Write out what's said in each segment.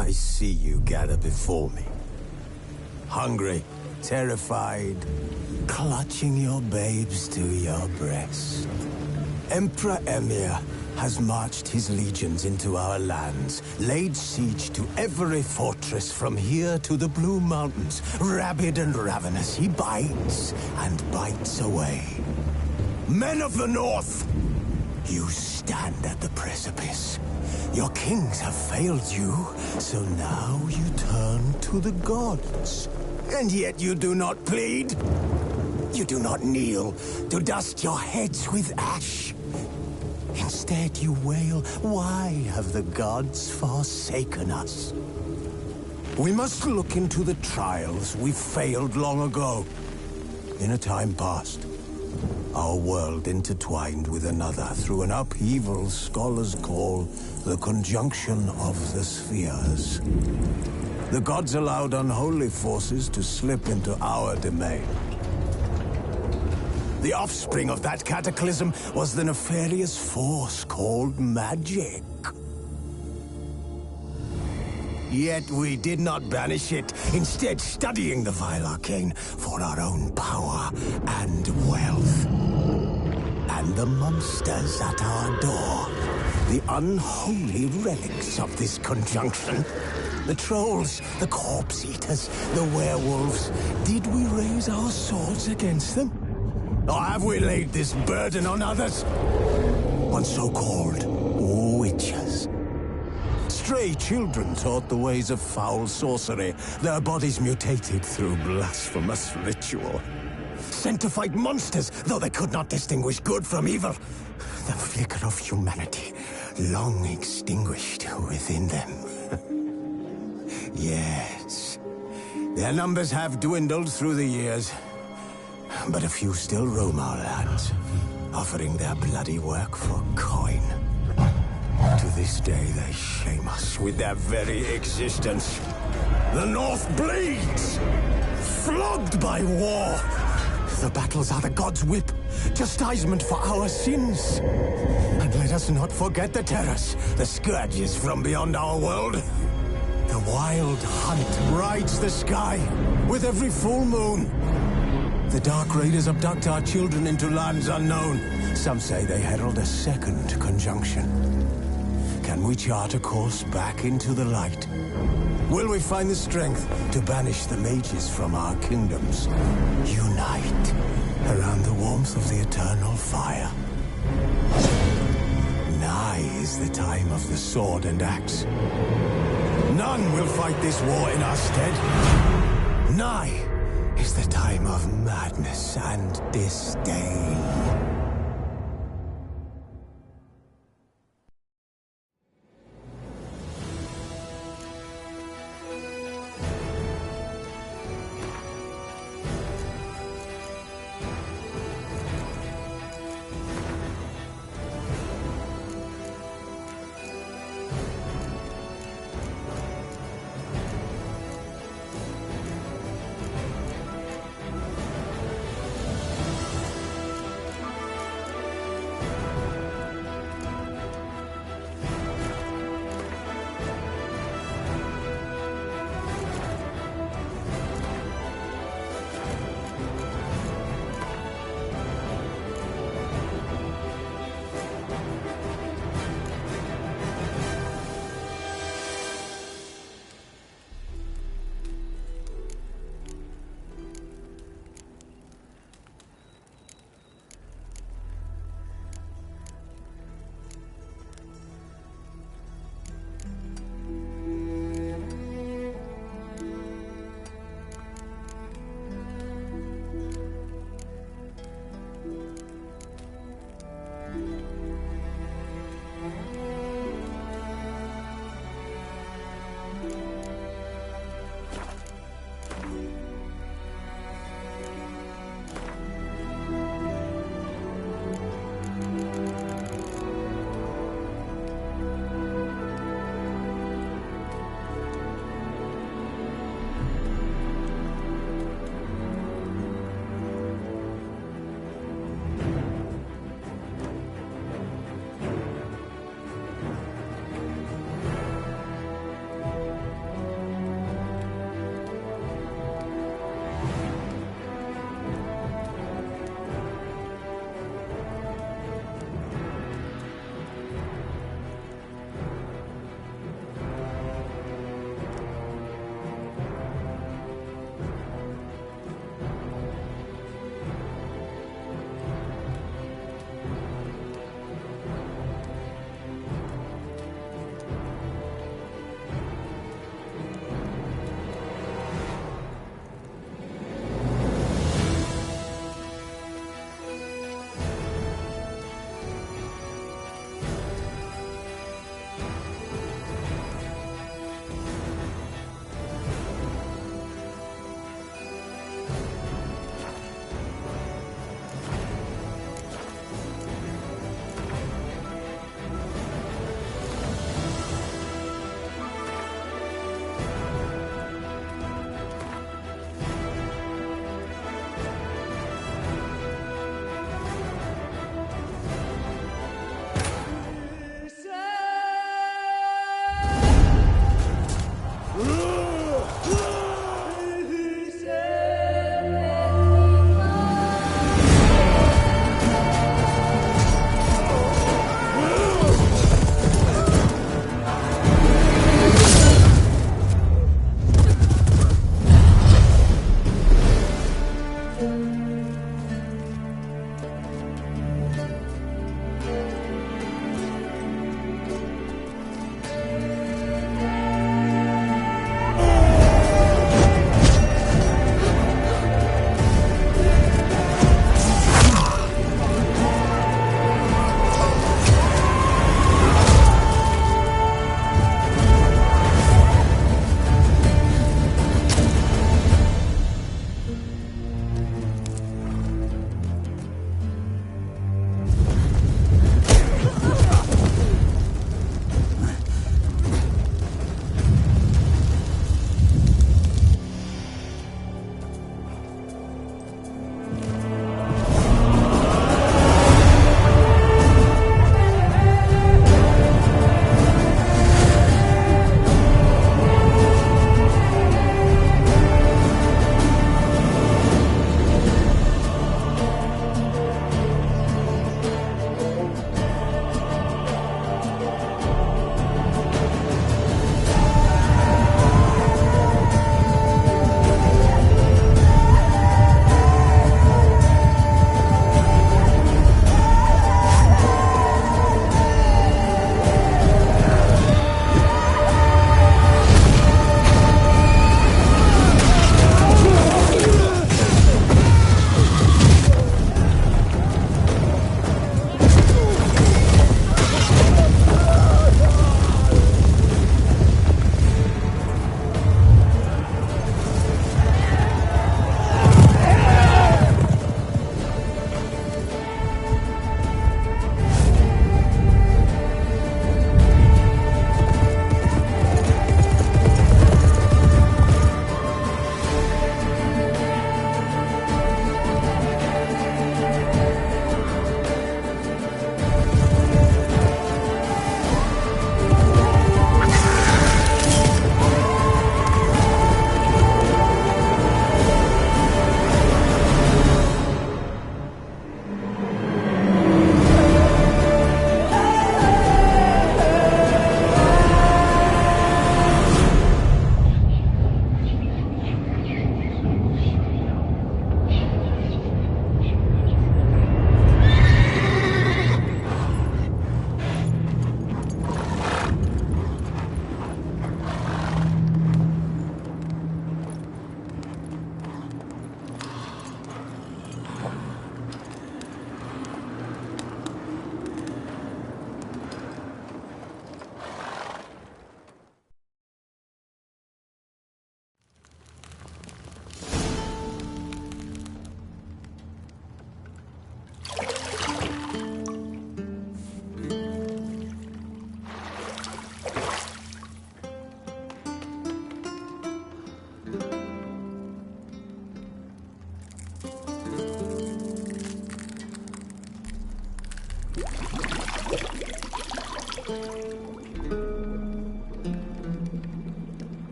I see you gather before me. Hungry, terrified, clutching your babes to your breast. Emperor Emir has marched his legions into our lands, laid siege to every fortress from here to the Blue Mountains. Rabid and ravenous, he bites and bites away. Men of the North, you stand at the precipice. Your kings have failed you, so now you turn to the gods. And yet you do not plead. You do not kneel to dust your heads with ash. Instead you wail, why have the gods forsaken us? We must look into the trials we failed long ago. In a time past, our world intertwined with another through an upheaval scholars call the conjunction of the spheres. The gods allowed unholy forces to slip into our domain. The offspring of that cataclysm was the nefarious force called magic. Yet we did not banish it, instead studying the vile arcane for our own power and wealth. And the monsters at our door, the unholy relics of this conjunction. The trolls, the corpse-eaters, the werewolves. Did we raise our swords against them? Or have we laid this burden on others? On so-called witches. Stray children taught the ways of foul sorcery, their bodies mutated through blasphemous ritual. Sent to fight monsters, though they could not distinguish good from evil. The flicker of humanity, long extinguished within them. Yes, their numbers have dwindled through the years. But a few still roam our lands, offering their bloody work for coin. To this day, they shame us with their very existence. The North bleeds, flogged by war. The battles are the gods' whip, chastisement for our sins. And let us not forget the terrors, the scourges from beyond our world. The wild hunt rides the sky with every full moon. The Dark Raiders abduct our children into lands unknown. Some say they herald a second conjunction. Can we chart a course back into the light? Will we find the strength to banish the mages from our kingdoms? Unite around the warmth of the eternal fire. Nigh is the time of the sword and axe. None will fight this war in our stead. Nigh is the time of madness and disdain.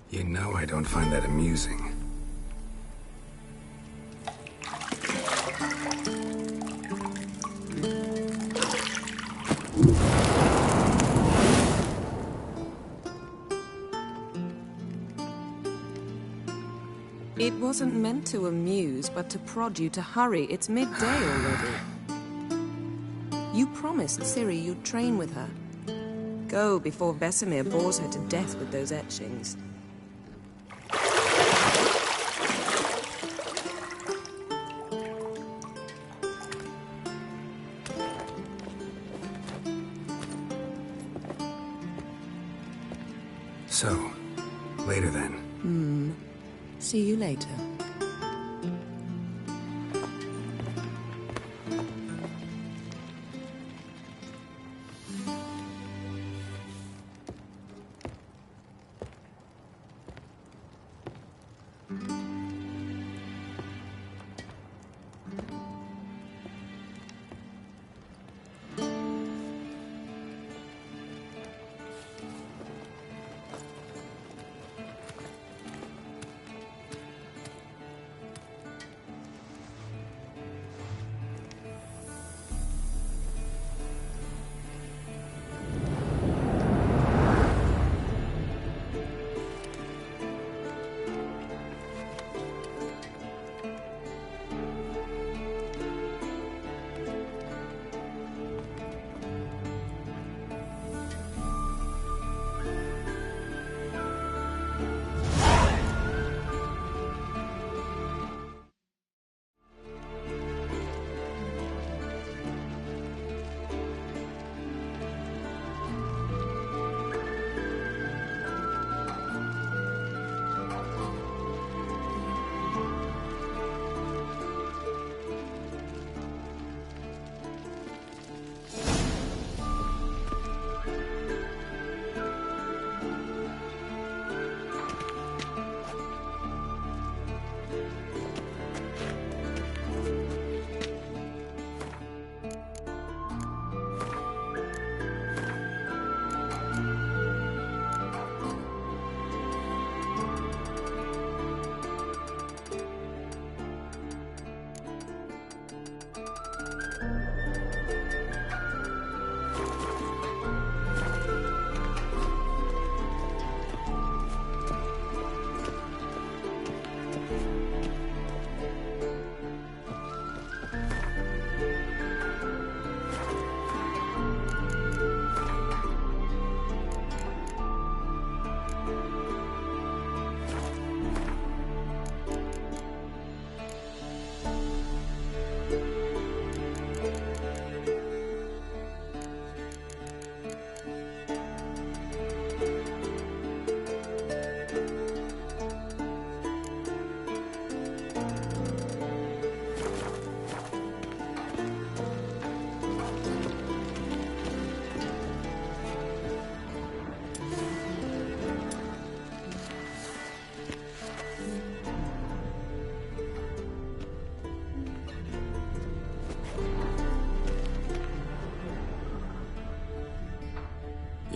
You know I don't find that amusing. It wasn't meant to amuse, but to prod you to hurry. It's midday already. You promised Ciri you'd train with her. Go before Vesemir bores her to death with those etchings. So, later then. See you later.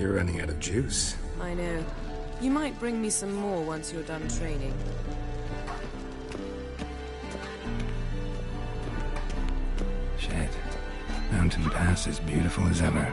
You're running out of juice. I know. You might bring me some more once you're done training. Shit. Mountain Pass is beautiful as ever.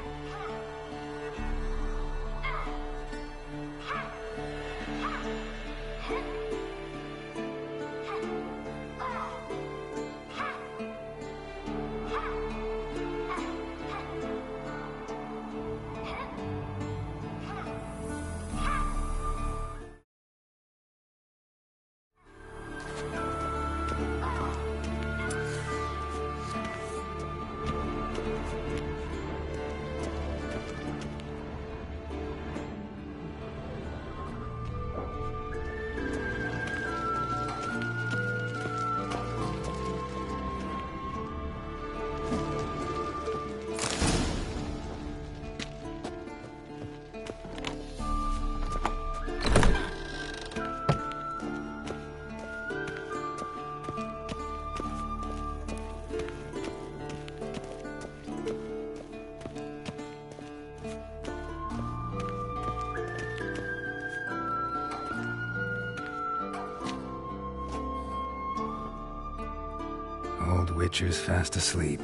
Witcher's fast asleep.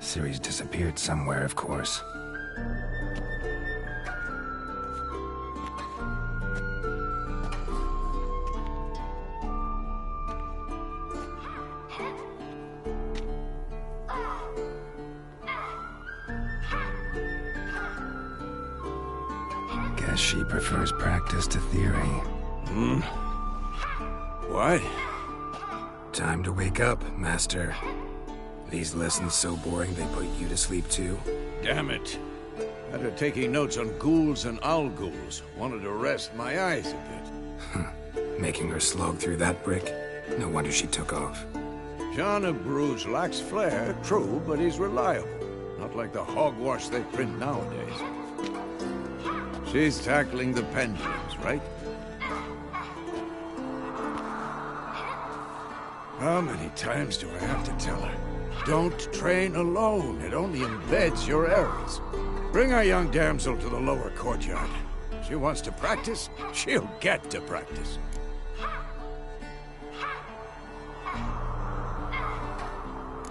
Ciri's disappeared somewhere, of course. Guess she prefers practice to theory. What? Time to wake up, Master. These lessons so boring they put you to sleep too? Damn it. Had her taking notes on ghouls and owl-ghouls. Wanted to rest my eyes a bit. Making her slog through that brick? No wonder she took off. John of Bruges lacks flair, true, but he's reliable. Not like the hogwash they print nowadays. She's tackling the pendulums, right? How many times do I have to tell her? Don't train alone. It only embeds your errors. Bring our young damsel to the lower courtyard. She wants to practice, she'll get to practice.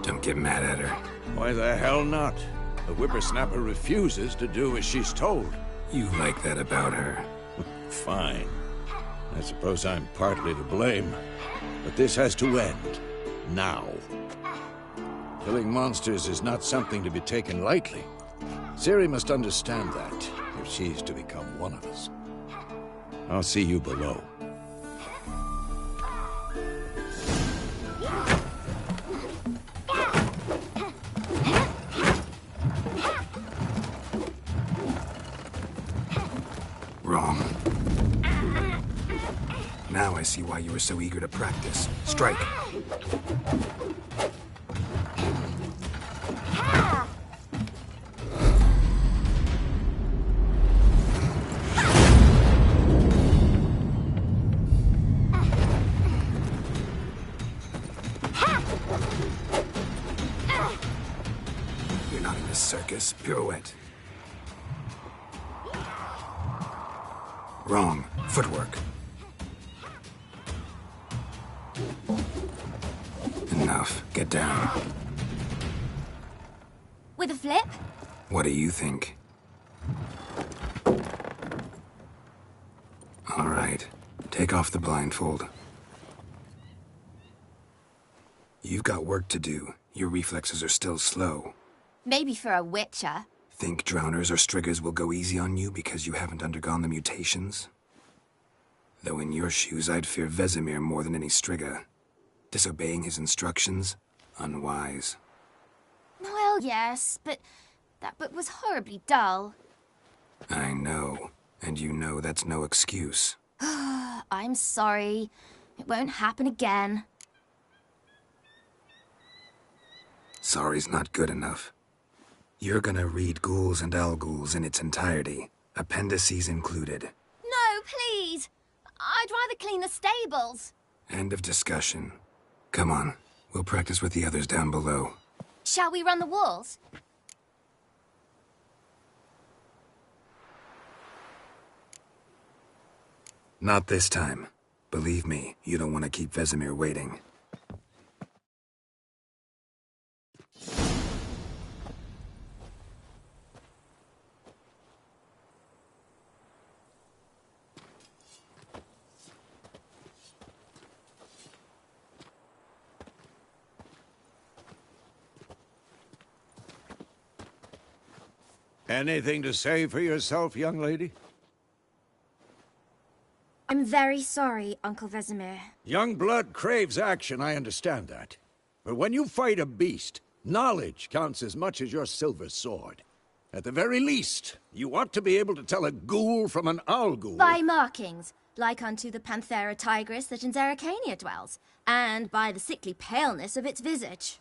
Don't get mad at her. Why the hell not? The whippersnapper refuses to do as she's told. You like that about her. Fine. I suppose I'm partly to blame. But this has to end. Now. Killing monsters is not something to be taken lightly. Ciri must understand that, if she's to become one of us. I'll see you below. Wrong. Now I see why you were so eager to practice. Strike. You're not in a circus. Pirouette. Wrong. Footwork. Enough. Get down. With a flip? What do you think? All right. Take off the blindfold. You've got work to do. Your reflexes are still slow. Maybe for a witcher. Think drowners or striggers will go easy on you because you haven't undergone the mutations? Though in your shoes, I'd fear Vesemir more than any strigger. Disobeying his instructions? Unwise. Well, yes, but that book was horribly dull. I know. And you know that's no excuse. I'm sorry. It won't happen again. Sorry's not good enough. You're gonna read Ghouls and Owl-Ghouls in its entirety, appendices included. No, please! I'd rather clean the stables. End of discussion. Come on, we'll practice with the others down below. Shall we run the walls? Not this time. Believe me, you don't want to keep Vesemir waiting. Anything to say for yourself, young lady? I'm very sorry, Uncle Vesemir. Young blood craves action, I understand that. But when you fight a beast, knowledge counts as much as your silver sword. At the very least, you ought to be able to tell a ghoul from an owl-ghoul. By markings, like unto the Panthera tigris that in Zerrikania dwells, and by the sickly paleness of its visage.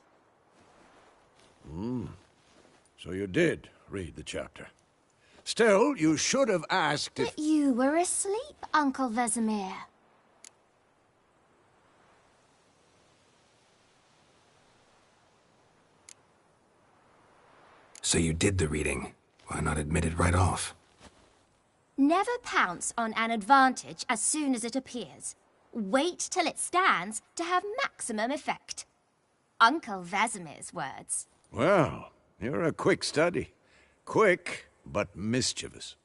So you did read the chapter. Still, you should have asked if... But you were asleep, Uncle Vesemir. So you did the reading. Why not admit it right off? Never pounce on an advantage as soon as it appears. Wait till it stands to have maximum effect. Uncle Vesemir's words. Well, you're a quick study. Quick, but mischievous.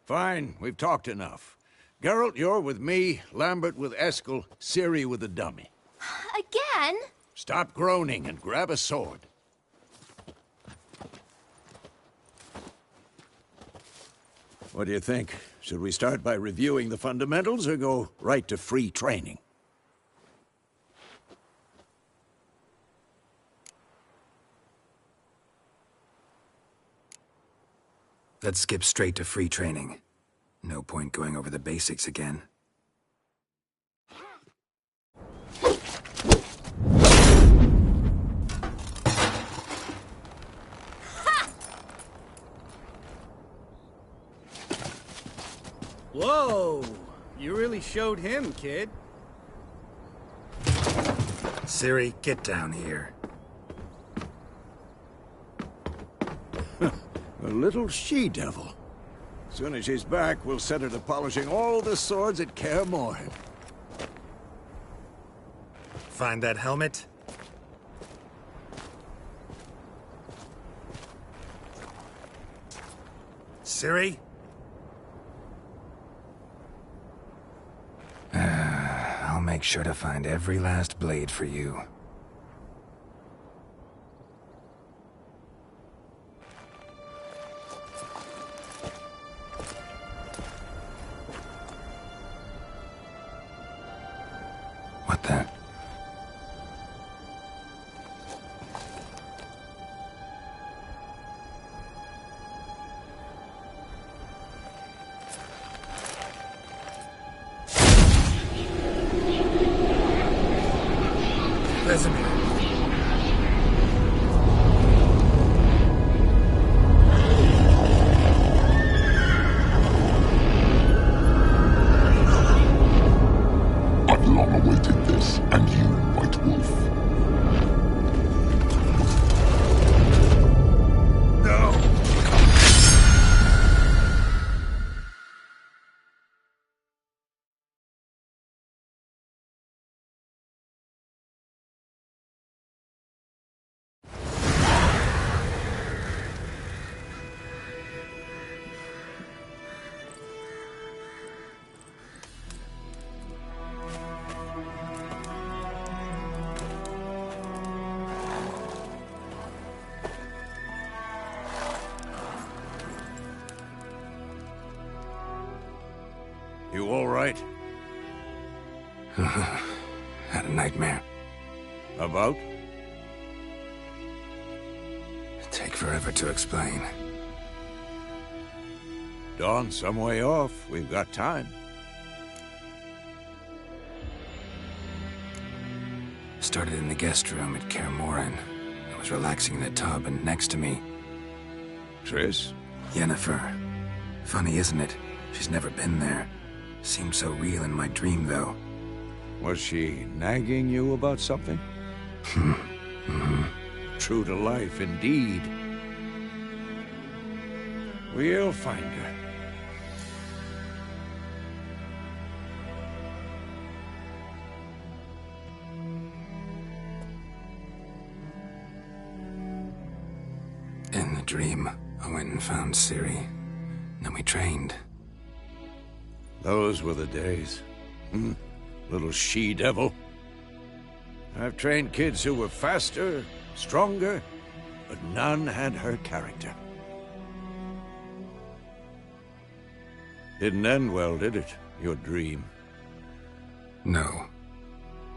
Fine, we've talked enough. Geralt, you're with me, Lambert with Eskel, Ciri with the dummy. Again? Stop groaning and grab a sword. What do you think? Should we start by reviewing the fundamentals or go right to free training? Let's skip straight to free training. No point going over the basics again. Whoa! You really showed him, kid. Ciri, get down here. A little she-devil. Soon as she's back, we'll set her to polishing all the swords at Kaer Morhen. Find that helmet? Ciri? I'll make sure to find every last blade for you. What the? Vesemir. I've long awaited this, and you, White Wolf. No! You all right? Had a nightmare. About? Take forever to explain. Dawn's some way off. We've got time. Started in the guest room at Kaer Morhen. I was relaxing in a tub, and next to me, Triss? Yennefer. Funny, isn't it? She's never been there. Seemed so real in my dream, though. Was she nagging you about something? True to life, indeed. We'll find her. In the dream, I went and found Ciri. Then we trained. Those were the days. Little she-devil. I've trained kids who were faster, stronger, but none had her character. Didn't end well, did it? Your dream? No.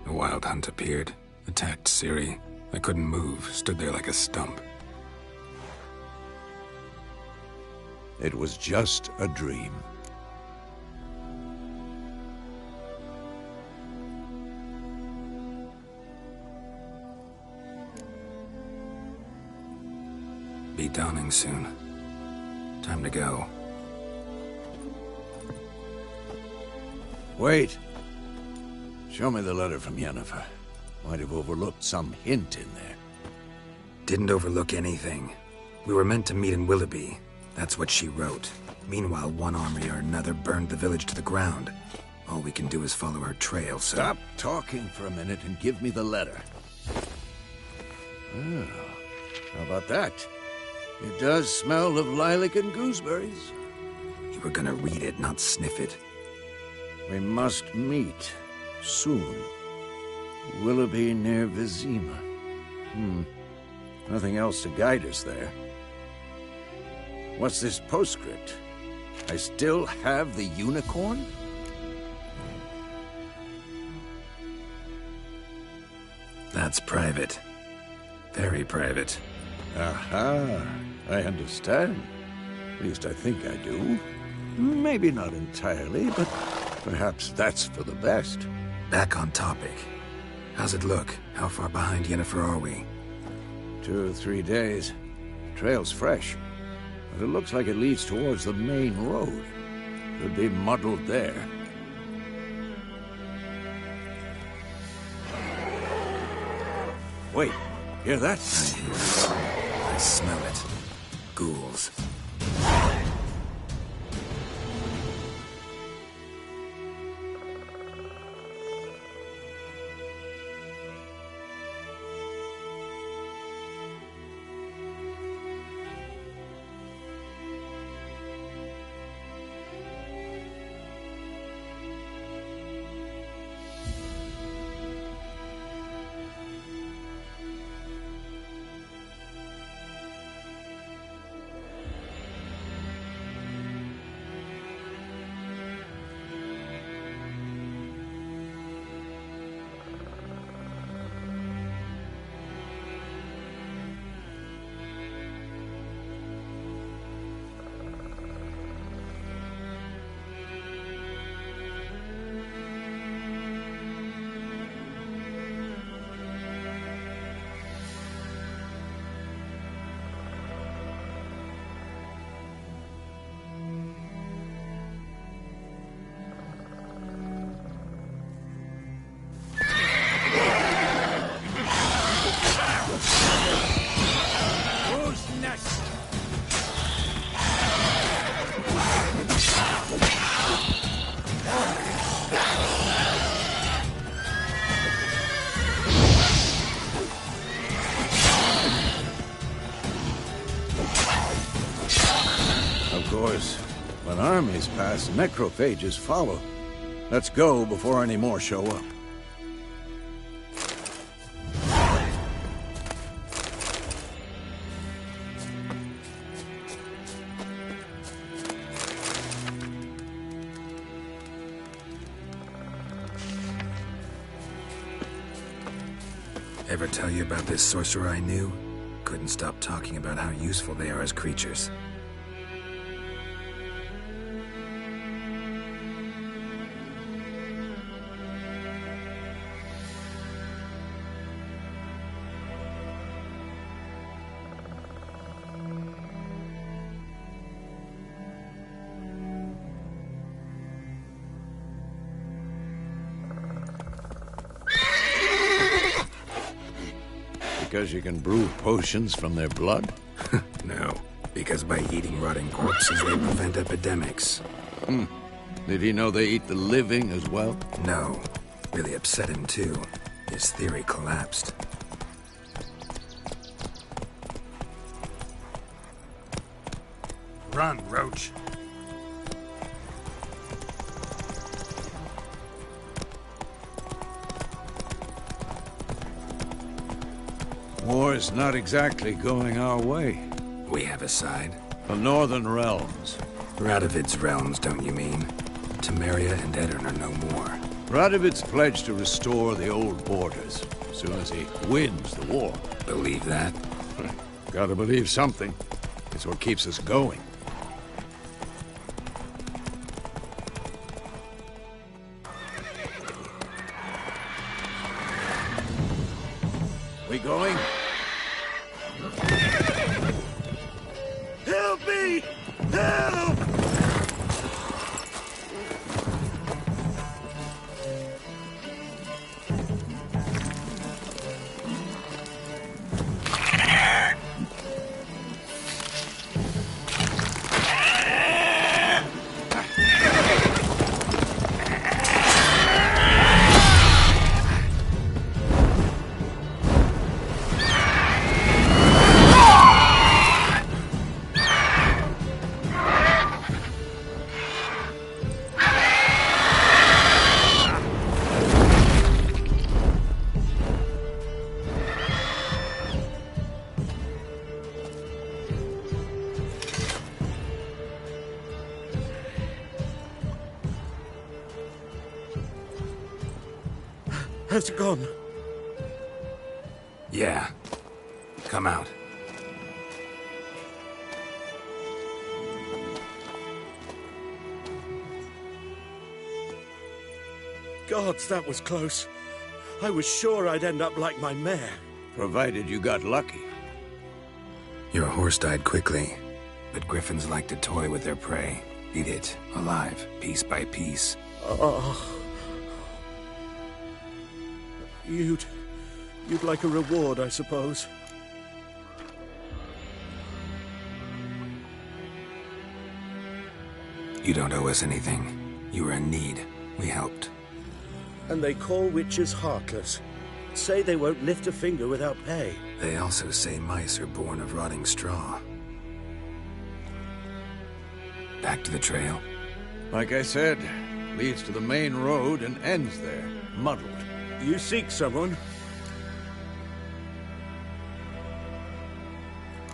The Wild Hunt appeared, attacked Ciri. I couldn't move, stood there like a stump. It was just a dream. Be dawning soon. Time to go. Wait. Show me the letter from Yennefer. Might have overlooked some hint in there. Didn't overlook anything. We were meant to meet in Willoughby. That's what she wrote. Meanwhile, one army or another burned the village to the ground. All we can do is follow her trail, so... Stop talking for a minute and give me the letter. How about that? It does smell of lilac and gooseberries. You were gonna read it, not sniff it. We must meet soon. Willoughby near Vizima. Nothing else to guide us there. What's this postscript? I still have the unicorn? That's private. Very private. Aha, I understand. At least I think I do. Maybe not entirely, but perhaps that's for the best. Back on topic. How's it look? How far behind Yennefer are we? 2 or 3 days. Trail's fresh, but it looks like it leads towards the main road. Could be muddled there. Wait, hear that? I hear it. I smell it. Ghouls. When armies pass, necrophages follow. Let's go before any more show up. Ever tell you about this sorcerer I knew? Couldn't stop talking about how useful they are as creatures. Because you can brew potions from their blood? No, because by eating rotting corpses, they prevent epidemics. Did he know they eat the living as well? No. Really upset him, too. His theory collapsed. Run, Roach. War's not exactly going our way. We have a side. The Northern Realms. Radovid's realms, don't you mean? Temeria and Edirn are no more. Radovid's pledged to restore the old borders as soon as he wins the war. Believe that? Gotta believe something. It's what keeps us going. We going? Help me! Help! Has it gone? Yeah. Come out. Gods, that was close. I was sure I'd end up like my mare. Provided you got lucky. Your horse died quickly, but griffins like to toy with their prey. Eat it, alive, piece by piece. Oh. You'd like a reward, I suppose. You don't owe us anything. You were in need. We helped. And they call witches heartless. Say they won't lift a finger without pay. They also say mice are born of rotting straw. Back to the trail? Like I said, leads to the main road and ends there, muddled. You seek someone?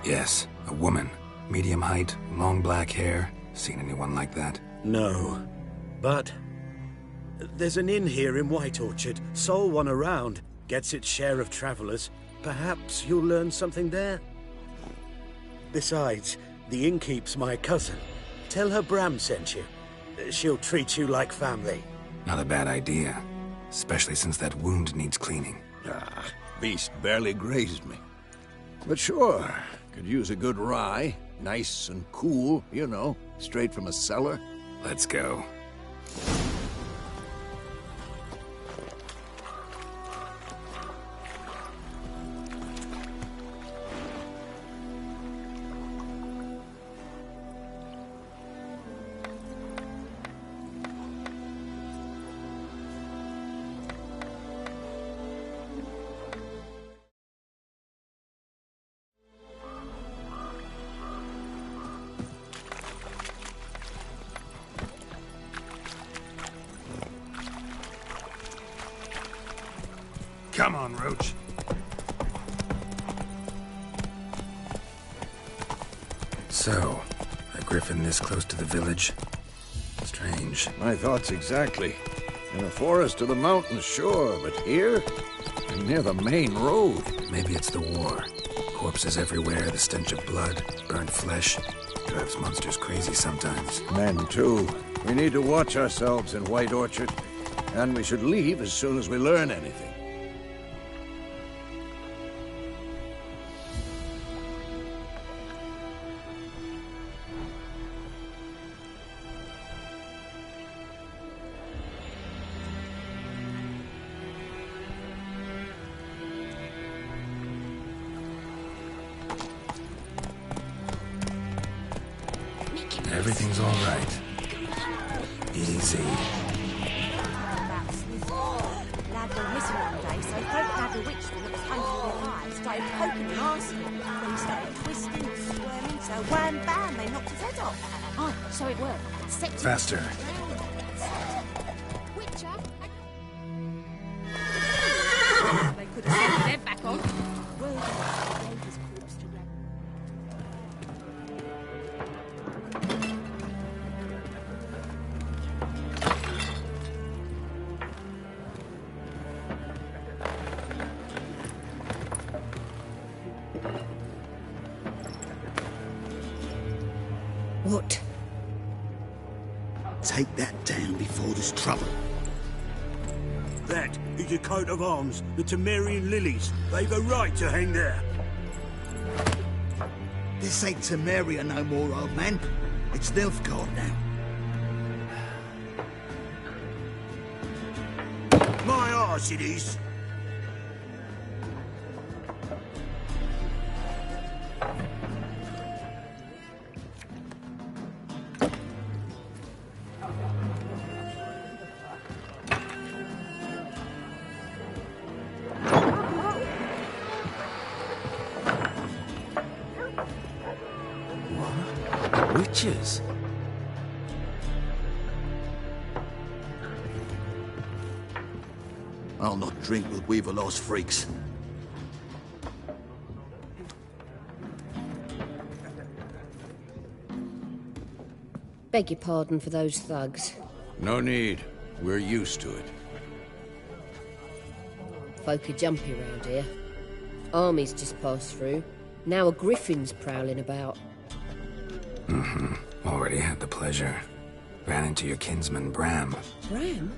Yes, a woman. Medium height, long black hair. Seen anyone like that? No. But there's an inn here in White Orchard. Sole one around. Gets its share of travelers. Perhaps you'll learn something there? Besides, the innkeep's my cousin. Tell her Bram sent you. She'll treat you like family. Not a bad idea. Especially since that wound needs cleaning. Ah, beast barely grazed me. But sure, could use a good rye. Nice and cool, you know, straight from a cellar. Let's go. Come on, Roach. So, a griffin this close to the village? Strange. My thoughts exactly. In a forest or the mountains, sure, but here? And near the main road. Maybe it's the war. Corpses everywhere, the stench of blood, burnt flesh. Drives monsters crazy sometimes. Men, too. We need to watch ourselves in White Orchard. And we should leave as soon as we learn anything. Everything's all right. Easy. Lad went missing one day, so he broke down the witch that was hanging with their eyes, started poking and asking. Then he started twisting and squirming, so wham bam, they knocked his head off. Oh, so it worked. Set to Faster. Witcher. They could have sent his head back on. Well, he gave his corpse to Red. What? Take that down before there's trouble. That is a coat of arms, the Temerian lilies. They've a right to hang there. This ain't Temeria no more, old man. It's Nilfgaard now. My arse it is. Witches? I'll not drink with Weaverlost freaks. Beg your pardon for those thugs. No need. We're used to it. Folk are jumpy round here. Armies just passed through. Now a griffin's prowling about. Already had the pleasure. Ran into your kinsman, Bram. Bram?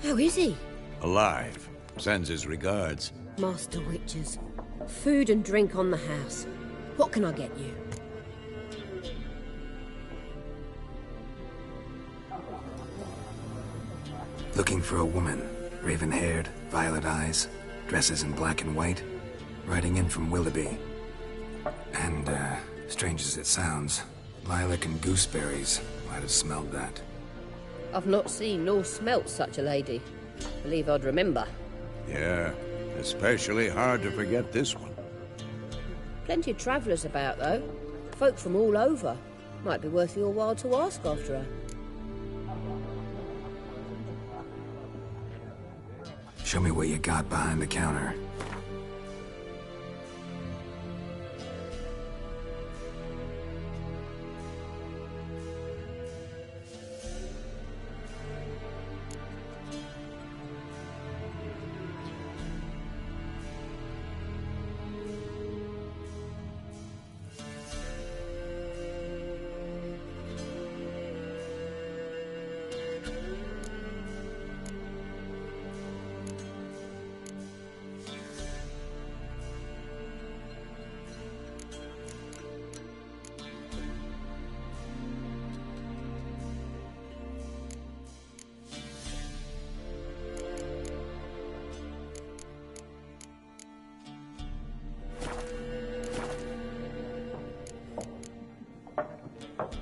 How is he? Alive. Sends his regards. Master Witches. Food and drink on the house. What can I get you? Looking for a woman. Raven-haired, violet eyes, dresses in black and white. Riding in from Willoughby. And, strange as it sounds, lilac and gooseberries might have smelled that. I've not seen nor smelt such a lady. Believe I'd remember. Yeah, especially hard to forget this one. Plenty of travellers about, though. Folk from all over. Might be worth your while to ask after her. Show me what you got behind the counter.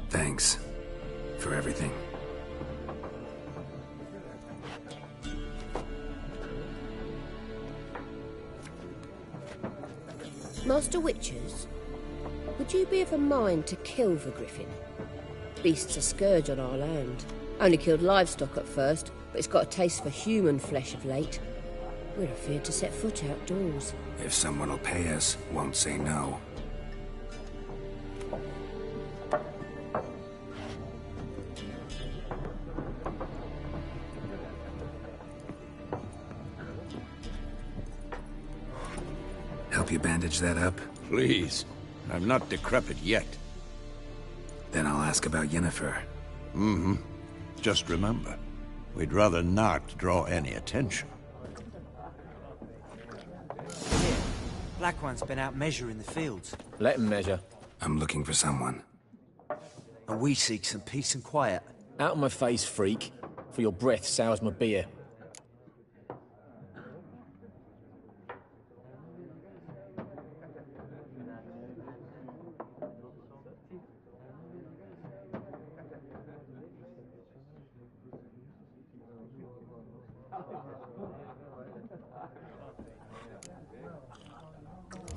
Thanks for everything. Master Witches, would you be of a mind to kill the griffin? Beast's a scourge on our land. Only killed livestock at first, but it's got a taste for human flesh of late. We're afeard to set foot outdoors. If someone will pay us, won't say no. Help you bandage that up? Please. I'm not decrepit yet. Then I'll ask about Yennefer. Just remember, we'd rather not draw any attention. Black One's been out measuring the fields. Let him measure. I'm looking for someone. And we seek some peace and quiet. Out of my face, freak. For your breath sours my beer.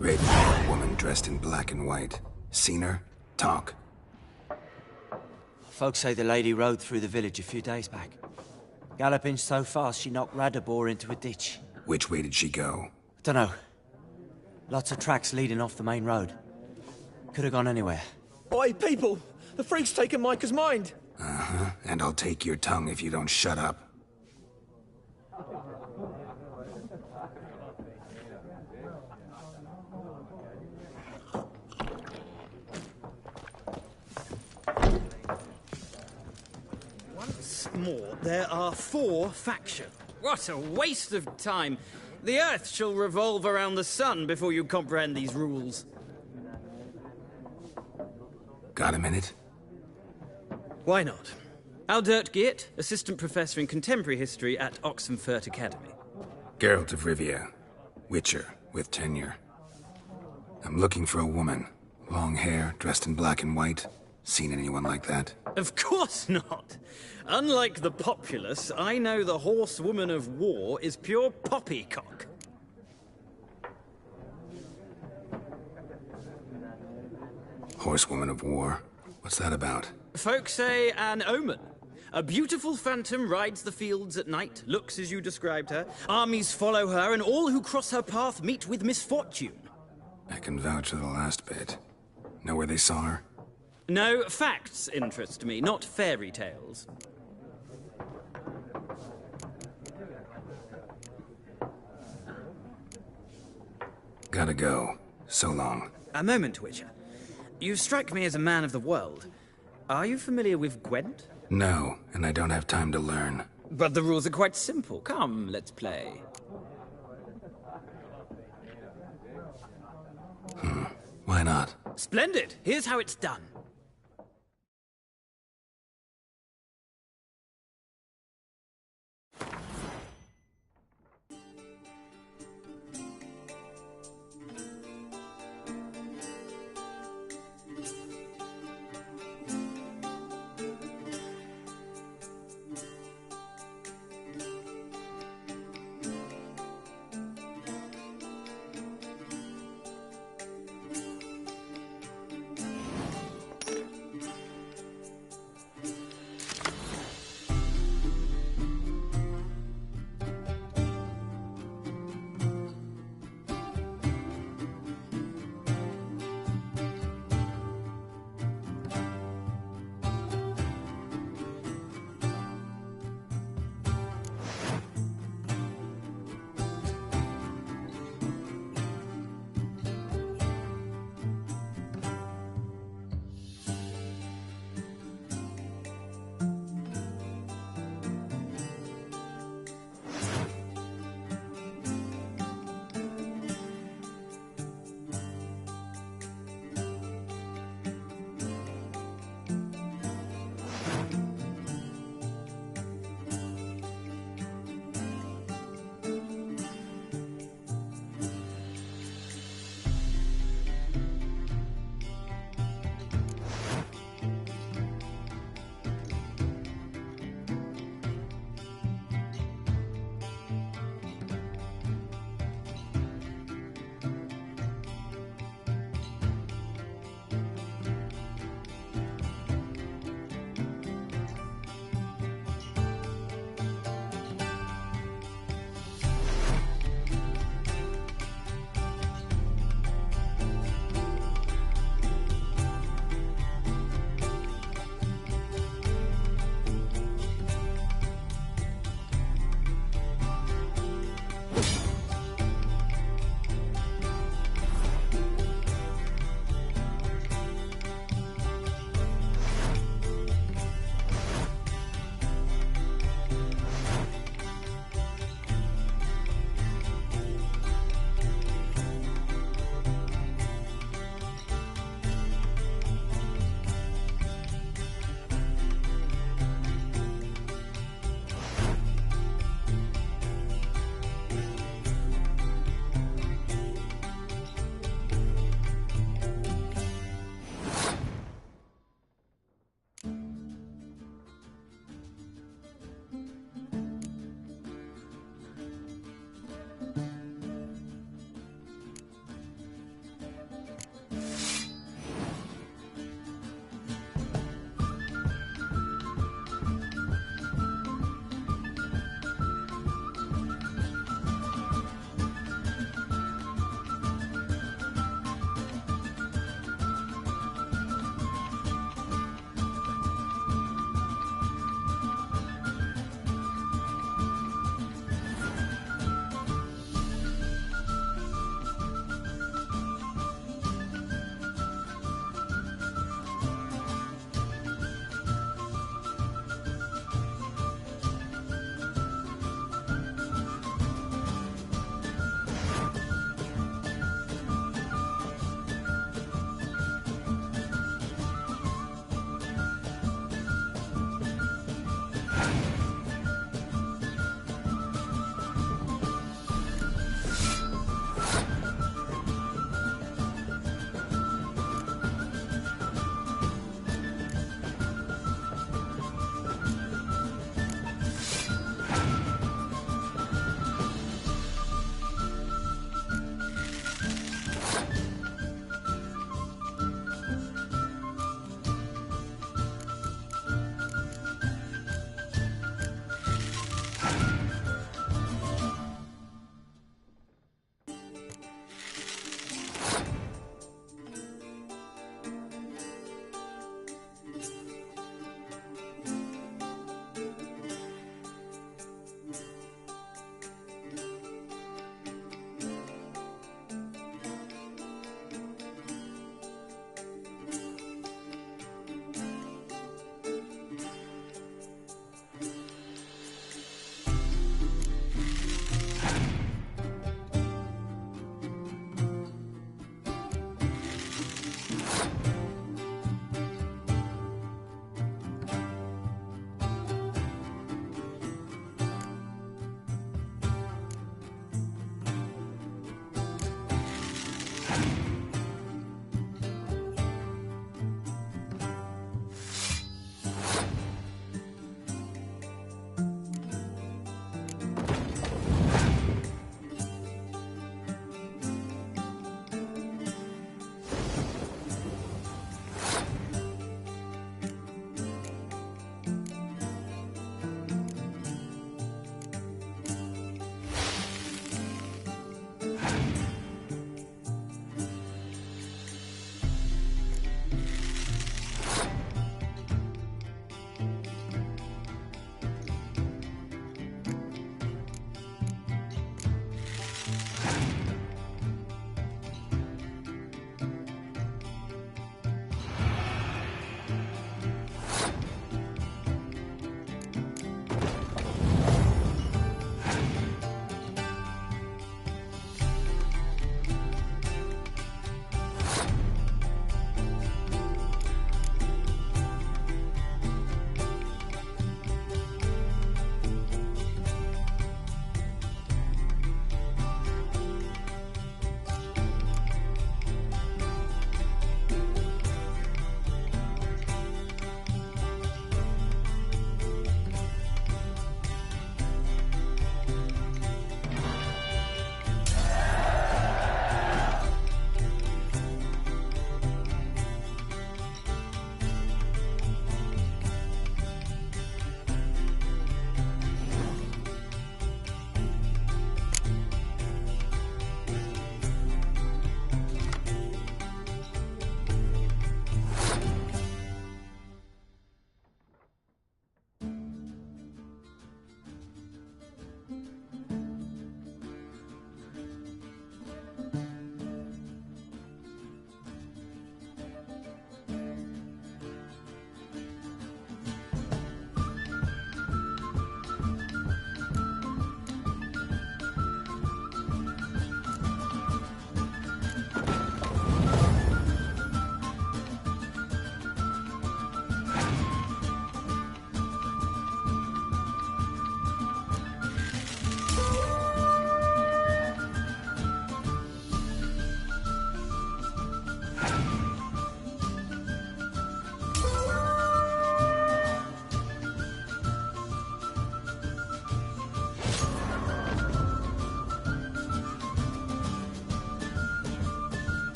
Raven-haired woman dressed in black and white. Seen her? Talk. Folks say the lady rode through the village a few days back. Galloping so fast she knocked Radabor into a ditch. Which way did she go? Dunno. Lots of tracks leading off the main road. Could have gone anywhere. Oi, people! The freak's taken Micah's mind! And I'll take your tongue if you don't shut up. More, there are 4 factions. What a waste of time. The Earth shall revolve around the sun before you comprehend these rules. Got a minute? Why not? Aldert Geert, Assistant Professor in Contemporary History at Oxenfurt Academy. Geralt of Rivia. Witcher, with tenure. I'm looking for a woman. Long hair, dressed in black and white. Seen anyone like that? Of course not. Unlike the populace, I know the horsewoman of war is pure poppycock. Horsewoman of war? What's that about? Folks say an omen. A beautiful phantom rides the fields at night, looks as you described her. Armies follow her, and all who cross her path meet with misfortune. I can vouch for the last bit. Know where they saw her? No, facts interest me, not fairy tales. Gotta go. So long. A moment, Witcher. You strike me as a man of the world. Are you familiar with Gwent? No, and I don't have time to learn. But the rules are quite simple. Come, let's play. Why not? Splendid! Here's how it's done.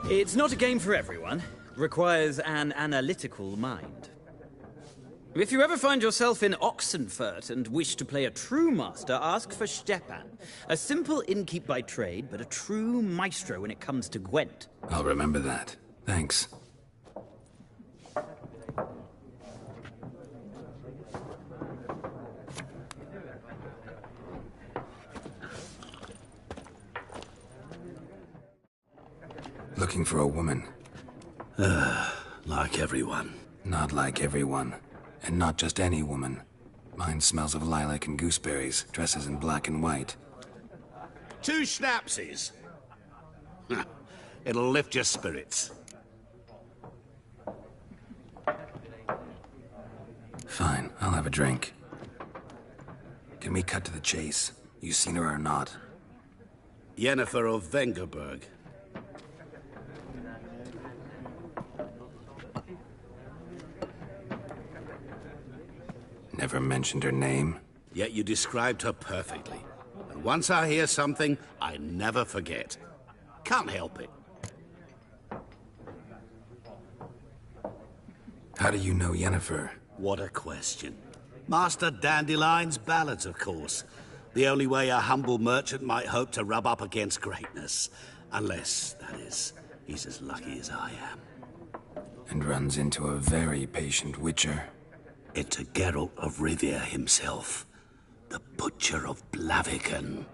It's not a game for everyone. Requires an analytical mind. If you ever find yourself in Oxenfurt and wish to play a true master, ask for Stepan. A simple innkeep by trade, but a true maestro when it comes to Gwent. I'll remember that. Thanks. Looking for a woman. Like everyone. Not like everyone. And not just any woman. Mine smells of lilac and gooseberries, dresses in black and white. 2 schnapsies. It'll lift your spirits. Fine, I'll have a drink. Can we cut to the chase? You seen her or not? Yennefer of Vengerberg. Never mentioned her name. Yet you described her perfectly. And once I hear something, I never forget. Can't help it. How do you know Yennefer? What a question. Master Dandelion's ballads, of course. The only way a humble merchant might hope to rub up against greatness. Unless, that is, he's as lucky as I am. And runs into a very patient witcher. Into Geralt of Rivia himself. The Butcher of Blaviken.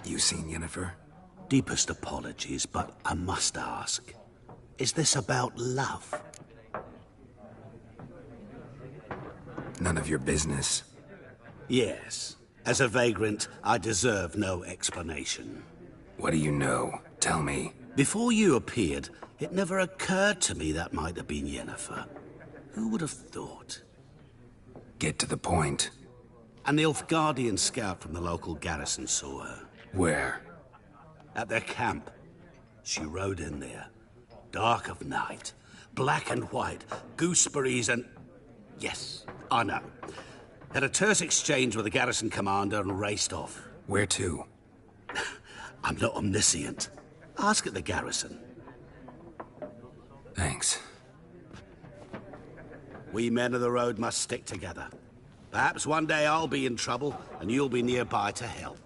You seen Yennefer? Deepest apologies, but I must ask. Is this about love? None of your business. Yes. As a vagrant, I deserve no explanation. What do you know? Tell me. Before you appeared, it never occurred to me that might have been Yennefer. Who would have thought? Get to the point. An Nilfgaardian scout from the local garrison saw her. Where? At their camp. She rode in there. Dark of night. Black and white. Gooseberries and... Yes, I know. Had a terse exchange with the garrison commander and raced off. Where to? I'm not omniscient. Ask at the garrison. Thanks. We men of the road must stick together. Perhaps one day I'll be in trouble, and you'll be nearby to help.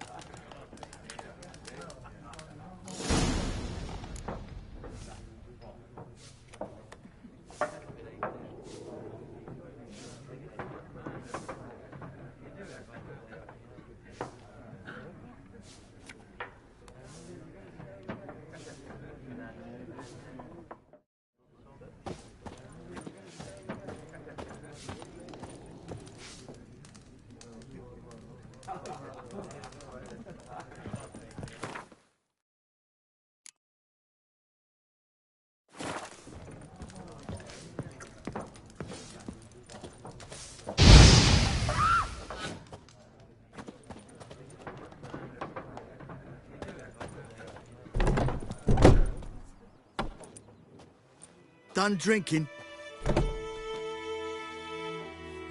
Done drinking?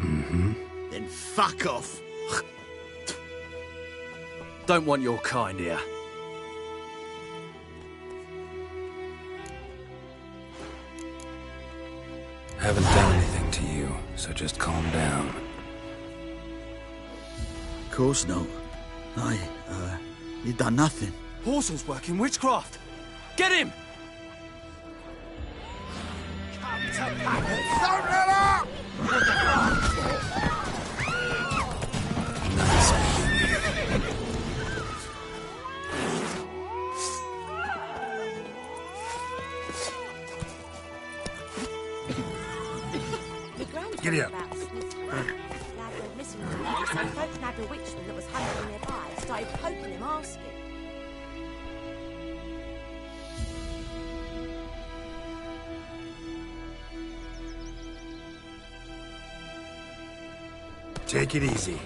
Mm-hmm. Then fuck off. Don't want your kind here. Haven't done anything to you, so just calm down. Of course not. You done nothing. Horsel's working witchcraft. Get him! Giddy up. A witchman that was hunting nearby started poking him, asking. Take it easy.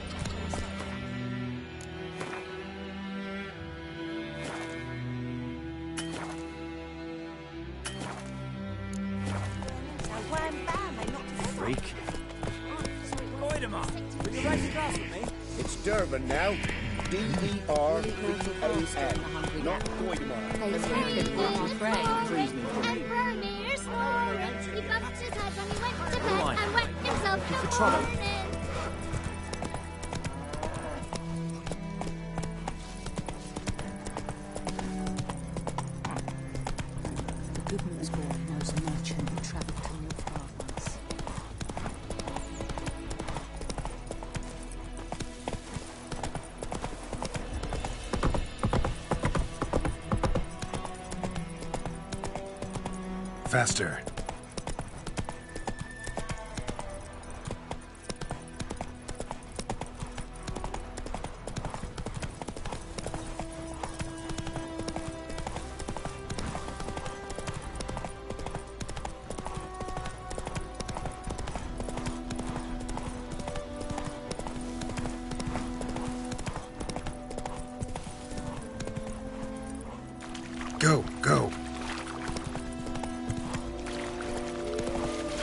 Freak. Point him up. Will you raise a glass with me? It's Durban now. D-E-R-V-O-N. Not Goidemar. He bumped his head when he went to bed and wet himself in the morning. The good news boy knows a merchant who travelled through your far once. Faster. Go, go.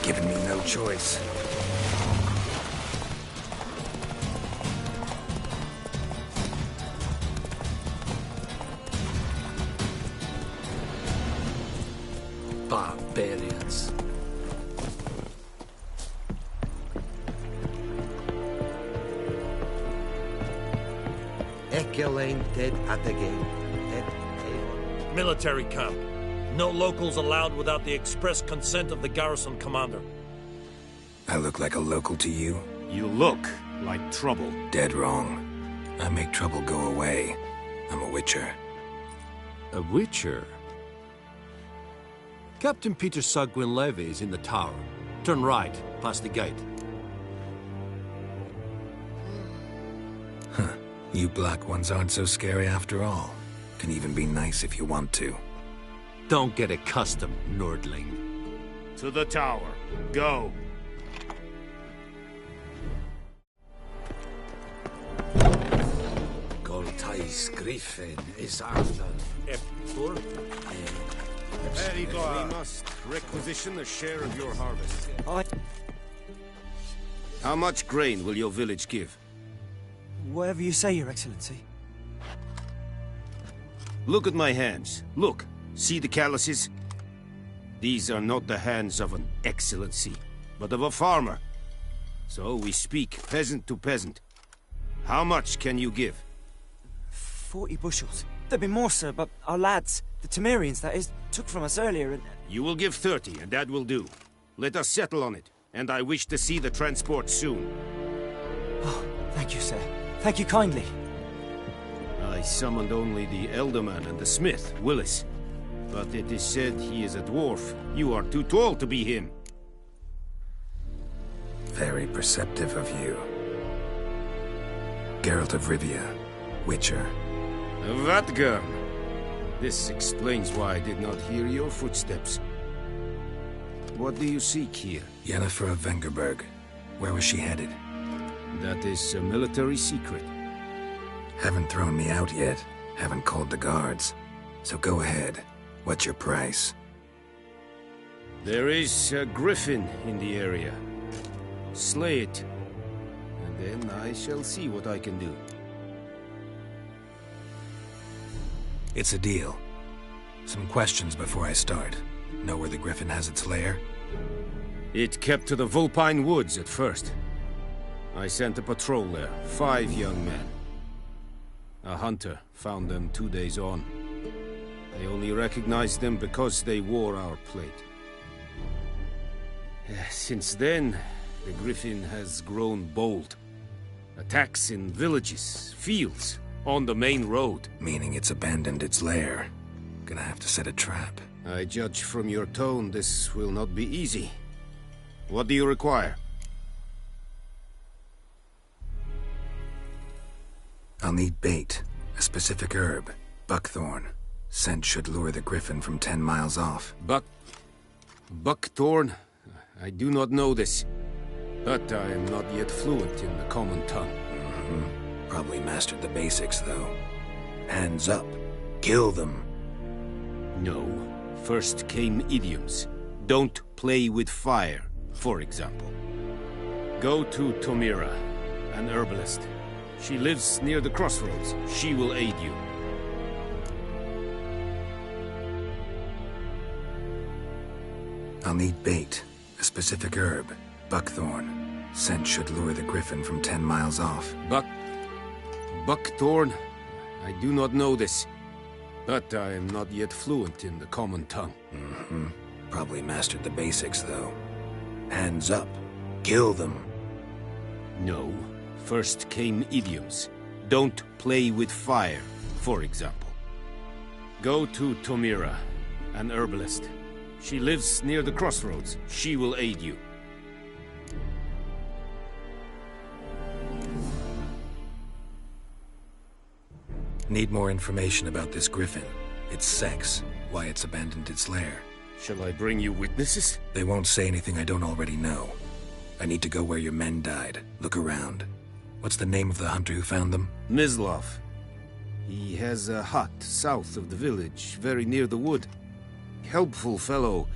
Giving me no choice. Barbarians. Ekelain dead at the gate. Military camp. No locals allowed without the express consent of the garrison commander. I look like a local to you? You look like trouble. Dead wrong. I make trouble go away. I'm a witcher. A witcher? Captain Peter Sagwin Levy is in the tower. Turn right, past the gate. Huh. You black ones aren't so scary after all. Can even be nice if you want to. Don't get accustomed, Nordling. To the tower. Go. Goltais Griffin is after. We must requisition a share of your harvest. How much grain will your village give? Whatever you say, Your Excellency. Look at my hands. Look. See the calluses? These are not the hands of an excellency, but of a farmer. So we speak peasant to peasant. How much can you give? 40 bushels. There'd be more, sir, but our lads, the Temerians, that is, took from us earlier and... You will give 30, and that will do. Let us settle on it, and I wish to see the transport soon. Oh, thank you, sir. Thank you kindly. I summoned only the Elderman and the smith, Willis. But it is said he is a dwarf. You are too tall to be him. Very perceptive of you. Geralt of Rivia, Witcher. Vatgern! This explains why I did not hear your footsteps. What do you seek here? Yennefer of Vengerberg. Where was she headed? That is a military secret. Haven't thrown me out yet. Haven't called the guards. So go ahead. What's your price? There is a griffin in the area. Slay it. And then I shall see what I can do. It's a deal. Some questions before I start. Know where the griffin has its lair? It kept to the Vulpine Woods at first. I sent a patrol there, 5 young men. A hunter found them 2 days on. I only recognized them because they wore our plate. Since then, the griffin has grown bold. Attacks in villages, fields, on the main road. Meaning it's abandoned its lair. Gonna have to set a trap. I judge from your tone this will not be easy. What do you require? I'll need bait. A specific herb. Buckthorn. Scent should lure the griffin from 10 miles off. Buckthorn? I do not know this. But I am not yet fluent in the common tongue. Probably mastered the basics, though. Hands up. Kill them. No. First came idioms. Don't play with fire, for example. Go to Tomira, an herbalist. She lives near the crossroads. She will aid you. I'll need bait, a specific herb, buckthorn. Scent should lure the griffin from 10 miles off. Buckthorn? I do not know this. But I am not yet fluent in the common tongue. Probably mastered the basics, though. Hands up. Kill them. No. First came idioms. Don't play with fire, for example. Go to Tomira, an herbalist. She lives near the crossroads. She will aid you. Need more information about this griffin. Its sex, why it's abandoned its lair. Shall I bring you witnesses? They won't say anything I don't already know. I need to go where your men died. Look around. What's the name of the hunter who found them? Mislav. He has a hut south of the village, very near the wood. Helpful fellow.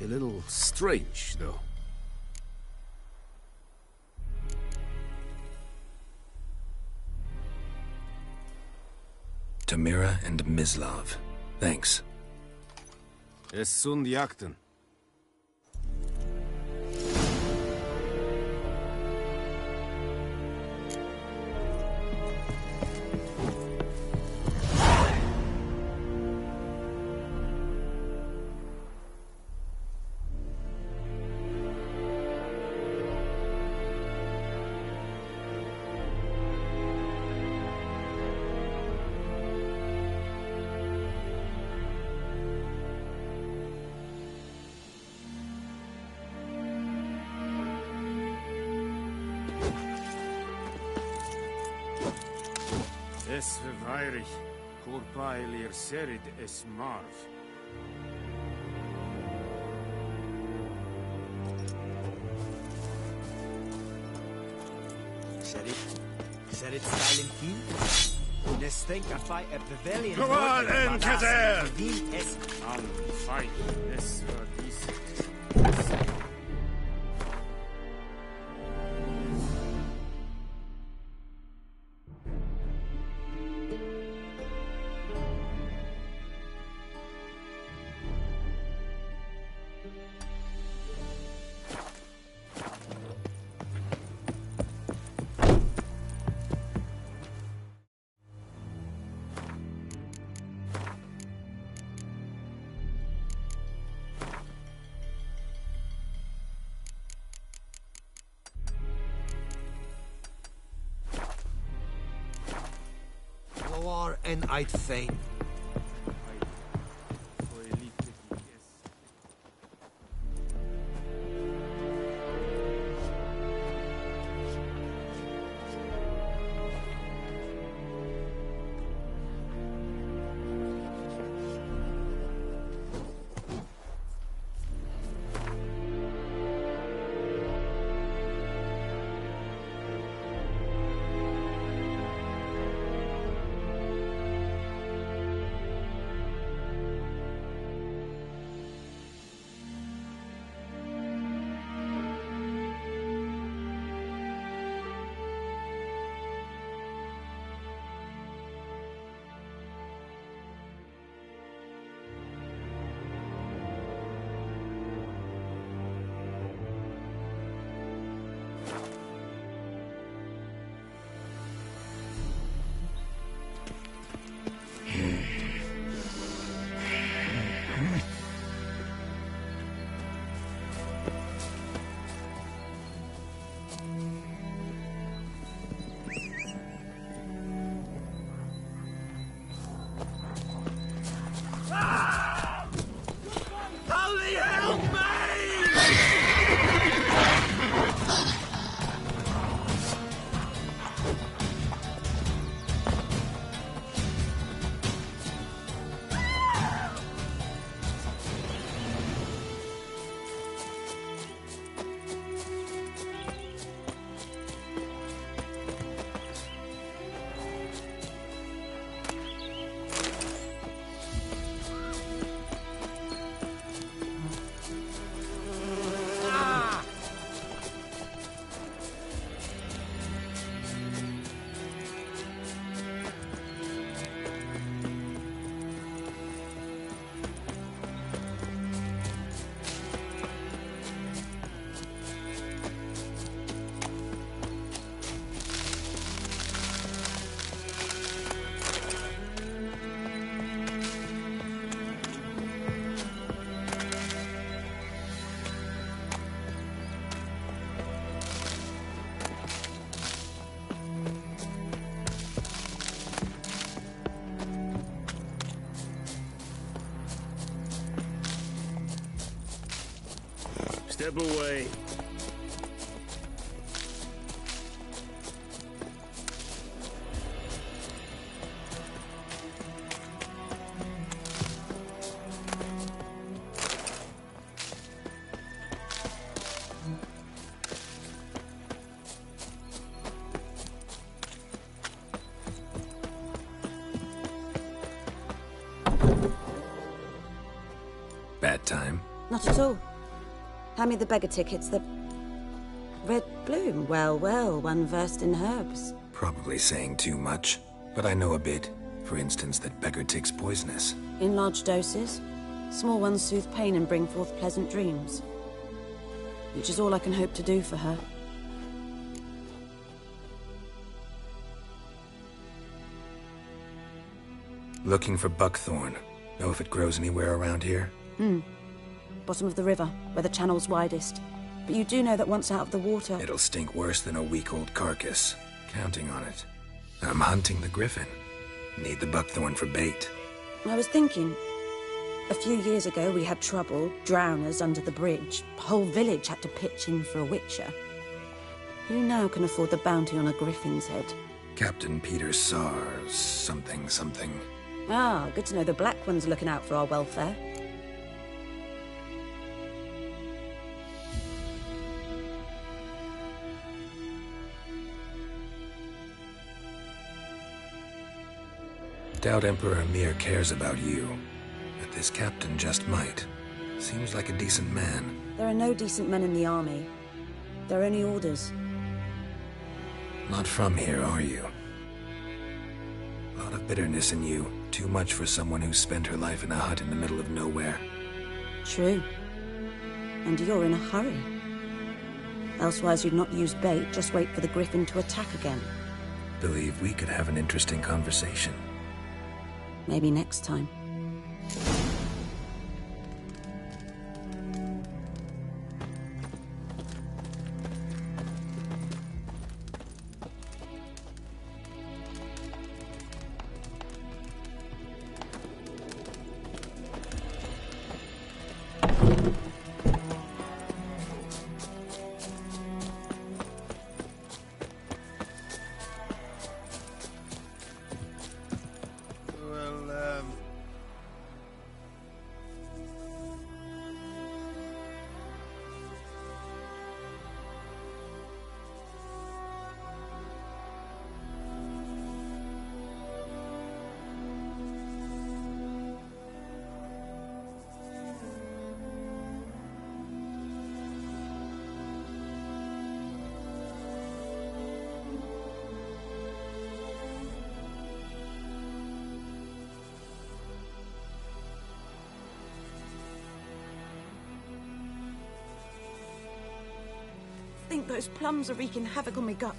A little strange, though. Tomira and Mislav. Thanks. Es sunt jakten. Es verweirig, corpailir serid es marv. Serid styling field? Let's think I fight a pavilion. Come on, Enkazer! Es fight. Es war dies. and I'd fain. Step away. Bad time? Not at all. Hand me the beggar tickets, the... Red bloom. Well, well, one versed in herbs. Probably saying too much, but I know a bit. For instance, that beggar tick's poisonous. In large doses. Small ones soothe pain and bring forth pleasant dreams. Which is all I can hope to do for her. Looking for buckthorn. Know if it grows anywhere around here? Bottom of the river, where the channel's widest. But you do know that once out of the water... It'll stink worse than a week-old carcass. Counting on it. I'm hunting the griffin. Need the buckthorn for bait. I was thinking... A few years ago we had trouble, drowners under the bridge. The whole village had to pitch in for a witcher. Who now can afford the bounty on a griffin's head? Captain Peter Sars... something. Ah, good to know the Black One's looking out for our welfare. Doubt Emperor Mir cares about you, but this captain just might. Seems like a decent man. There are no decent men in the army. There are only orders. Not from here, are you? A lot of bitterness in you. Too much for someone who spent her life in a hut in the middle of nowhere. True. And you're in a hurry. Elsewise you'd not use bait, just wait for the griffin to attack again. Believe we could have an interesting conversation. Maybe next time. I think those plums are wreaking havoc on my gut.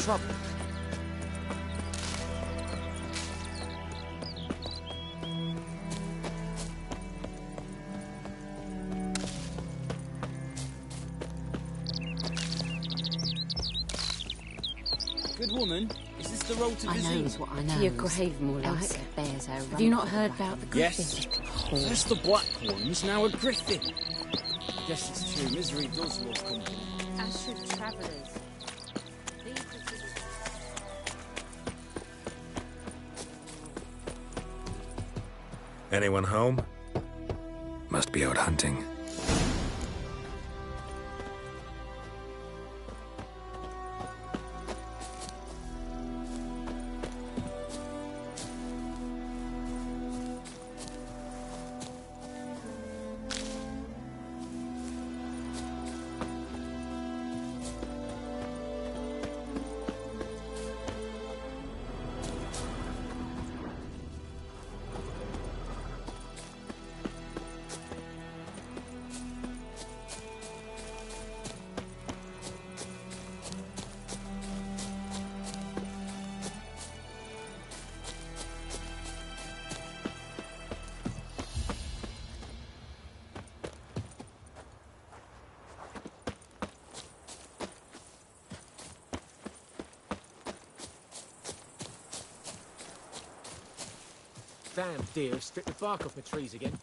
Trouble. woman? Is this the road to I Vizine? knows what I know. To your grave, more like. Elsa bears her Have you not heard about the griffin? Yes. First the black ones, now a griffin. Guess it's true, misery does love company. As should travellers. Anyone home? Must be out hunting. Damn deer, stripped the bark off the trees again.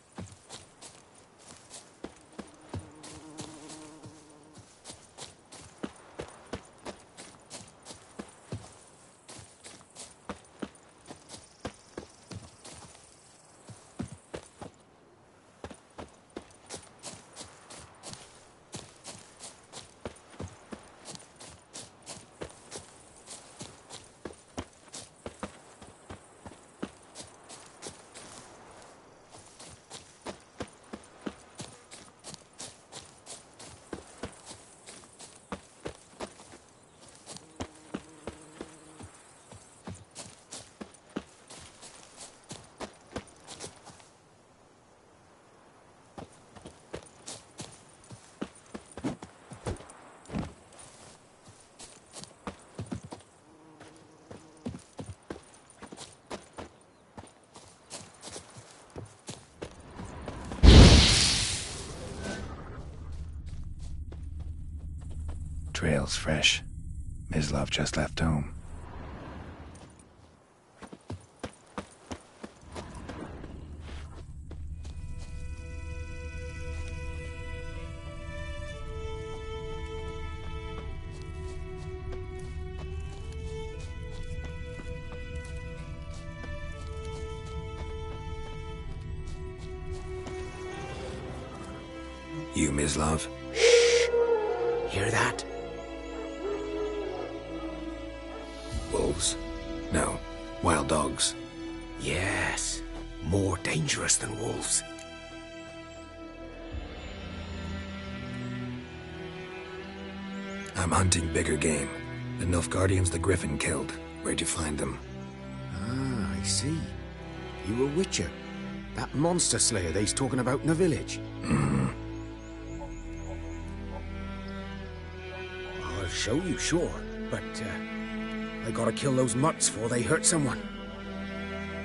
Trail's fresh. Mislav just left home. You, Mislav? Hear that? Wolves? No. Wild dogs. Yes. More dangerous than wolves. I'm hunting bigger game. The Nilfgaardians the Griffin killed. Where'd you find them? Ah, I see. You a witcher. That monster slayer they's talking about in the village. I'll show you, sure. But, I gotta kill those mutts before they hurt someone.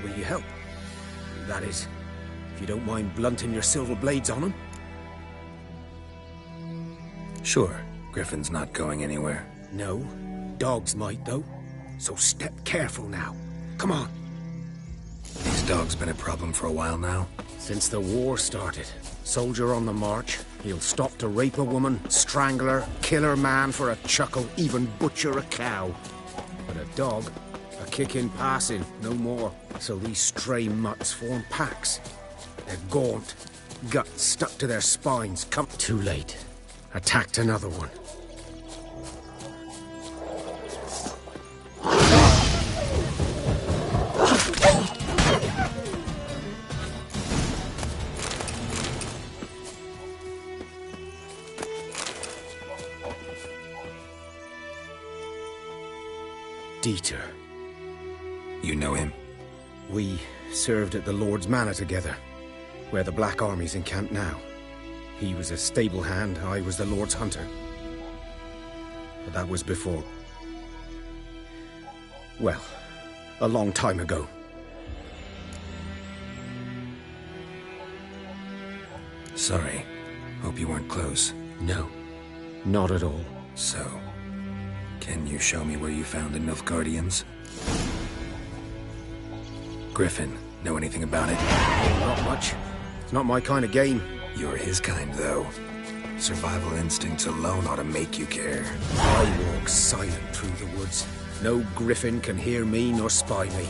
Will you help? That is, if you don't mind blunting your silver blades on them. Sure. Griffin's not going anywhere. No. Dogs might, though. So step careful now. Come on. These dogs been a problem for a while now? Since the war started. Soldier on the march. He'll stop to rape a woman, strangle her, kill her man for a chuckle, even butcher a cow. But a dog, a kick in passing, no more. So these stray mutts form packs. They're gaunt, guts stuck to their spines. Come too late. Attacked another one. Dieter. You know him? We served at the Lord's Manor together, where the Black Army's encamped now. He was a stable hand, I was the Lord's hunter. But that was before... well, a long time ago. Sorry. Hope you weren't close. No, not at all. So, Can you show me where you found the Nilfgaardians? Griffin, know anything about it? Not much. It's not my kind of game. You're his kind, though. Survival instincts alone ought to make you care. I walk silent through the woods. No griffin can hear me nor spy me.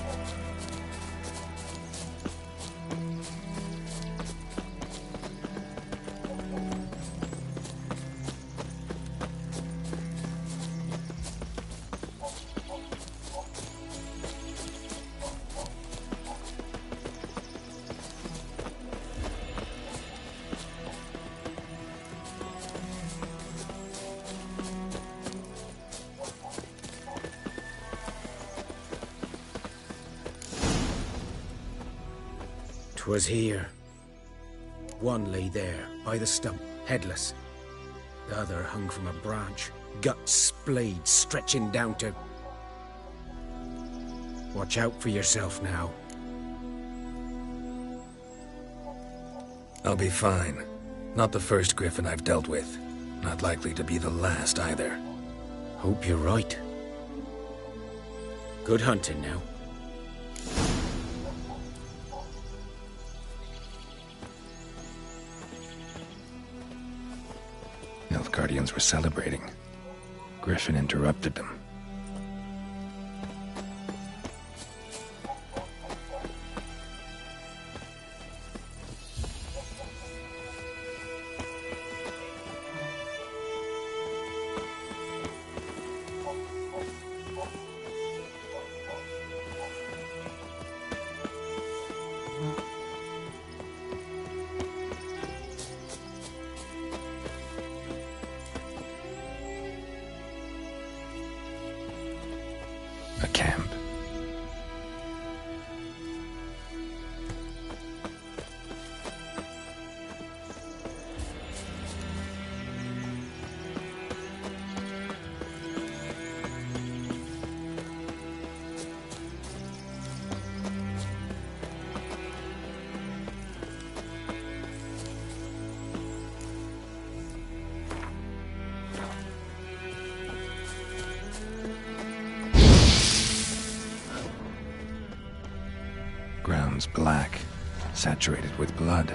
'Twas here. One lay there, by the stump, headless. The other hung from a branch, guts splayed, stretching down to... Watch out for yourself now. I'll be fine. Not the first griffin I've dealt with. Not likely to be the last, either. Hope you're right. Good hunting now. Nilfgaardians were celebrating. Griffin interrupted them. A camp. Ground's black, saturated with blood.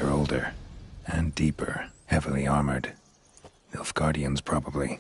Are older and deeper, heavily armored. Nilfgaardians, probably.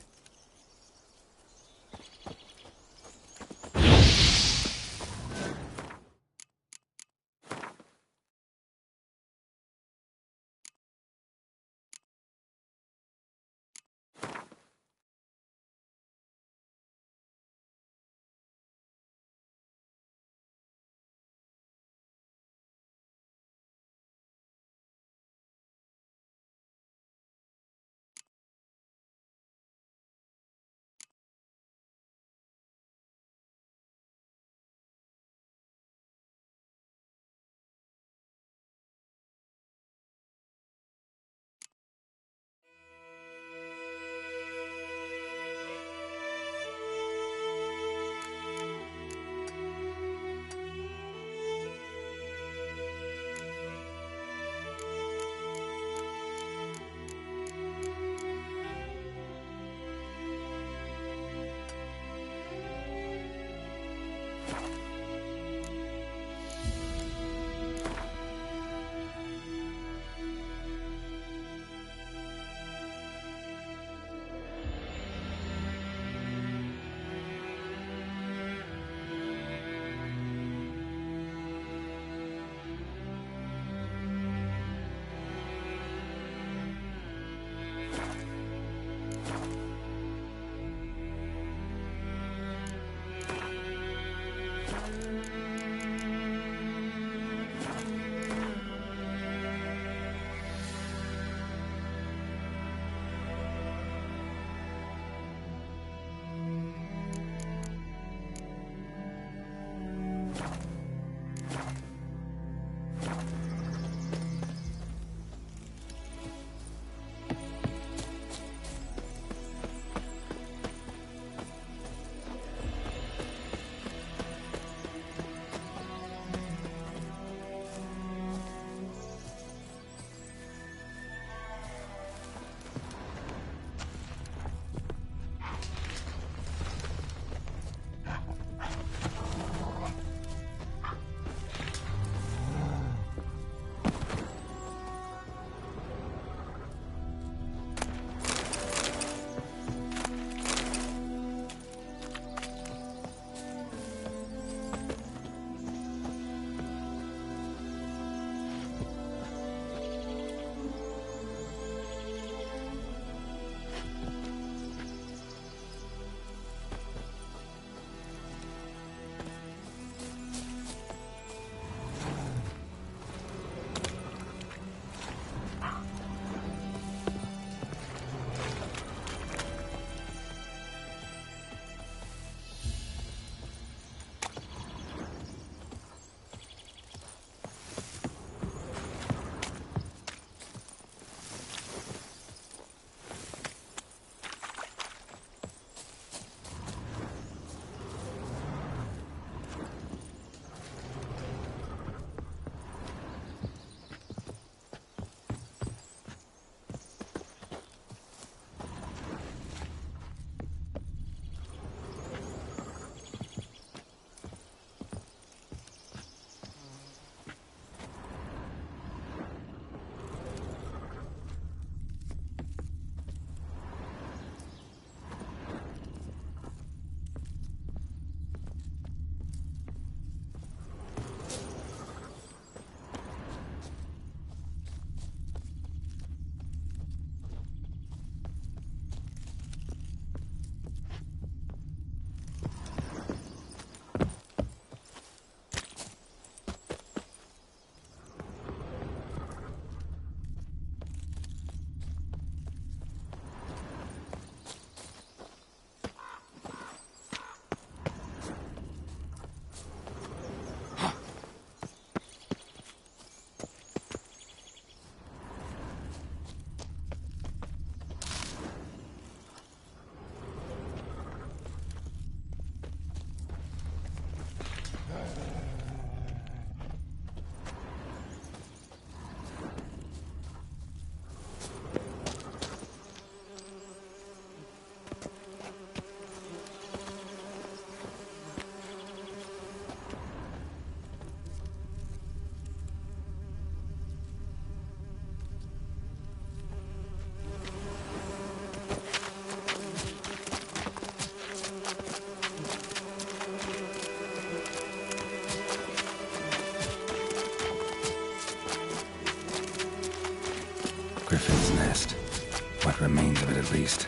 remains of it at least.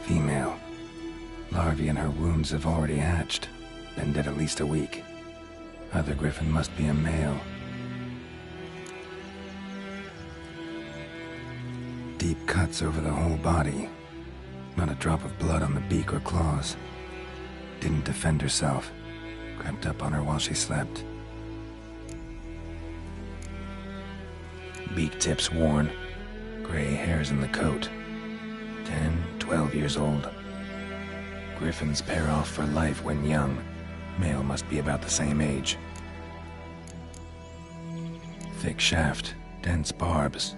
Female. Larvae in her wounds have already hatched. Been dead at least a week. Other griffin must be a male. Deep cuts over the whole body. Not a drop of blood on the beak or claws. Didn't defend herself. Crept up on her while she slept. Beak tips worn. Gray hairs in the coat. 10, 12 years old. Griffins pair off for life when young. Male must be about the same age. Thick shaft, dense barbs.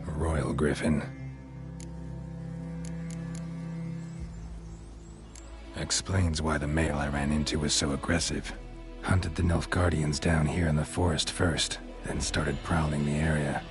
A royal griffin. Explains why the male I ran into was so aggressive. Hunted the Nilfgaardians down here in the forest first, then started prowling the area.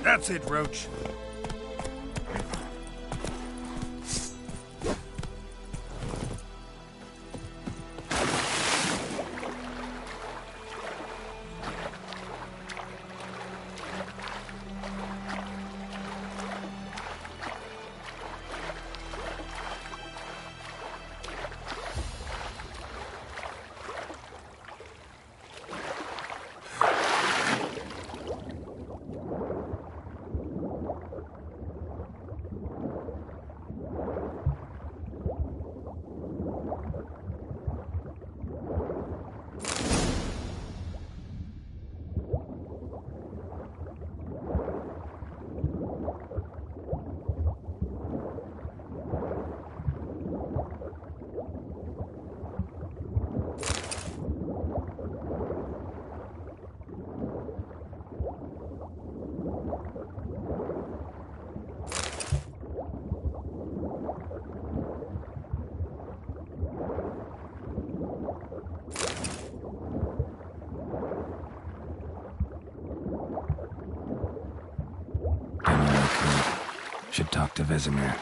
That's it, Roach. Should talk to Vesemir.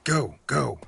Go, go.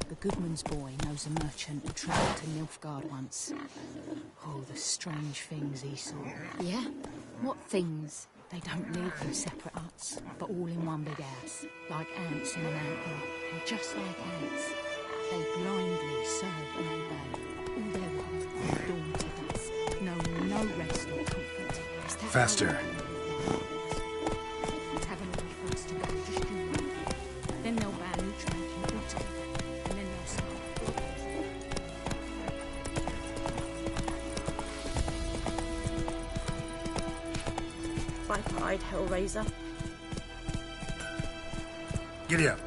The Goodman's boy knows a merchant who travelled to Nilfgaard once. Oh, the strange things he saw. Yeah? What things? They don't live in separate huts, but all in one big house, like ants in an anthill. And just like ants, they blindly serve and obey. All their life from dawn to dusk, knowing no rest or comfort. Faster. Tavern first to go, just you wait. Then they'll ban each drinking altogether, and then they'll start. Five-eyed Hellraiser. Giddy up.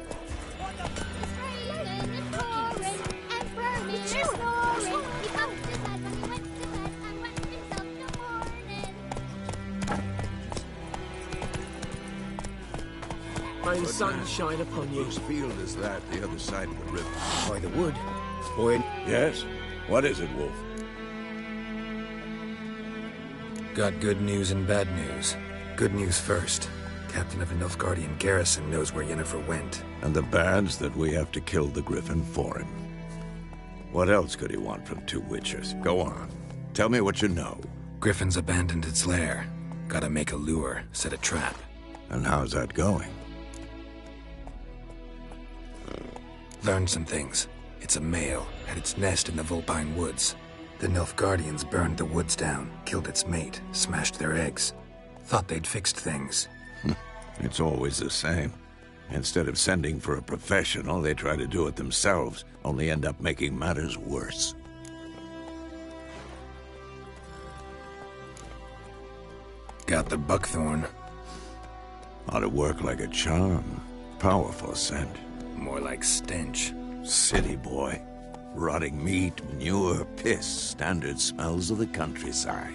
May the sun shine upon you. Whose field is that, the other side of the river? By the wood. Boy. Yes? What is it, Wolf? Got good news and bad news. Good news first. Captain of a Nilfgaardian garrison knows where Yennefer went. And the bad's that we have to kill the Griffin for him. What else could he want from two witchers? Go on. Tell me what you know. Griffin's abandoned its lair. Gotta make a lure, set a trap. And how's that going? Learned some things. It's a male, had its nest in the Vulpine Woods. The Nilfgaardians burned the woods down, killed its mate, smashed their eggs. Thought they'd fixed things. It's always the same. Instead of sending for a professional, they try to do it themselves, only end up making matters worse. Got the buckthorn. Ought to work like a charm. Powerful scent. More like stench. City boy. Rotting meat, manure, piss, standard smells of the countryside.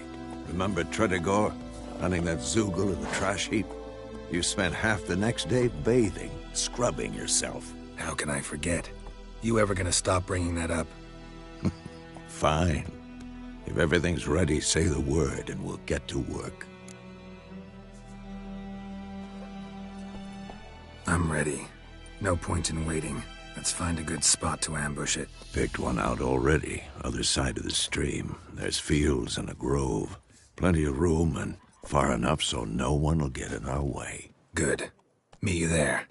Remember Tretogor? Hunting that Zoogle in the trash heap? You spent half the next day bathing, scrubbing yourself. How can I forget? You ever gonna stop bringing that up? Fine. If everything's ready, say the word and we'll get to work. I'm ready. No point in waiting. Let's find a good spot to ambush it. Picked one out already, other side of the stream. There's fields and a grove. Plenty of room and far enough so no one will get in our way. Good. Meet you there.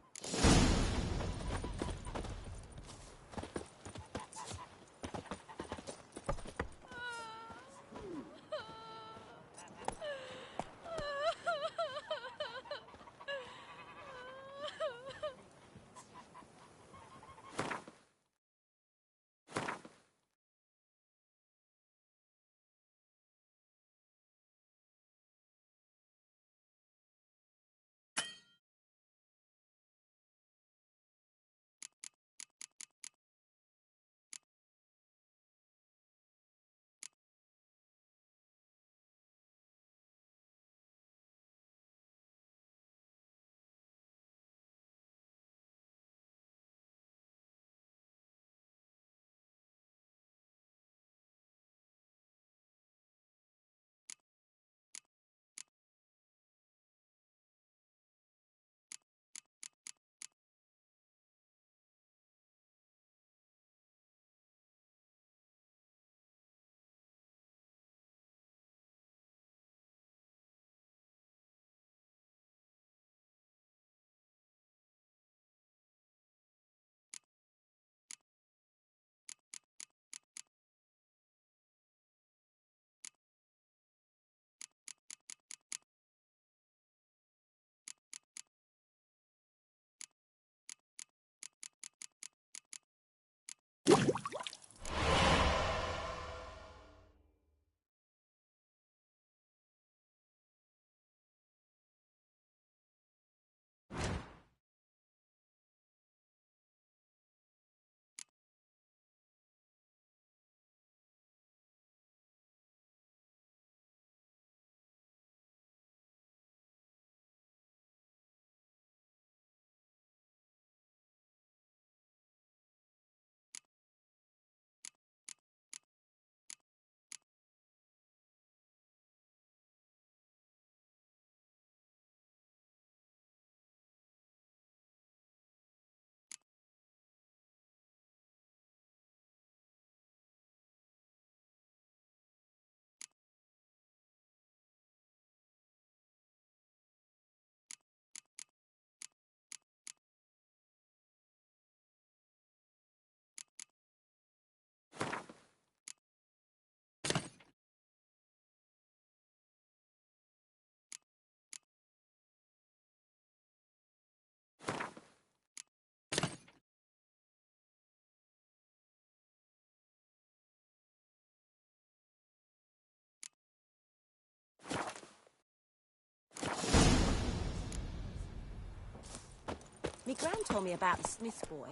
Me gran told me about the Smith boy.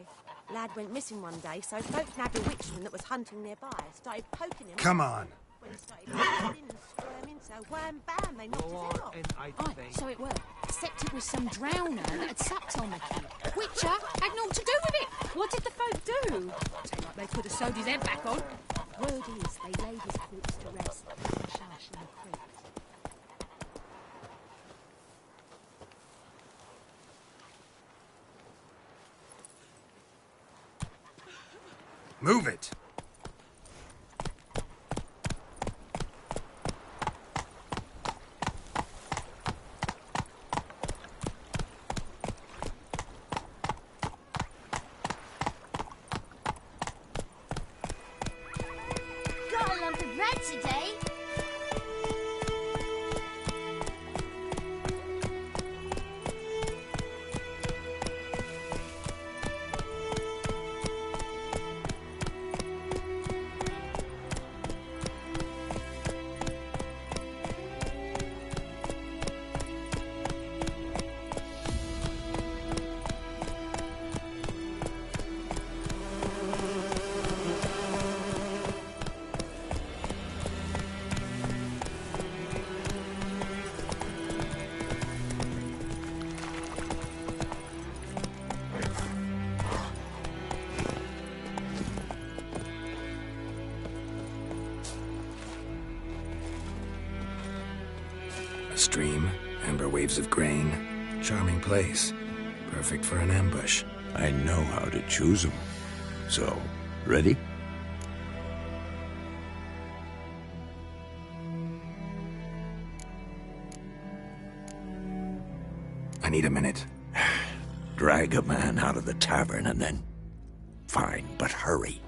Lad went missing one day, so folk nabbed a witchman that was hunting nearby. Started poking him. Come on. When he started bleeding and squirming, so wham bam, they knocked his head off. Aye, so it were. Except it was some drowner that had sucked on the kid. Witcher had naught to do with it. What did the folk do? Seemed like they could have sewed his head back on. Word is, they laid his corpse to rest in the Shashling Creek. Move it! Got a lump of bread today. A stream, amber waves of grain. Charming place. Perfect for an ambush. I know how to choose them. So, ready? I need a minute. Drag a man out of the tavern and then... Fine, but hurry.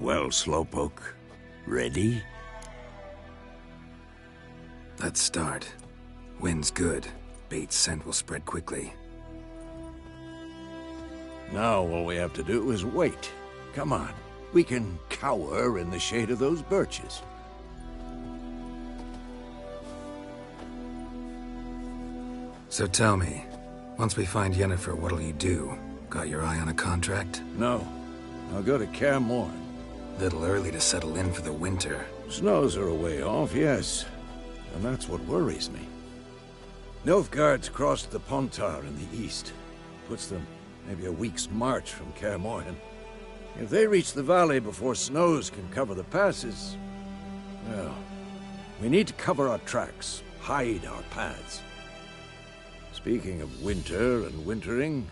Well, Slowpoke, ready? Let's start. Wind's good. Bait's scent will spread quickly. Now all we have to do is wait. Come on. We can cower in the shade of those birches. So tell me, once we find Yennefer, what'll you do? Got your eye on a contract? No. I'll go to Kaer Morhen. Little early to settle in for the winter. Snows are a way off, yes. And that's what worries me. Nilfgaard's crossed the Pontar in the east. Puts them maybe a week's march from Kaer Morhen. If they reach the valley before snows can cover the passes... well, we need to cover our tracks, hide our paths. Speaking of winter and wintering,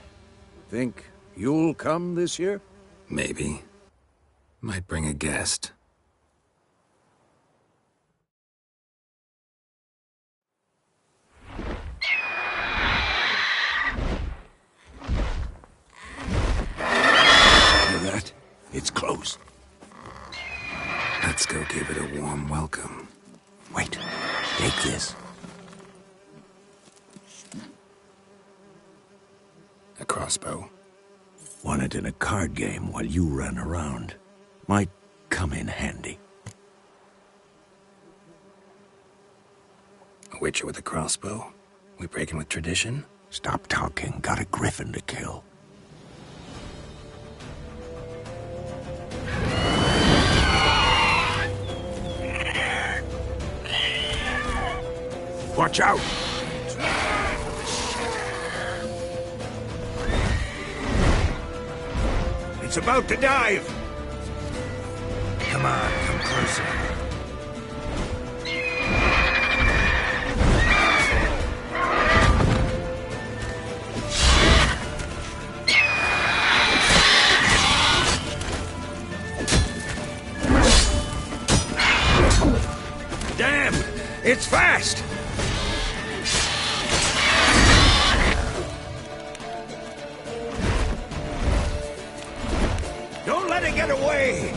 think you'll come this year? Maybe. Might bring a guest. Hear that? It's close. Let's go give it a warm welcome. Wait, take this. A crossbow. Won it in a card game while you ran around. Might come in handy. A witcher with a crossbow? We breaking with tradition? Stop talking. Got a griffin to kill. Watch out! It's about to dive! Come on, come closer. Damn! It's fast! Don't let it get away!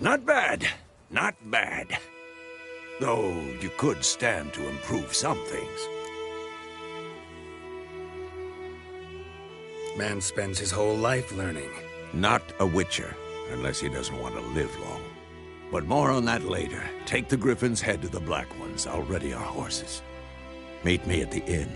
Not bad. Not bad. Though you could stand to improve some things. Man spends his whole life learning. Not a witcher, unless he doesn't want to live long. But more on that later. Take the Griffin's head to the Black Ones. I'll ready our horses. Meet me at the inn.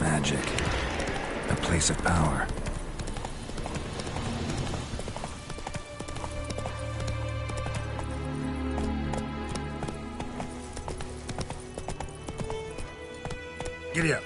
Magic. A place of power. Giddy up.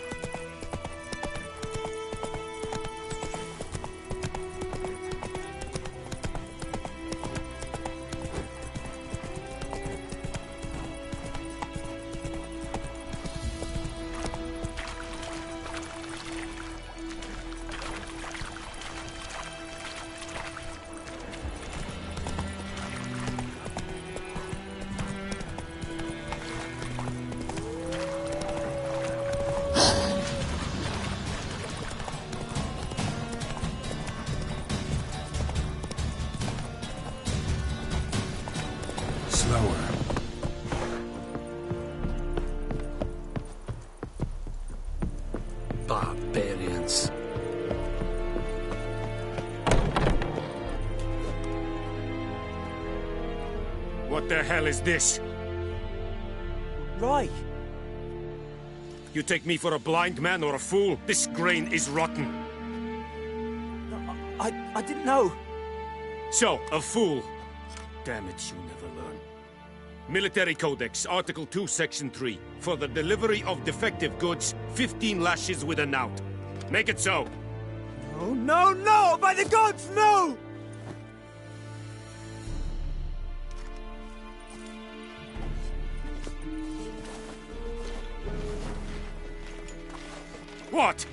Barbarians. What the hell is this? Rye! You take me for a blind man or a fool? This grain is rotten. I didn't know. So, a fool. Damn it, you never learn. Military Codex, Article 2, Section 3. For the delivery of defective goods, 15 lashes with a knout. Make it so. No, no, no! By the gods, no! What?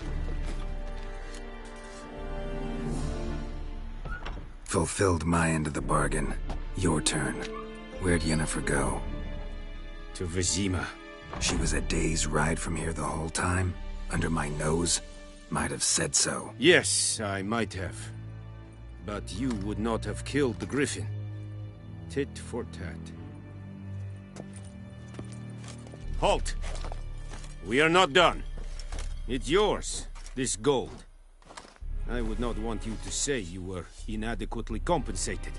Fulfilled my end of the bargain. Your turn. Where'd Yennefer go? To Vizima. She was a day's ride from here the whole time? Under my nose? Might have said so. Yes, I might have. But you would not have killed the griffin. Tit for tat. Halt! We are not done. It's yours, this gold. I would not want you to say you were inadequately compensated.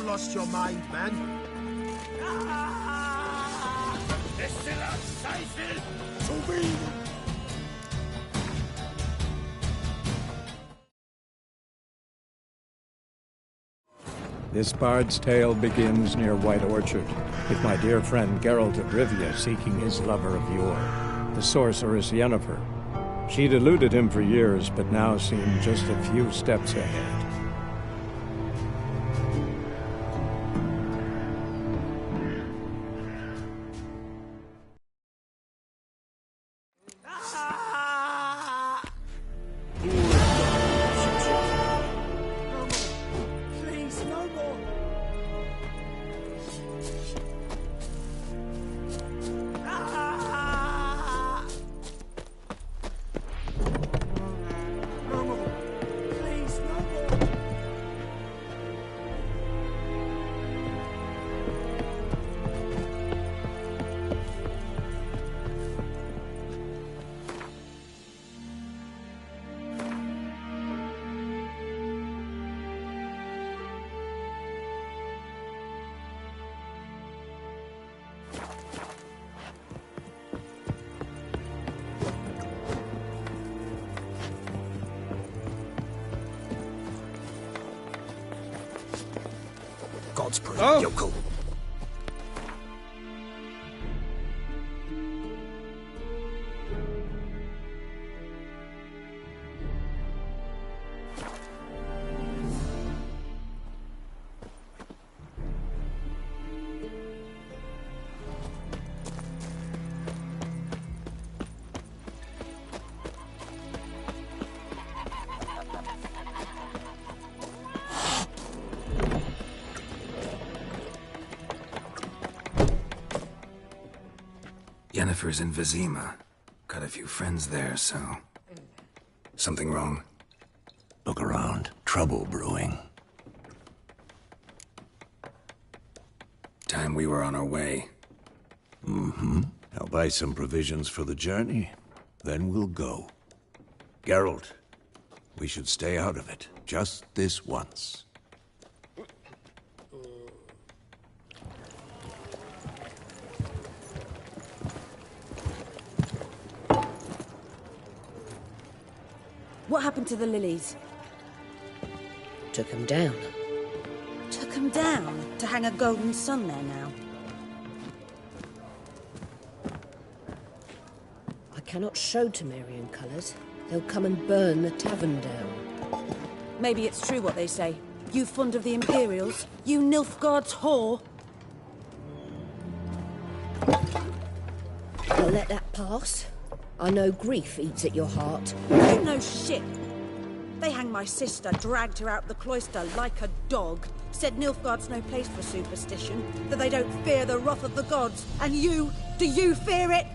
Lost your mind, man. This bard's tale begins near White Orchard, with my dear friend Geralt of Rivia seeking his lover of yore, the sorceress Yennefer. She'd eluded him for years, but now seemed just a few steps ahead. Oh. Yokel. Yennefer's in Vizima. Got a few friends there, so... Something wrong? Look around. Trouble brewing. Time we were on our way. Mm-hmm. I'll buy some provisions for the journey. Then we'll go. Geralt, we should stay out of it. Just this once. What happened to the lilies? Took them down. Took them down? To hang a golden sun there now? I cannot show Temerian colours. They'll come and burn the tavern down. Maybe it's true what they say. You fond of the Imperials? You Nilfgaard's whore? I'll let that pass. I know grief eats at your heart. You know shit. They hanged my sister, dragged her out the cloister like a dog. Said Nilfgaard's no place for superstition, that they don't fear the wrath of the gods. And you, do you fear it?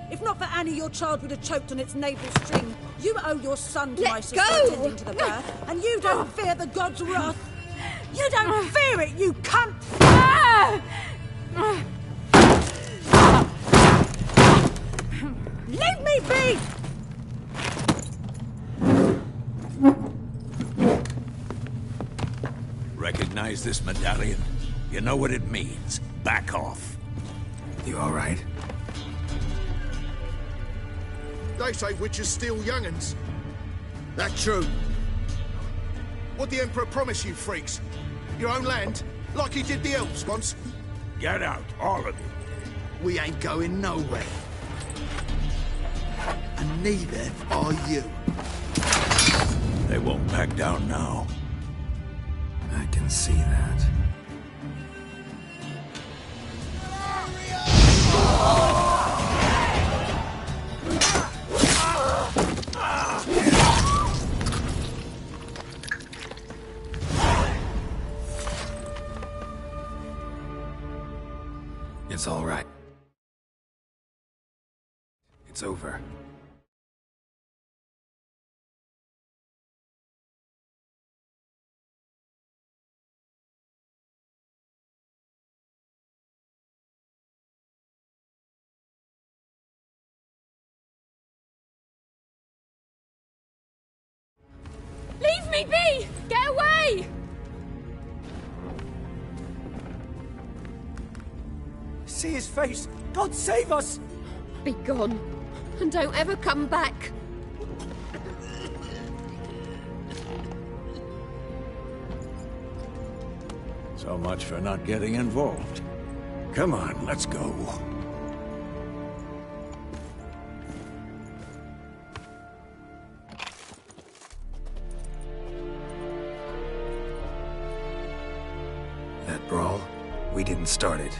If not for Annie, your child would have choked on its navel string. You owe your son to my sister go! attending to the birth, and you don't fear the god's wrath. You don't fear it, you cunt! Leave me be! Recognize this medallion? You know what it means. Back off. You all right? They say witches steal young'uns. That true? What'd the Emperor promise you, freaks? Your own land? Like he did the elves once? Get out, all of you. We ain't going nowhere. And neither are you. They won't back down now. I can see that. It's all right. It's over. Leave me be! Get away! See his face! God save us! Be gone, and don't ever come back. So much for not getting involved. Come on, let's go. That brawl, we didn't start it.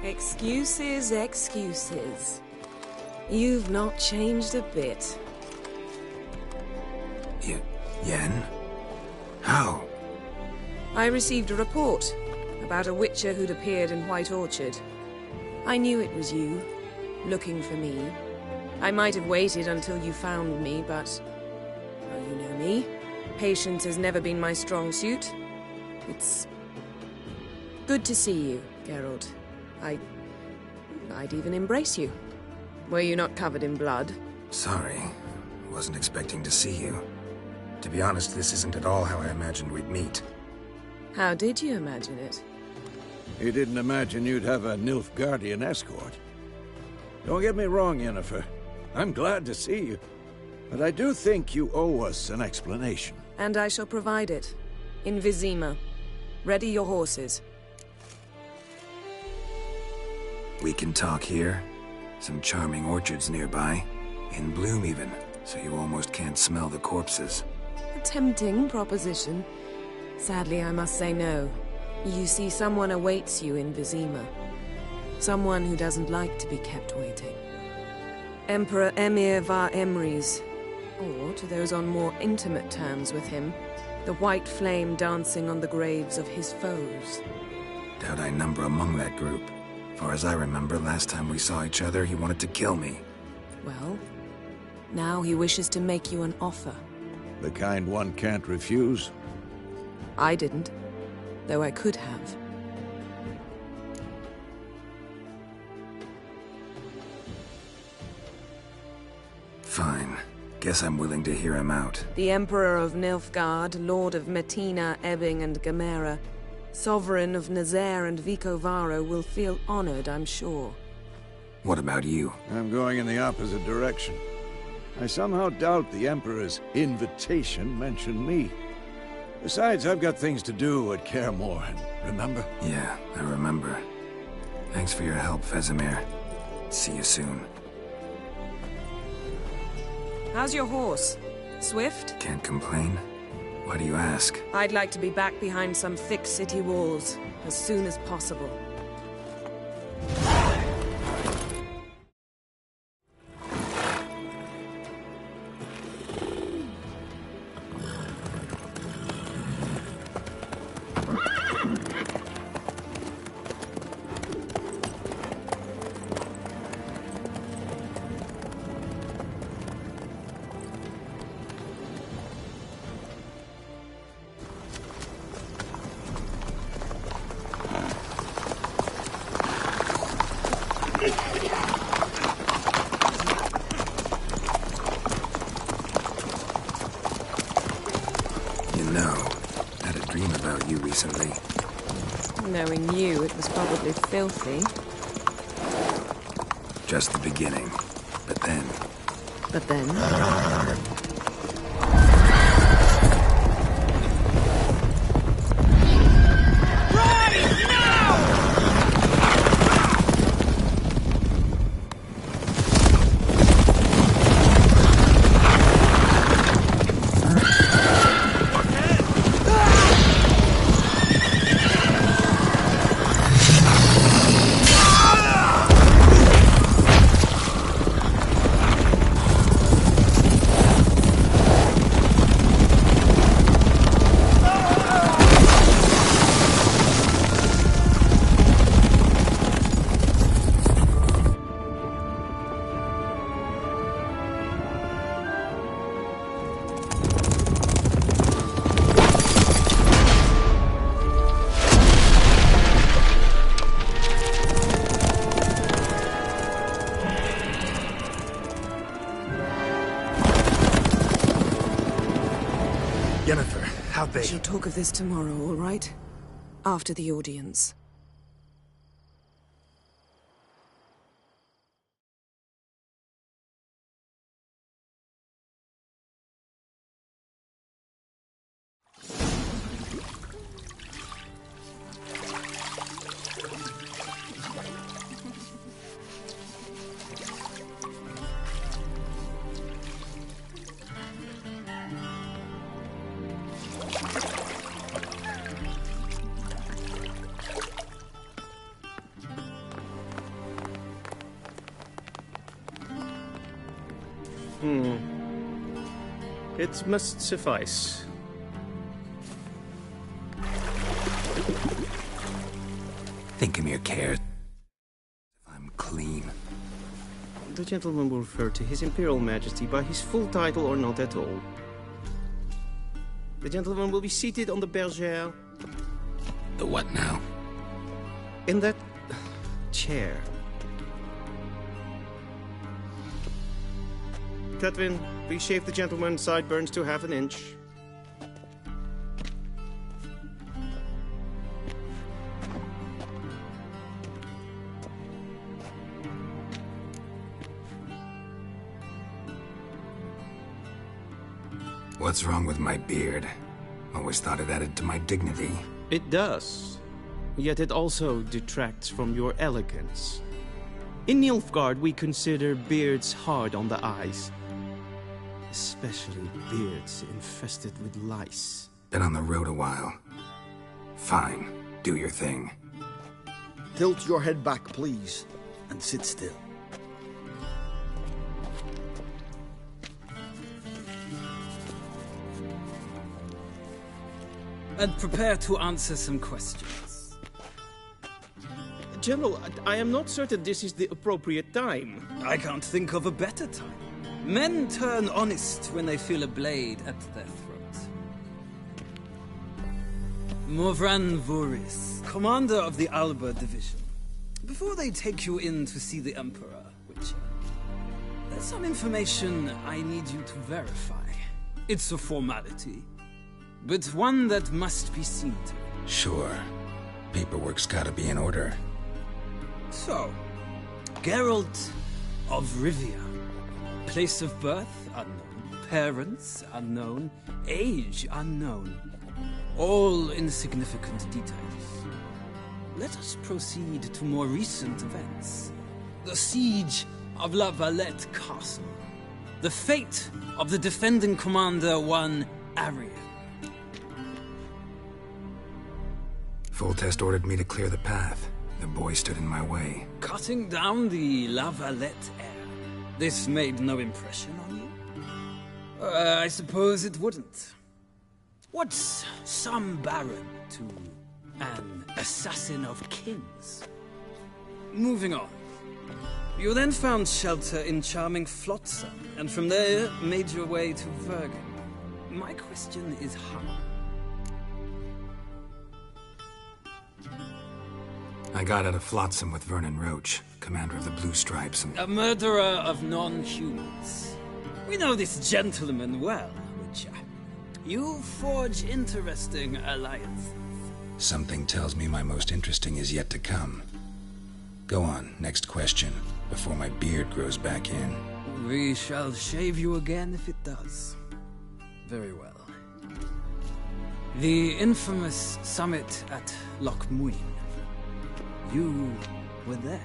Excuses, excuses. You've not changed a bit. Yen? How? I received a report about a witcher who'd appeared in White Orchard. I knew it was you, looking for me. I might have waited until you found me, but... well, you know me. Patience has never been my strong suit. It's... good to see you, Geralt. I'd even embrace you. Were you not covered in blood? Sorry. Wasn't expecting to see you. To be honest, this isn't at all how I imagined we'd meet. How did you imagine it? You didn't imagine you'd have a Nilfgaardian escort. Don't get me wrong, Yennefer. I'm glad to see you. But I do think you owe us an explanation. And I shall provide it. In Vizima. Ready your horses. We can talk here. Some charming orchards nearby. In bloom even, so you almost can't smell the corpses. A tempting proposition. Sadly, I must say no. You see, someone awaits you in Vizima. Someone who doesn't like to be kept waiting. Emperor Emir var Emrys. Or, to those on more intimate terms with him, the white flame dancing on the graves of his foes. Doubt I number among that group. Far as I remember, last time we saw each other, he wanted to kill me. Well, now he wishes to make you an offer. The kind one can't refuse? I didn't, though I could have. Fine. Guess I'm willing to hear him out. The Emperor of Nilfgaard, Lord of Metina, Ebbing and Gamera, Sovereign of Nazaire and Vicovaro will feel honored, I'm sure. What about you? I'm going in the opposite direction. I somehow doubt the Emperor's invitation mentioned me. Besides, I've got things to do at Kaer Morhen, remember? Yeah, I remember. Thanks for your help, Vesemir. See you soon. How's your horse? Swift? Can't complain. Why do you ask? I'd like to be back behind some thick city walls, as soon as possible. Knowing you, it was probably filthy. Just the beginning. But then... But then? We shall talk of this tomorrow, all right? After the audience. It must suffice. Thinkamere cares. I'm clean. The gentleman will refer to His Imperial Majesty by his full title or not at all. The gentleman will be seated on the bergère. The what now? In that chair. Catwin, please shave the gentleman's sideburns to half an inch. What's wrong with my beard? Always thought it added to my dignity. It does. Yet it also detracts from your elegance. In Nilfgaard, we consider beards hard on the eyes. Especially beards infested with lice. Been on the road a while. Fine. Do your thing. Tilt your head back, please, and sit still. And prepare to answer some questions. General, I am not certain this is the appropriate time. I can't think of a better time. Men turn honest when they feel a blade at their throat. Morvran Voris, commander of the Alba Division. Before they take you in to see the Emperor, Witcher, there's some information I need you to verify. It's a formality, but one that must be seen to. Sure. Paperwork's gotta be in order. So, Geralt of Rivia. Place of birth unknown, parents unknown, age unknown. All insignificant details. Let us proceed to more recent events. The siege of La Valette Castle. The fate of the defending commander, one Arian. Foltest ordered me to clear the path. The boy stood in my way. Cutting down the La Valette heir. This made no impression on you? I suppose it wouldn't. What's some baron to an assassin of kings? Moving on. You then found shelter in charming Flotsam, and from there made your way to Vergen. My question is how? I got out of Flotsam with Vernon Roach, commander of the Blue Stripes, and... A murderer of non-humans. We know this gentleman well, Witcher. You forge interesting alliances. Something tells me my most interesting is yet to come. Go on, next question, before my beard grows back in. We shall shave you again if it does. Very well. The infamous summit at Loch Muin. You were there.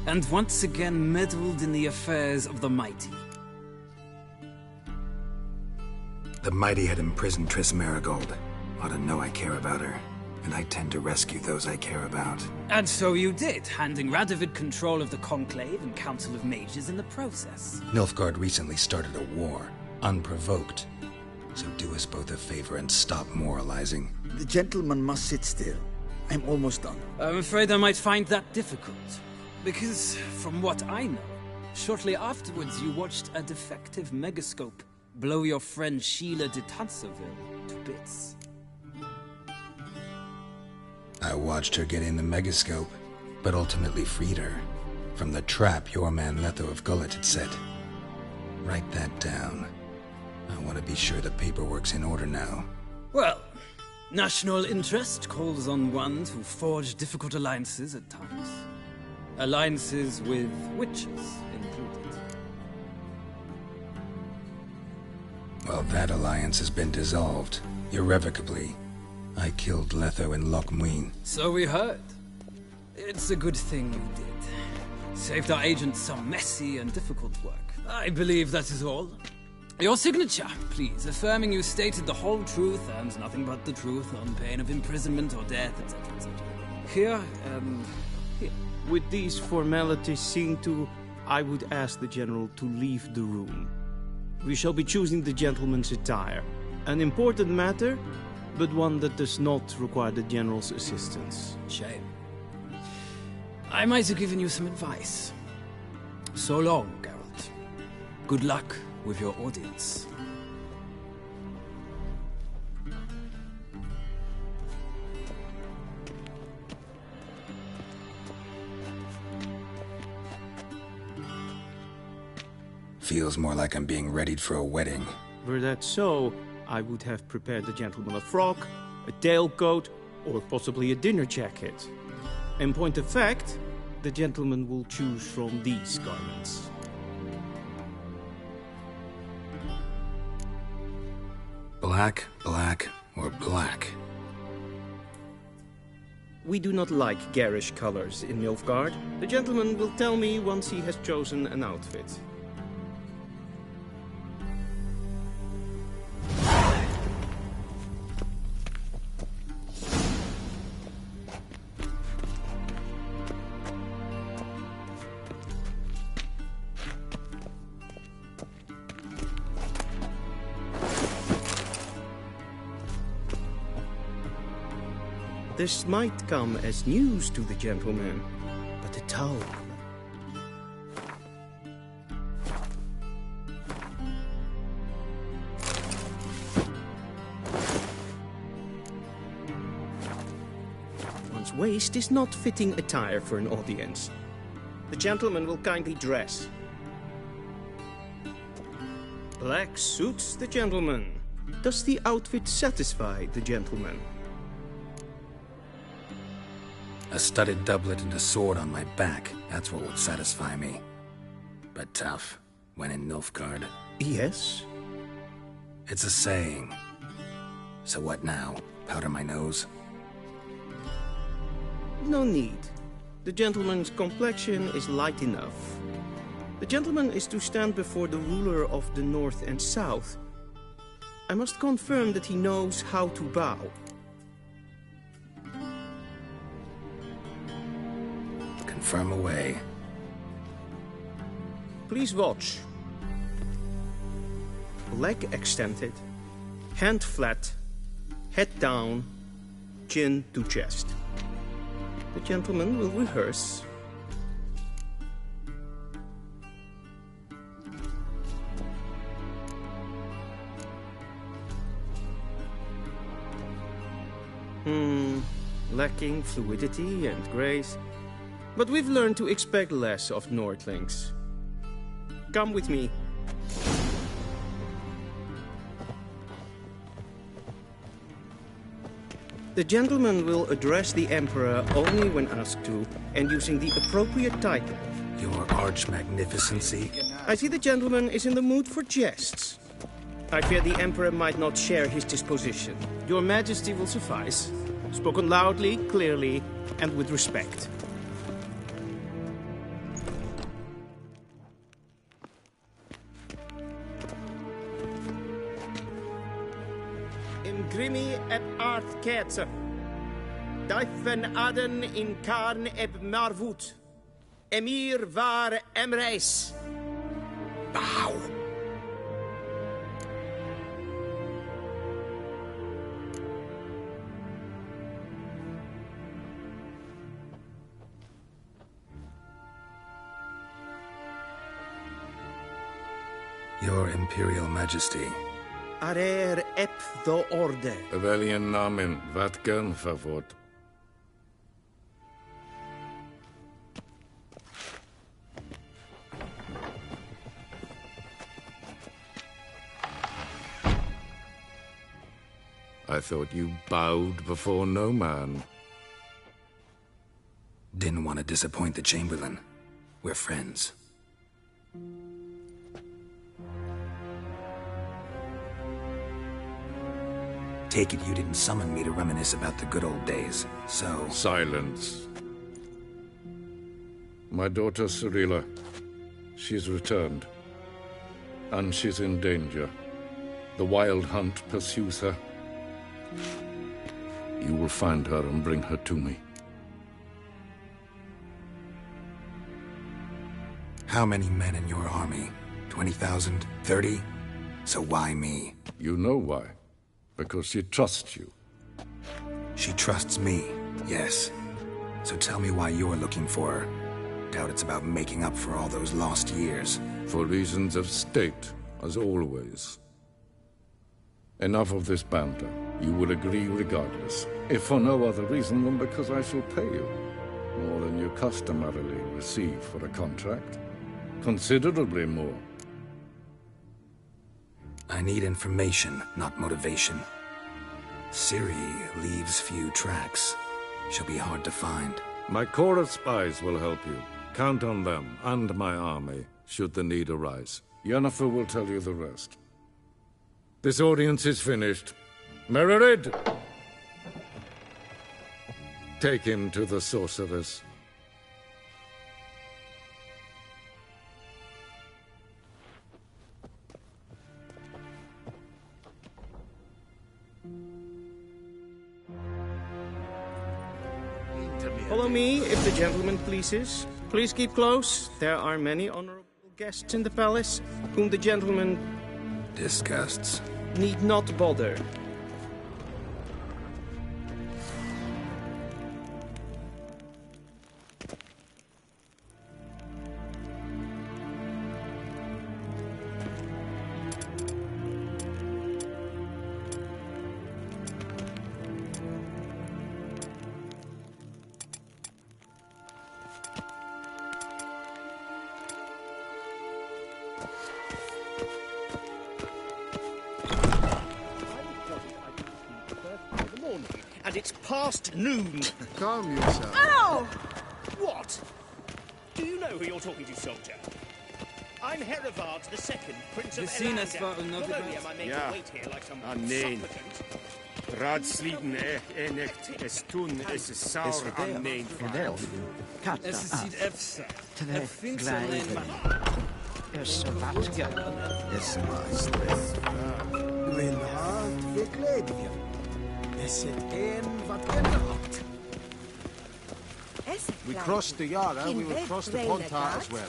And once again meddled in the affairs of the mighty. The mighty had imprisoned Triss Marigold. Ought to know I care about her, and I tend to rescue those I care about. And so you did, handing Radovid control of the Conclave and Council of Mages in the process. Nilfgaard recently started a war, unprovoked. So do us both a favor and stop moralizing. The gentleman must sit still. I'm almost done. I'm afraid I might find that difficult. Because, from what I know, shortly afterwards you watched a defective megascope blow your friend Sheila de Tanseville to bits. I watched her get in the megascope, but ultimately freed her from the trap your man Letho of Gullet had set. Write that down. I want to be sure the paperwork's in order now. Well, national interest calls on one to forge difficult alliances at times. Alliances with witches included. Well, that alliance has been dissolved, irrevocably. I killed Letho in Loch Muin. So we heard. It's a good thing you did. Saved our agents some messy and difficult work. I believe that is all. Your signature, please, affirming you stated the whole truth and nothing but the truth on pain of imprisonment or death, etc., etc. Here, here. With these formalities seen to, I would ask the General to leave the room. We shall be choosing the gentleman's attire. An important matter, but one that does not require the General's assistance. Shame. I might have given you some advice. So long, Geralt. Good luck with your audience. Feels more like I'm being readied for a wedding. Were that so, I would have prepared the gentleman a frock, a tailcoat, or possibly a dinner jacket. In point of fact, the gentleman will choose from these garments. Black, black, or black? We do not like garish colors in Nilfgaard. The gentleman will tell me once he has chosen an outfit. This might come as news to the gentleman, but a towel. One's waist is not fitting attire for an audience. The gentleman will kindly dress. Black suits the gentleman. Does the outfit satisfy the gentleman? A studded doublet and a sword on my back, that's what would satisfy me. But tough, when in Nilfgaard. Yes? It's a saying. So what now? Powder my nose? No need. The gentleman's complexion is light enough. The gentleman is to stand before the ruler of the North and South. I must confirm that he knows how to bow. Confirm away. Please watch. Leg extended, hand flat, head down, chin to chest. The gentleman will rehearse. Lacking fluidity and grace. But we've learned to expect less of Nordlings. Come with me. The gentleman will address the Emperor only when asked to, and using the appropriate title. Your Arch-Magnificency? I see the gentleman is in the mood for jests. I fear the Emperor might not share his disposition. Your Majesty will suffice. Spoken loudly, clearly, and with respect. In grimi et art ketzer. Dijfen aden in karn eb marvoet. Emir var emreis. Bow. Your Imperial Majesty. Arer ep the orde. Evelian namen, vatgen favort. I thought you bowed before no man. Didn't want to disappoint the Chamberlain. We're friends. Take it you didn't summon me to reminisce about the good old days, so... Silence. My daughter Cirilla, she's returned. And she's in danger. The Wild Hunt pursues her. You will find her and bring her to me. How many men in your army? 20,000? 30? So why me? You know why. Because she trusts you. She trusts me, yes. So tell me why you're looking for her. Doubt it's about making up for all those lost years. For reasons of state, as always. Enough of this banter. You will agree regardless. If for no other reason than because I shall pay you. More than you customarily receive for a contract. Considerably more. I need information, not motivation. Ciri leaves few tracks. She'll be hard to find. My corps of spies will help you. Count on them, and my army, should the need arise. Yennefer will tell you the rest. This audience is finished. Mererid! Take him to the sorceress. Follow me, if the gentleman pleases. Please keep close. There are many honorable guests in the palace, whom the gentleman... disgusts. ...need not bother. And it's past noon. Calm yourself. Ow! What? Do you know who you're talking to, soldier? I'm Herivard II, Prince of Elander. Not only am I made to wait here like some supplicant... Raadsliden echt es tun es saur am nein Es ziet efsa. Is wat ja. Es meistens. Mijn hart verkleed je. Is het een wat je habt? We crossed the Yara, we will cross the Pontar as well.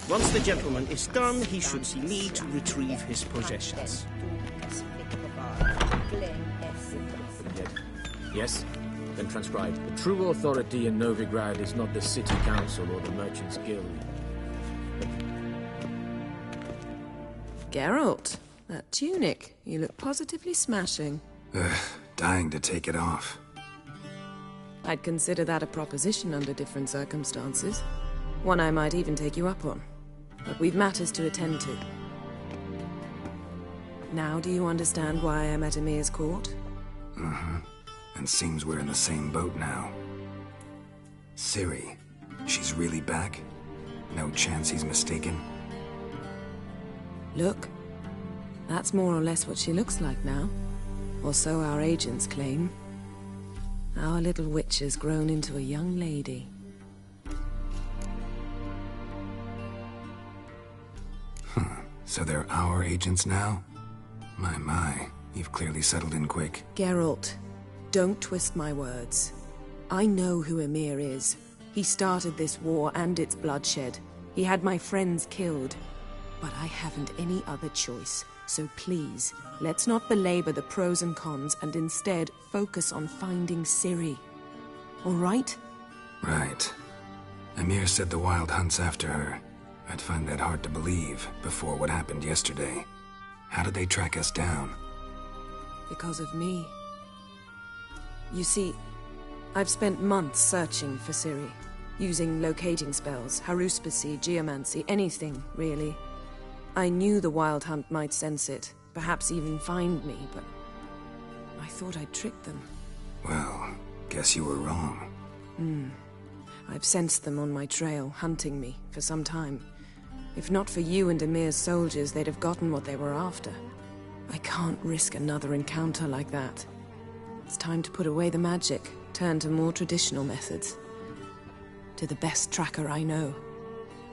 Once the gentleman is done, he should see me to retrieve his possessions. Yes? Then transcribe. The true authority in Novigrad is not the city council or the merchants' guild. Geralt, that tunic. You look positively smashing. Dying to take it off. I'd consider that a proposition under different circumstances. One I might even take you up on. But we've matters to attend to. Now do you understand why I'm at Emir's court? Mm-hmm. And seems we're in the same boat now. Ciri, she's really back? No chance he's mistaken? Look, that's more or less what she looks like now. Or so our agents claim. Our little witch has grown into a young lady. So they're our agents now? My, you've clearly settled in quick. Geralt, don't twist my words. I know who Emir is. He started this war and its bloodshed. He had my friends killed. But I haven't any other choice. So please, let's not belabor the pros and cons and instead focus on finding Ciri. All right? Right. Emir said the Wild Hunt's after her. I'd find that hard to believe before what happened yesterday. How did they track us down? Because of me. You see, I've spent months searching for Ciri, using locating spells, haruspicy, geomancy, anything, really. I knew the Wild Hunt might sense it, perhaps even find me, but I thought I'd tricked them. Well, guess you were wrong. I've sensed them on my trail, hunting me, for some time. If not for you and Emir's soldiers, they'd have gotten what they were after. I can't risk another encounter like that. It's time to put away the magic, turn to more traditional methods. To the best tracker I know.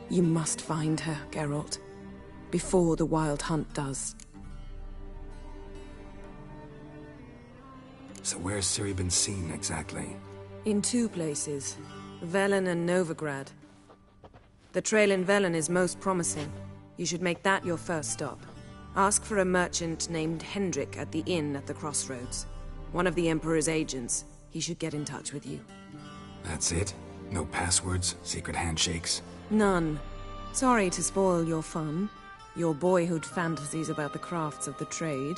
You must find her, Geralt. Before the Wild Hunt does. So where's Ciri been seen, exactly? In two places. Velen and Novigrad. The trail in Velen is most promising. You should make that your first stop. Ask for a merchant named Hendrik at the inn at the crossroads. One of the Emperor's agents. He should get in touch with you. That's it? No passwords, secret handshakes? None. Sorry to spoil your fun. Your boyhood fantasies about the crafts of the trade.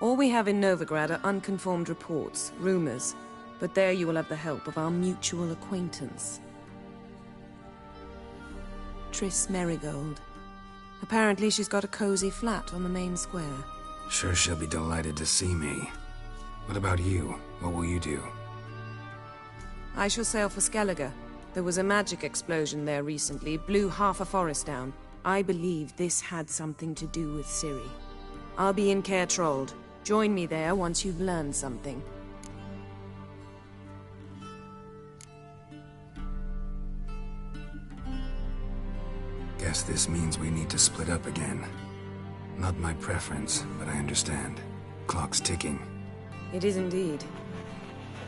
All we have in Novigrad are unconfirmed reports, rumors. But there you will have the help of our mutual acquaintance. Triss Merigold. Apparently she's got a cozy flat on the main square. Sure she'll be delighted to see me. What about you? What will you do? I shall sail for Skellige. There was a magic explosion there recently, blew half a forest down. I believe this had something to do with Ciri. I'll be in Caer Trold. Join me there once you've learned something. Guess this means we need to split up again. Not my preference, but I understand. Clock's ticking. It is indeed.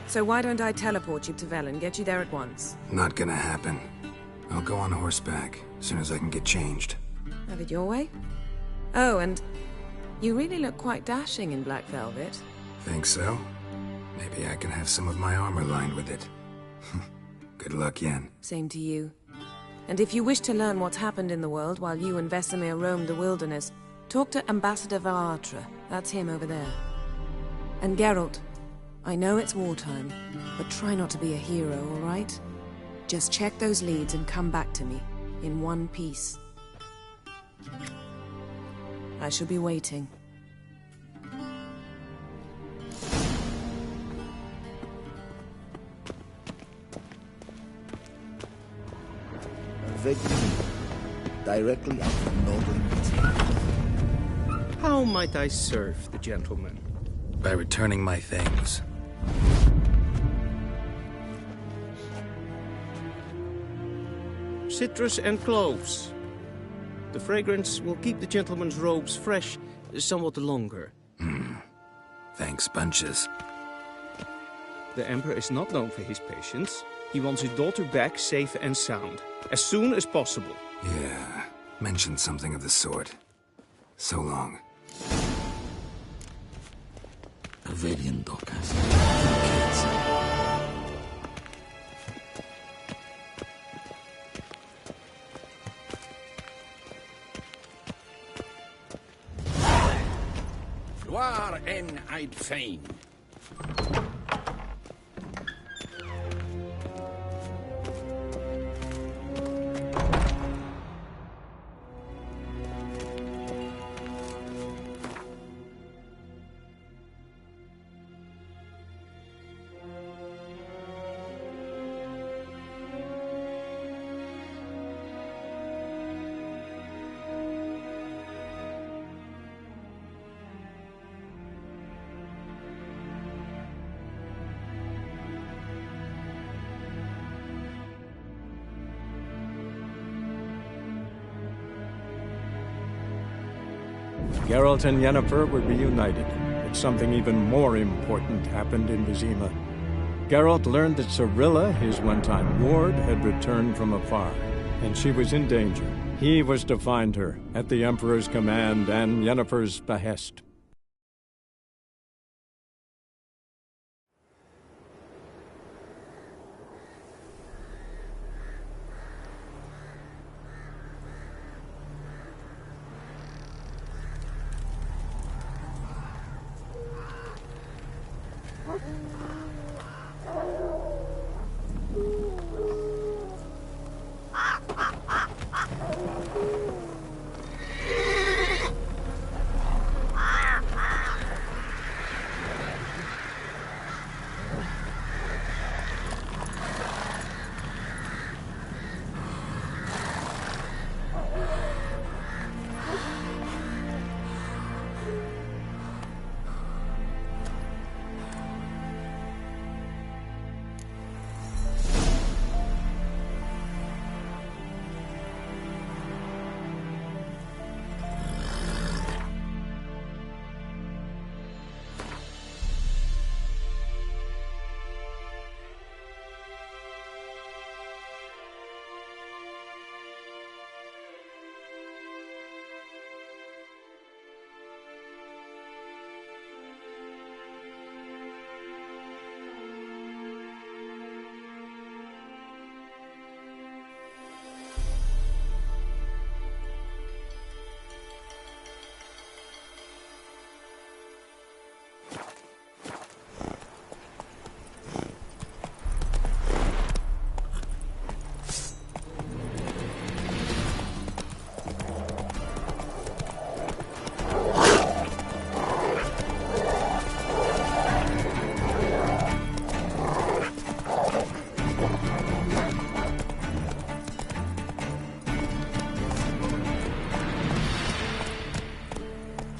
So why don't I teleport you to Velen, get you there at once? Not gonna happen. I'll go on horseback, as soon as I can get changed. Have it your way? Oh, and you really look quite dashing in black velvet. Think so? Maybe I can have some of my armor lined with it. Good luck, Yen. Same to you. And if you wish to learn what's happened in the world while you and Vesemir roamed the wilderness, talk to Ambassador Varatra. That's him over there. And Geralt, I know it's wartime, but try not to be a hero, all right? Just check those leads and come back to me, in one piece. I shall be waiting. Directly out of Northern Britain. How might I serve the gentleman? By returning my things. Citrus and cloves. The fragrance will keep the gentleman's robes fresh somewhat longer. Thanks, bunches. The Emperor is not known for his patience. He wants his daughter back safe and sound, as soon as possible. Yeah, mentioned something of the sort. So long. Pavilion Docas. Floir en I'd fain. Geralt and Yennefer were reunited, but something even more important happened in Vizima. Geralt learned that Cirilla, his one-time ward, had returned from afar, and she was in danger. He was to find her, at the Emperor's command and Yennefer's behest.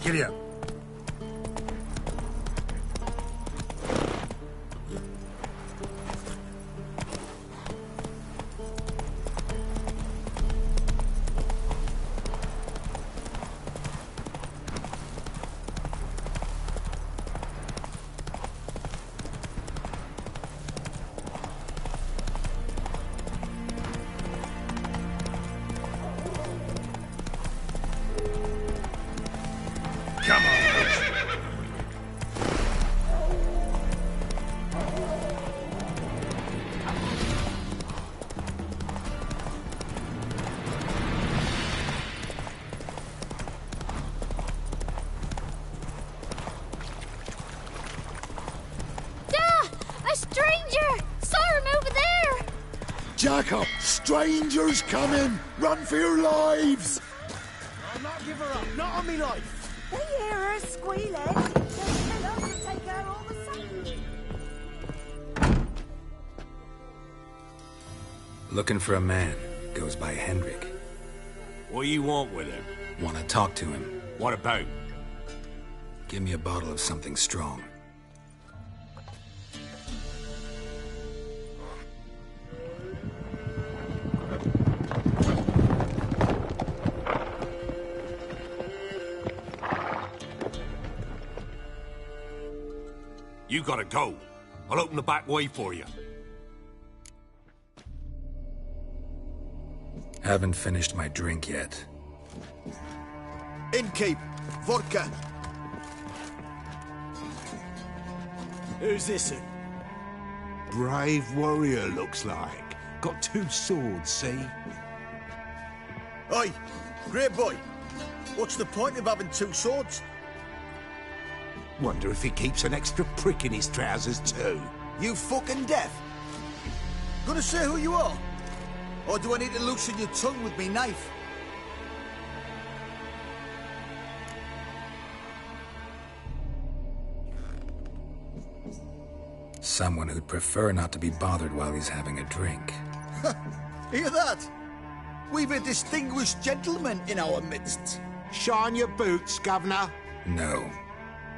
Giddy up. Jack up! Strangers coming! Run for your lives! I'll not give her up, not on me life! They hear her squealing. They'll tell us to take her all the same. Looking for a man. Goes by Hendrik. What do you want with him? Want to talk to him. What about? Give me a bottle of something strong. You gotta go. I'll open the back way for you. Haven't finished my drink yet. Innkeep, vodka. Who's this? Brave warrior, looks like. Got 2 swords, see? Oi, great boy. What's the point of having 2 swords? Wonder if he keeps an extra prick in his trousers too. You fucking deaf? Gonna say who you are? Or do I need to loosen your tongue with me knife? Someone who'd prefer not to be bothered while he's having a drink. Hear that? We've a distinguished gentleman in our midst. Shine your boots, Governor. No.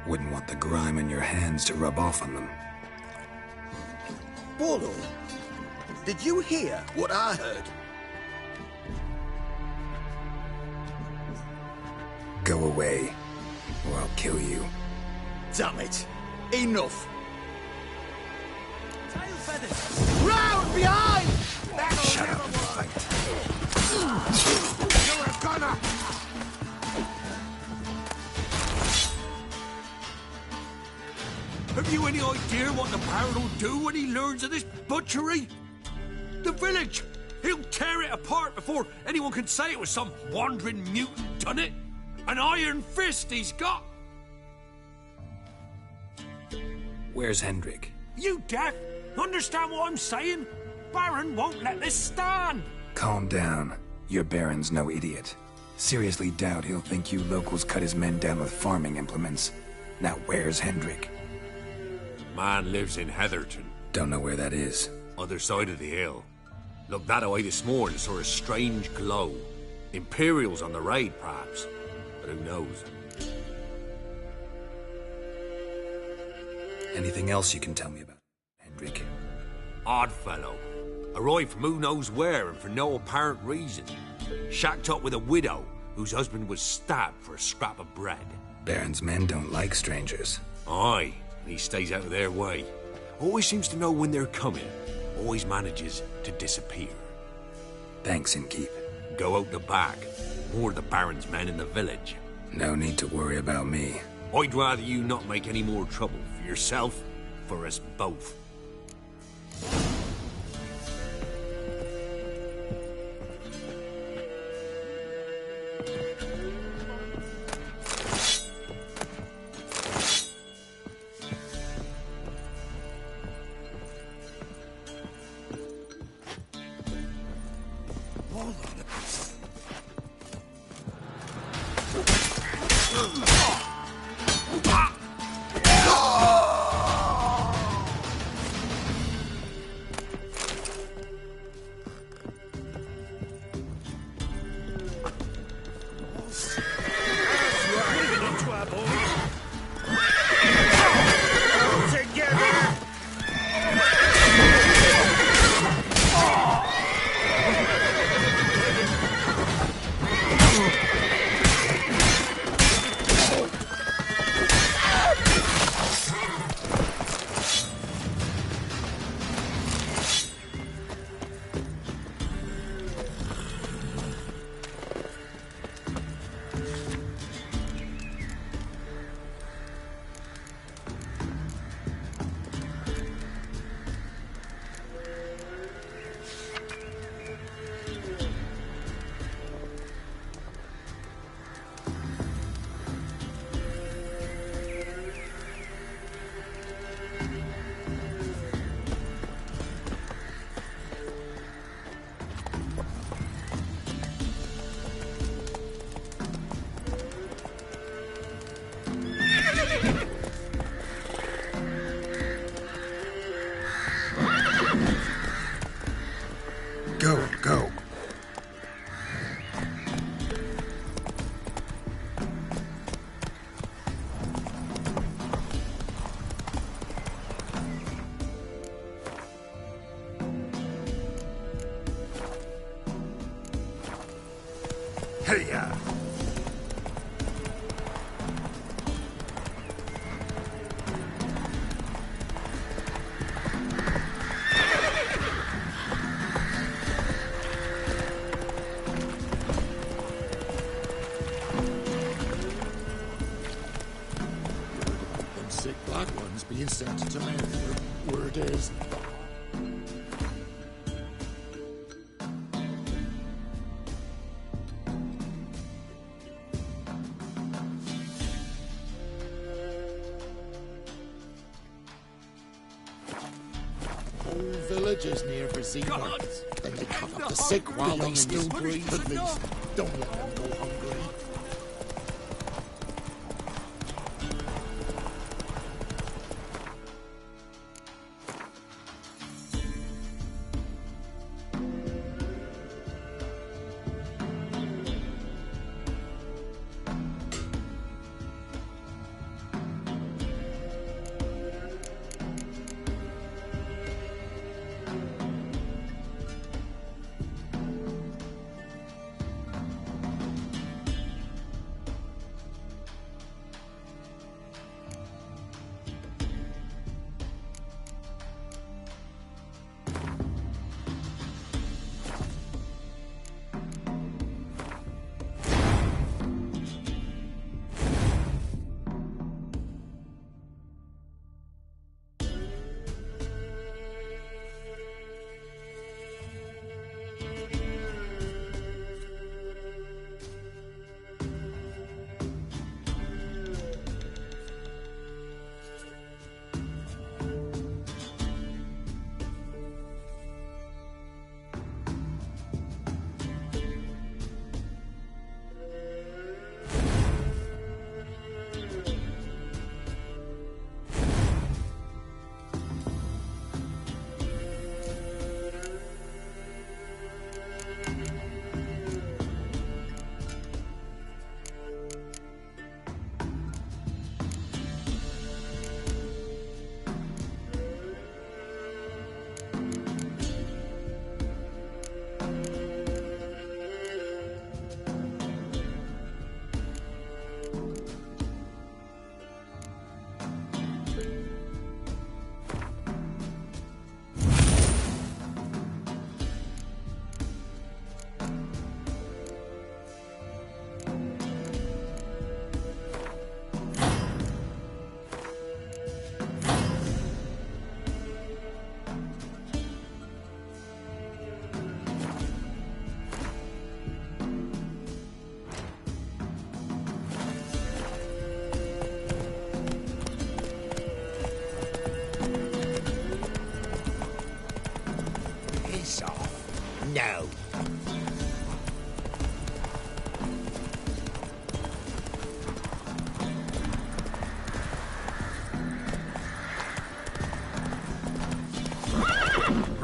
Wouldn't want the grime in your hands to rub off on them. Bolo, did you hear what I heard? Go away, or I'll kill you. Damn it! Enough! Tail feathers! Round behind! Shut up and fight. You're a gunner! Have you any idea what the Baron will do when he learns of this butchery? The village! He'll tear it apart before anyone can say it was some wandering mutant done it. An iron fist he's got! Where's Hendrik? You deaf? Understand what I'm saying? Baron won't let this stand! Calm down. Your Baron's no idiot. Seriously doubt he'll think you locals cut his men down with farming implements. Now where's Hendrik? Man lives in Heatherton. Don't know where that is. Other side of the hill. Looked that away this morning, saw a strange glow. Imperials on the raid, perhaps. But who knows? Anything else you can tell me about Hendrik? Odd fellow. Arrived from who knows where and for no apparent reason. Shacked up with a widow whose husband was stabbed for a scrap of bread. Baron's men don't like strangers. Aye, and he stays out of their way. Always seems to know when they're coming. Always manages to disappear. Thanks, Innkeep. Go out the back. More of the Baron's men in the village. No need to worry about me. I'd rather you not make any more trouble for yourself, for us both. Go. Hey-ya! Sick black ones being sent to Mary. Word is. Whole villages near Vizima. They cut up the sick while they still breathe, at least. Don't let them go hungry.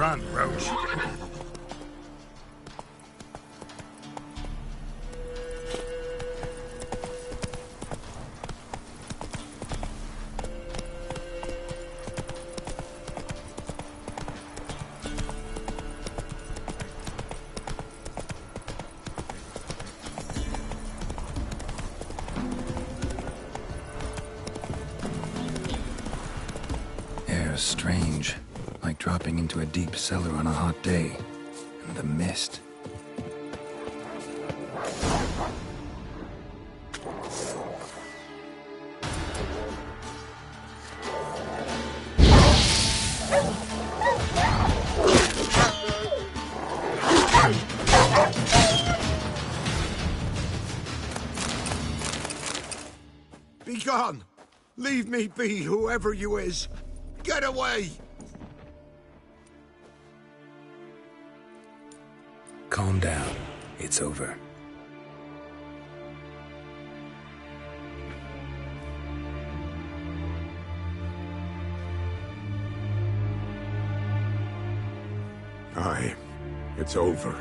Run, Roach. Air's strange, like dropping into a deep cellar on a hot day. And the mist. Be gone! Leave me be, whoever you is! Get away! Calm down. It's over. Aye, it's over.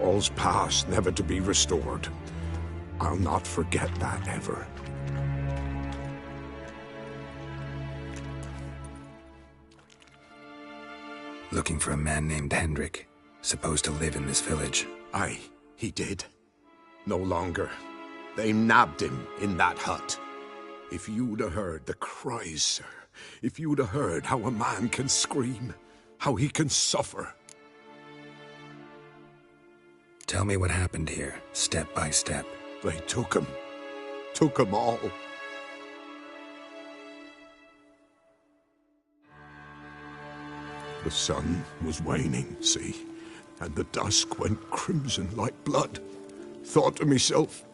All's past, never to be restored. I'll not forget that ever. Looking for a man named Hendrik, supposed to live in this village. Aye, he did. No longer. They nabbed him in that hut. If you'd have heard the cries, sir, if you'd have heard how a man can scream, how he can suffer. Tell me what happened here, step by step. They took him all. The sun was waning, see, and the dusk went crimson like blood. Thought to myself,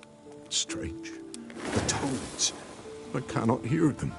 strange, the toads, I cannot hear them.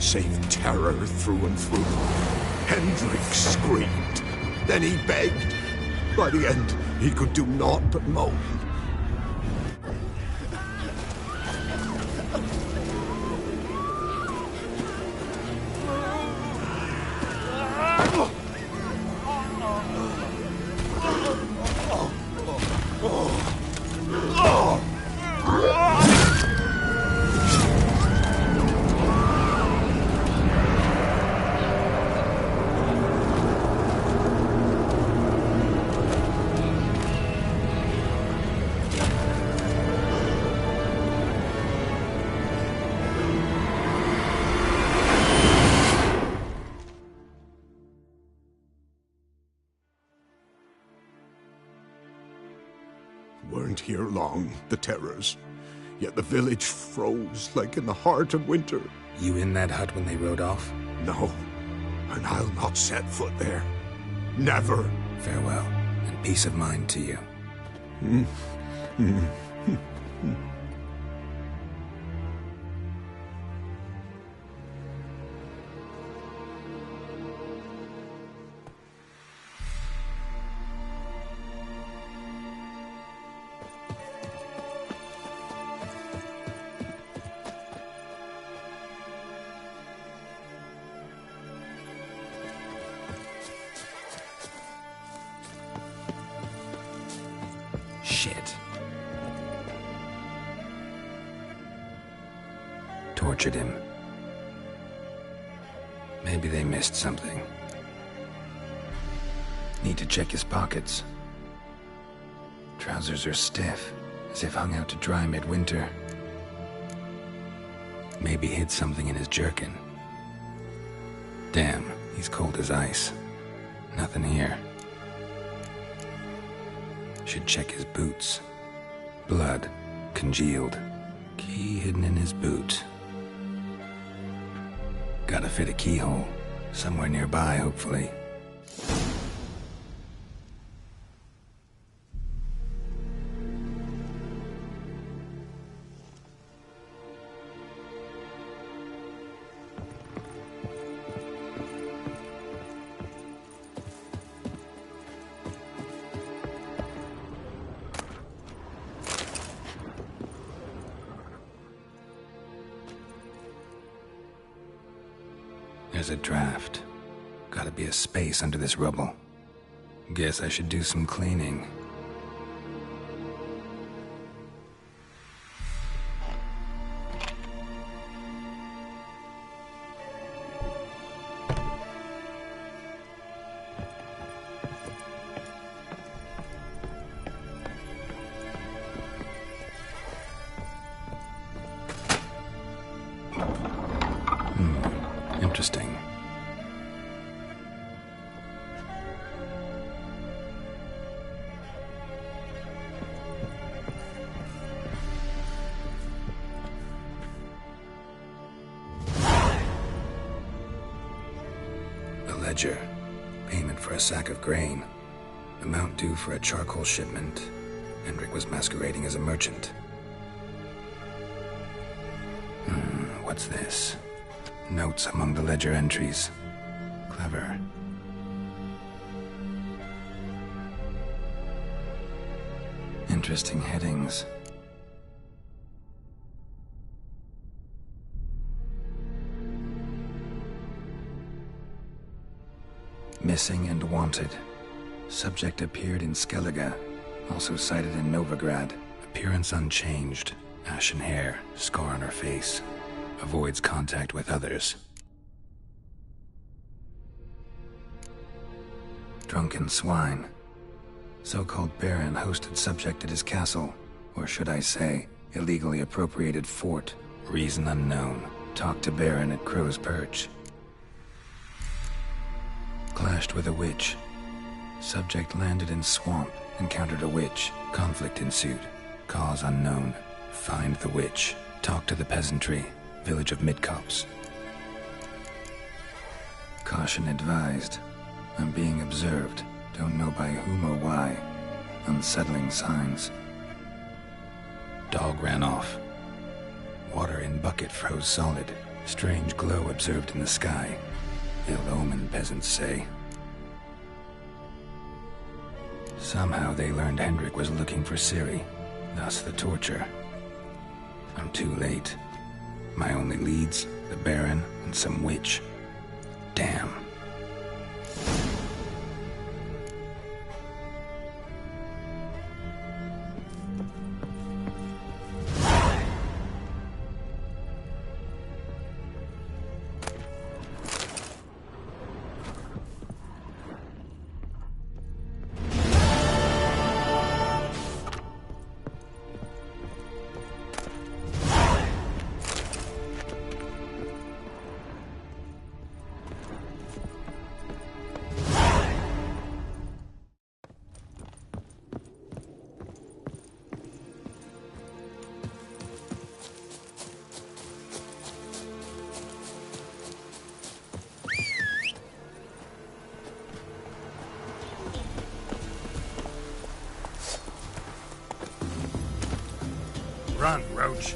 Save terror through and through. Hendrik screamed. Then he begged. By the end, he could do naught but moan. Weren't here long, the terrors. Yet the village froze like in the heart of winter. You in that hut when they rode off? No, and I'll not set foot there. Never. Farewell, and peace of mind to you. Shit. Tortured him. Maybe they missed something. Need to check his pockets. Trousers are stiff, as if hung out to dry midwinter. Maybe hid something in his jerkin. Damn, he's cold as ice. Nothing here. Should check his boots. Blood, congealed. Key hidden in his boot. Gotta fit a keyhole. Somewhere nearby, hopefully. There's a draft. Gotta be a space under this rubble. Guess I should do some cleaning. Interesting. A ledger. Payment for a sack of grain. Amount due for a charcoal shipment. Hendrik was masquerading as a merchant. What's this? Notes among the ledger entries. Clever. Interesting headings. Missing and wanted. Subject appeared in Skellige. Also sighted in Novigrad. Appearance unchanged. Ashen hair. Scar on her face. Avoids contact with others. Drunken swine. So-called Baron hosted subject at his castle. Or should I say, illegally appropriated fort. Reason unknown. Talked to Baron at Crow's Perch. Clashed with a witch. Subject landed in swamp. Encountered a witch. Conflict ensued. Cause unknown. Find the witch. Talk to the peasantry. Village of Midcopse. Caution advised. I'm being observed. Don't know by whom or why. Unsettling signs. Dog ran off. Water in bucket froze solid. Strange glow observed in the sky. Ill omen, peasants say. Somehow they learned Hendrik was looking for Ciri. Thus the torture. I'm too late. My only leads, the Baron and some witch. Damn. Run, Roach.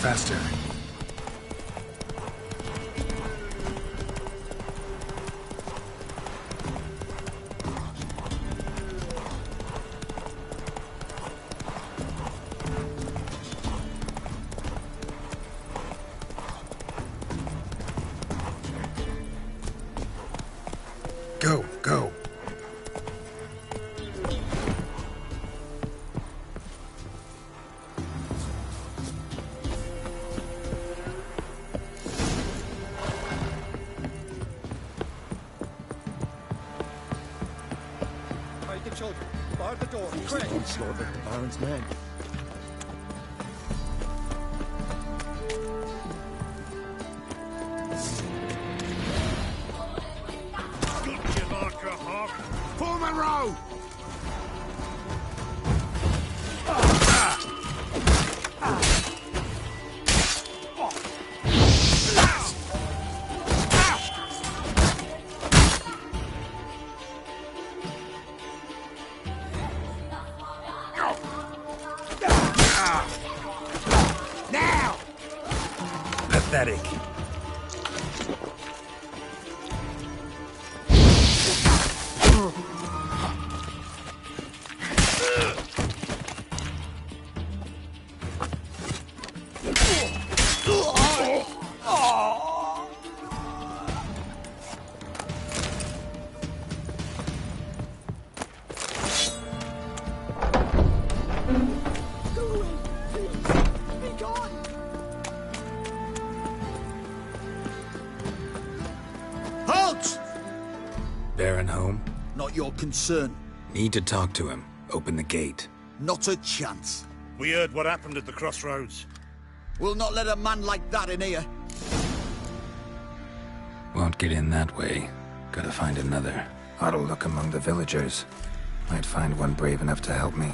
Faster. Go, go. Hide the children. Bar the door. Quick! Onslaught of the Baron's men. Form a row! Now! Pathetic. Halt! Baron home? Not your concern. Need to talk to him. Open the gate. Not a chance. We heard what happened at the crossroads. We'll not let a man like that in here. Won't get in that way. Gotta find another. Ought to look among the villagers. Might find one brave enough to help me.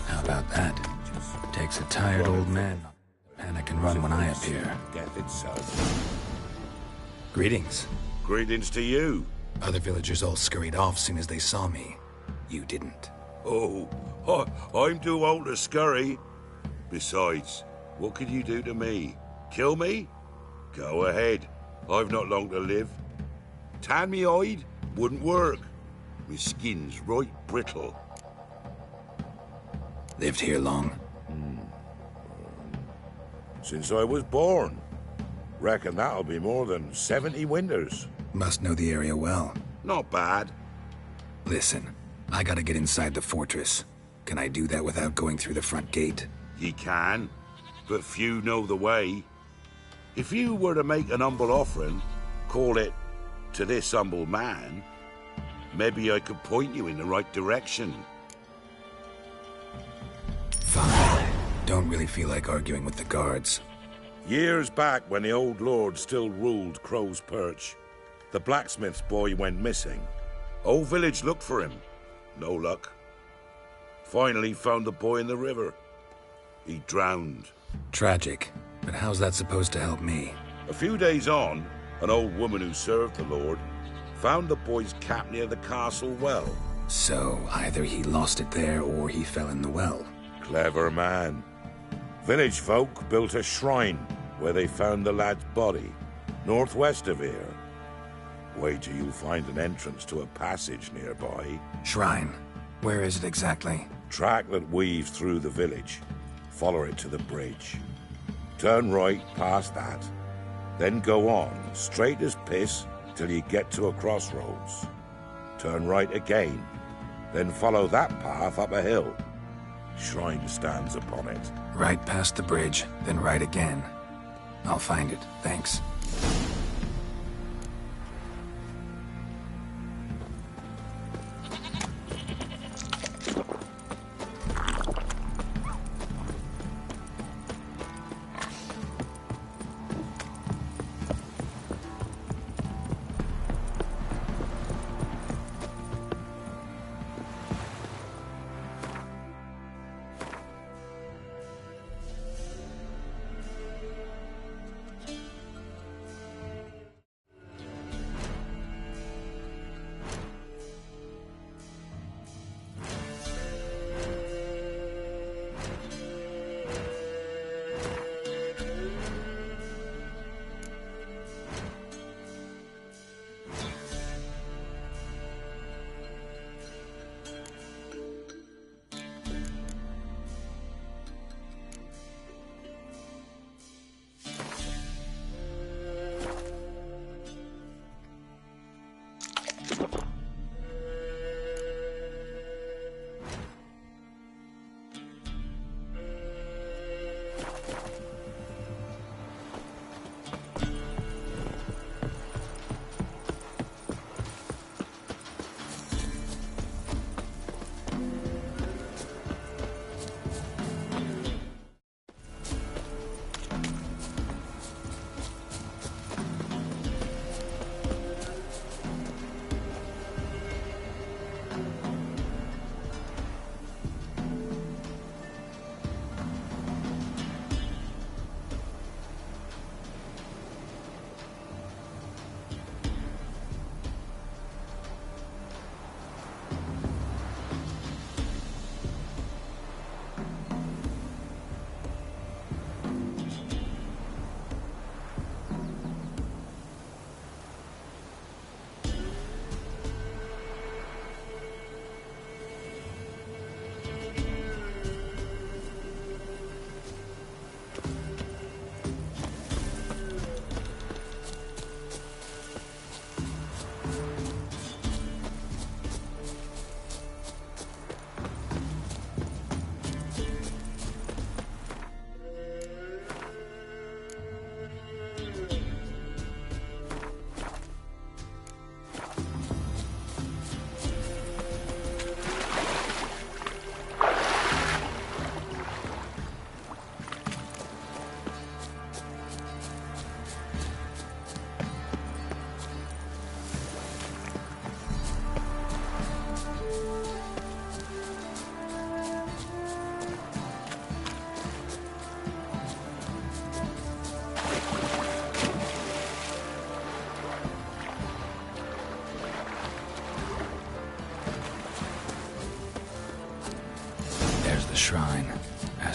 How about that? Takes a tired old man. Panic and run when I appear. Death itself. Greetings. Greetings to you. Other villagers all scurried off soon as they saw me. You didn't. Oh, I'm too old to scurry. Besides, what could you do to me? Kill me? Go ahead. I've not long to live. Tan me hide? Wouldn't work. My skin's right brittle. Lived here long? Since I was born. Reckon that'll be more than 70 winters. Must know the area well. Not bad. Listen, I gotta get inside the fortress. Can I do that without going through the front gate? Ye can, but few know the way. If you were to make an humble offering, call it, to this humble man, maybe I could point you in the right direction. Fine. Don't really feel like arguing with the guards. Years back, when the old lord still ruled Crow's Perch, the blacksmith's boy went missing. Whole village looked for him. No luck. Finally found the boy in the river. He drowned. Tragic. But how's that supposed to help me? A few days on, an old woman who served the lord found the boy's cap near the castle well. So, either he lost it there or he fell in the well. Clever man. Village folk built a shrine where they found the lad's body, northwest of here. Wait till you find an entrance to a passage nearby. Shrine? Where is it exactly? Track that weaves through the village. Follow it to the bridge. Turn right past that. Then go on, straight as piss, till you get to a crossroads. Turn right again. Then follow that path up a hill. Shrine stands upon it. Right past the bridge, then right again. I'll find it, thanks.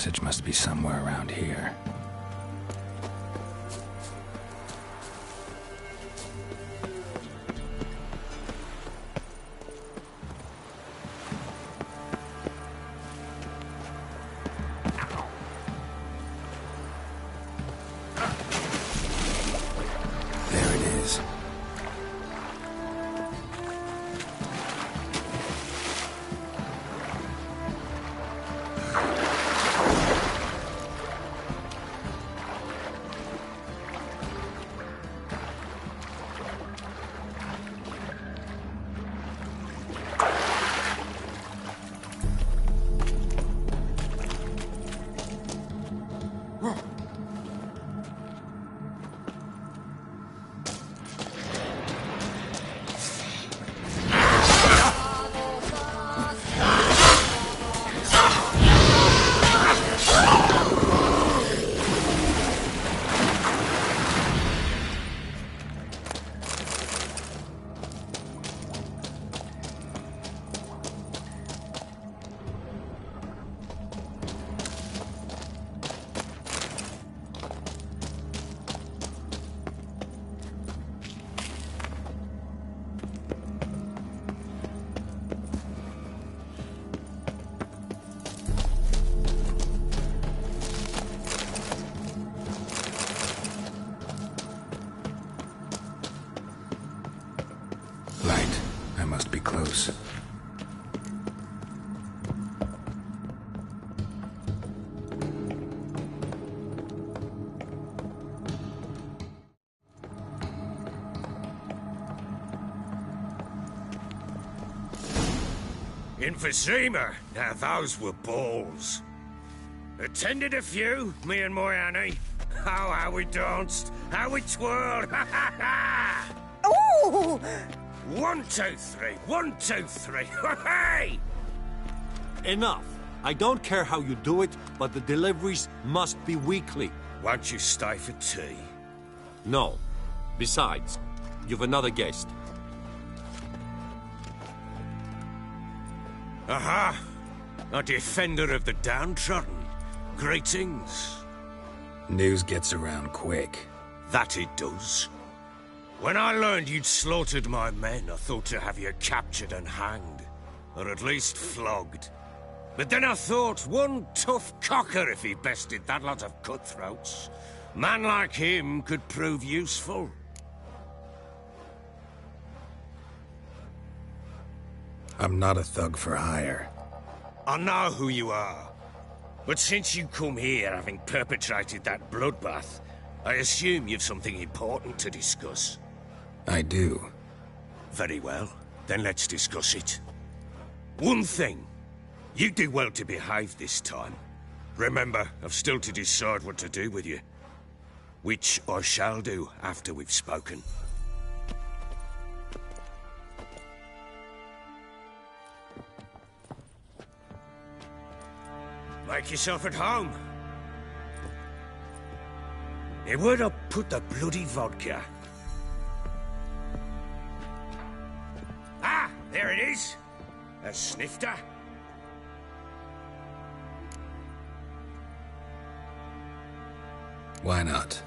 passage must be somewhere around here. Close. Emphysema. Now those were balls. Attended a few, me and my Annie. Oh, how we danced, how we twirled. Ha ha ha! Ooh! 1, 2, 3. 1, 2, 3. Hey! Enough. I don't care how you do it, but the deliveries must be weekly. Won't you stay for tea? No. Besides, you've another guest. Aha! A defender of the downtrodden. Greetings. News gets around quick. That it does. When I learned you'd slaughtered my men, I thought to have you captured and hanged. Or at least flogged. But then I thought, one tough cocker if he bested that lot of cutthroats. Man like him could prove useful. I'm not a thug for hire. I know who you are. But since you come here having perpetrated that bloodbath, I assume you've something important to discuss. I do. Very well. Then let's discuss it. One thing. You do well to behave this time. Remember, I've still to decide what to do with you. Which I shall do after we've spoken. Make yourself at home. Now, where'd I put the bloody vodka? Ah, there it is. A snifter. Why not?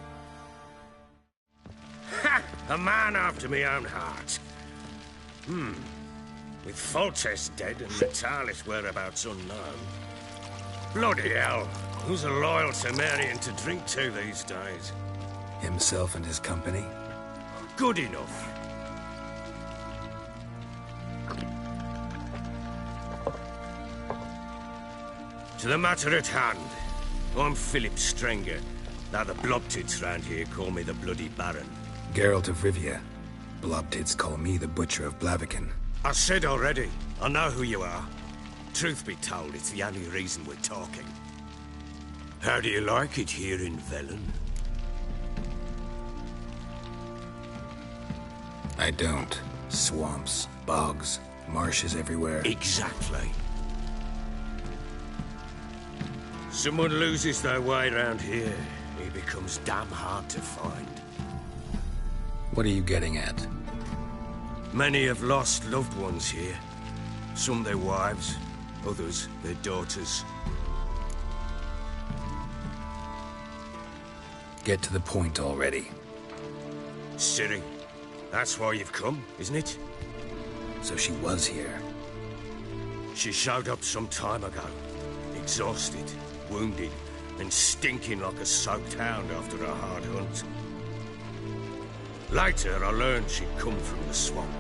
Ha! A man after my own heart. With Foltest dead and Natalis' whereabouts unknown. Bloody hell. Who's a loyal Cimmerian to drink to these days? Himself and his company? Good enough. To the matter at hand. I'm Philip Strenger. Now the Blobtits round here call me the Bloody Baron. Geralt of Rivia. Blobtits call me the Butcher of Blaviken. I said already, I know who you are. Truth be told, it's the only reason we're talking. How do you like it here in Velen? I don't. Swamps, bogs, marshes everywhere. Exactly. Someone loses their way around here, he becomes damn hard to find. What are you getting at? Many have lost loved ones here. Some their wives, others their daughters. Get to the point already. Ciri, that's why you've come, isn't it? So she was here. She showed up some time ago. Exhausted, wounded, and stinking like a soaked hound after a hard hunt. Later, I learned she'd come from the swamp.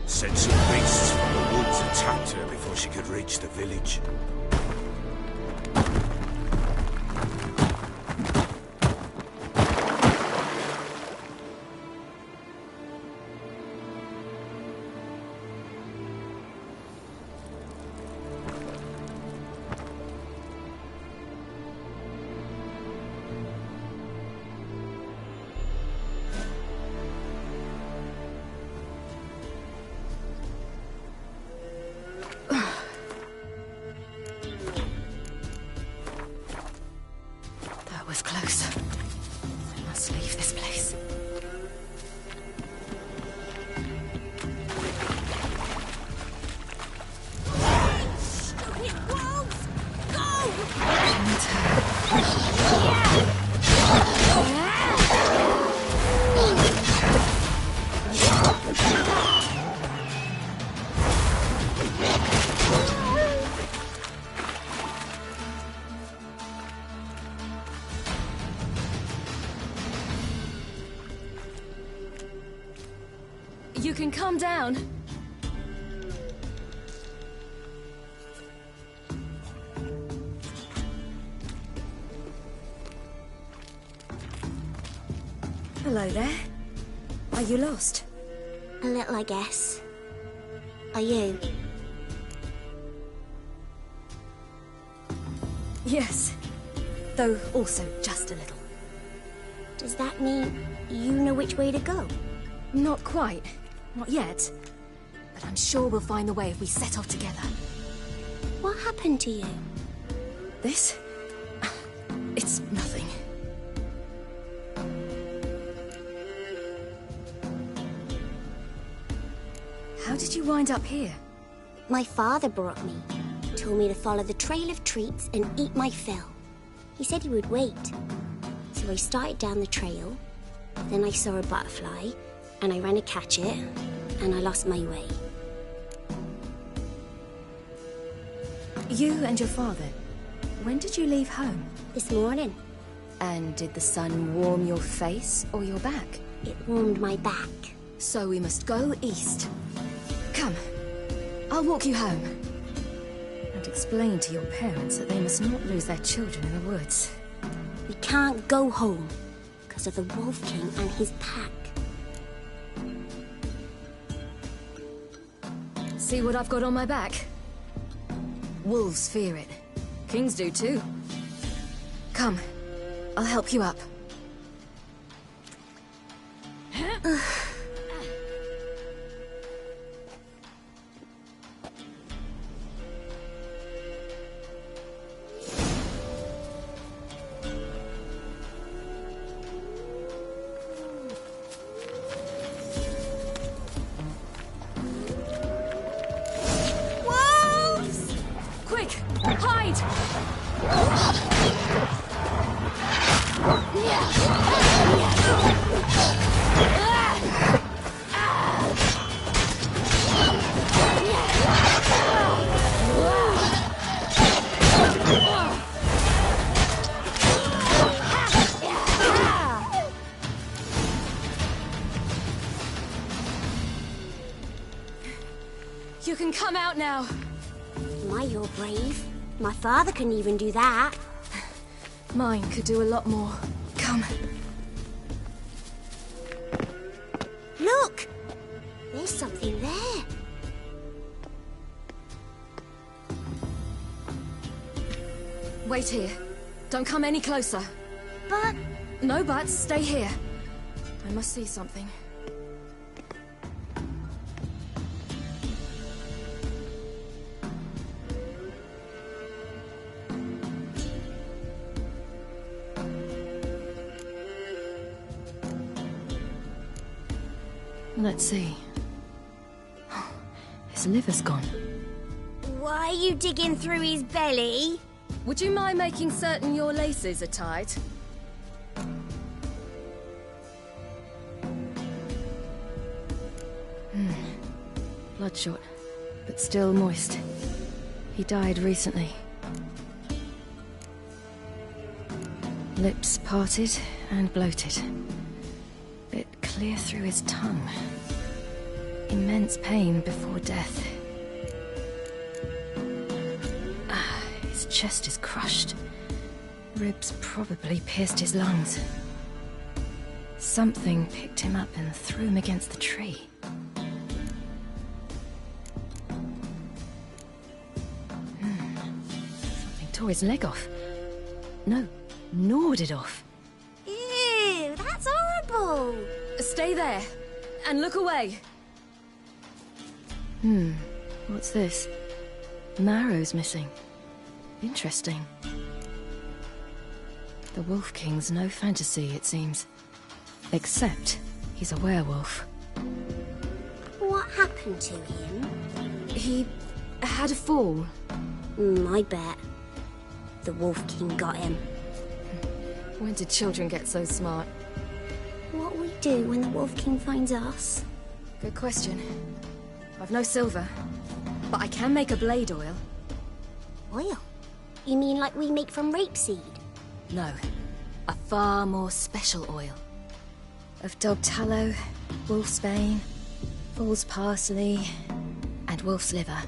Said some beasts from the woods attacked her before she could reach the village. That was close. I must leave this place. Stupid wolves! Go! You can calm down. Hello there. Are you lost? A little, I guess. Are you? Yes. Though also just a little. Does that mean you know which way to go? Not quite. Not yet. But I'm sure we'll find the way if we set off together. What happened to you? This? It's nothing. How did you wind up here? My father brought me. Told me to follow the trail of treats and eat my fill. He said he would wait. So I started down the trail. Then I saw a butterfly, and I ran to catch it, and I lost my way. You and your father, when did you leave home? This morning. And did the sun warm your face or your back? It warmed my back. So we must go east. Come, I'll walk you home. And explain to your parents that they must not lose their children in the woods. We can't go home because of the Wolf King and his pack. See what I've got on my back? Wolves fear it. Kings do too. Come, I'll help you up. You can come out now. My, you're brave. My father couldn't even do that. Mine could do a lot more. Come. Look! There's something there. Wait here. Don't come any closer. But... No buts. Stay here. I must see something. Let's see. His liver's gone. Why? you digging through his belly? Would you mind making certain your laces are tied? Bloodshot, but still moist. He died recently. Lips parted and bloated. Bit clear through his tongue. Immense pain before death. His chest is crushed. Ribs probably pierced his lungs. Something picked him up and threw him against the tree. Something tore his leg off. No, gnawed it off. Ew, that's horrible. Stay there, and look away. What's this? Marrow's missing. Interesting. The Wolf King's no fantasy, it seems. Except he's a werewolf. What happened to him? He had a fall. I bet. The Wolf King got him. When did children get so smart? What'll we do when the Wolf King finds us? Good question. I've no silver, but I can make a blade oil. Oil? You mean like we make from rapeseed? No, a far more special oil. Of dog tallow, wolf's bane, fool's parsley, and wolf's liver.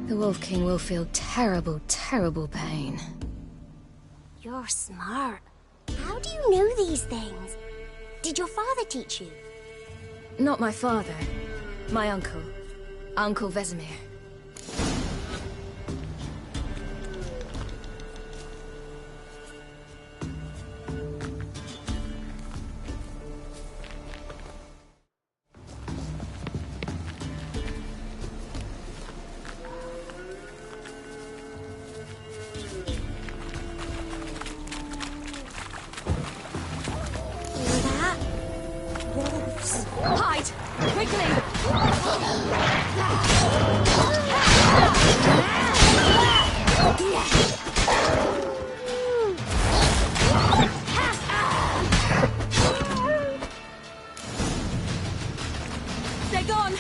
The Wolf King will feel terrible, terrible pain. You're smart. How do you know these things? Did your father teach you? Not my father. My uncle. Uncle Vesemir. Hide! Quickly! They're gone!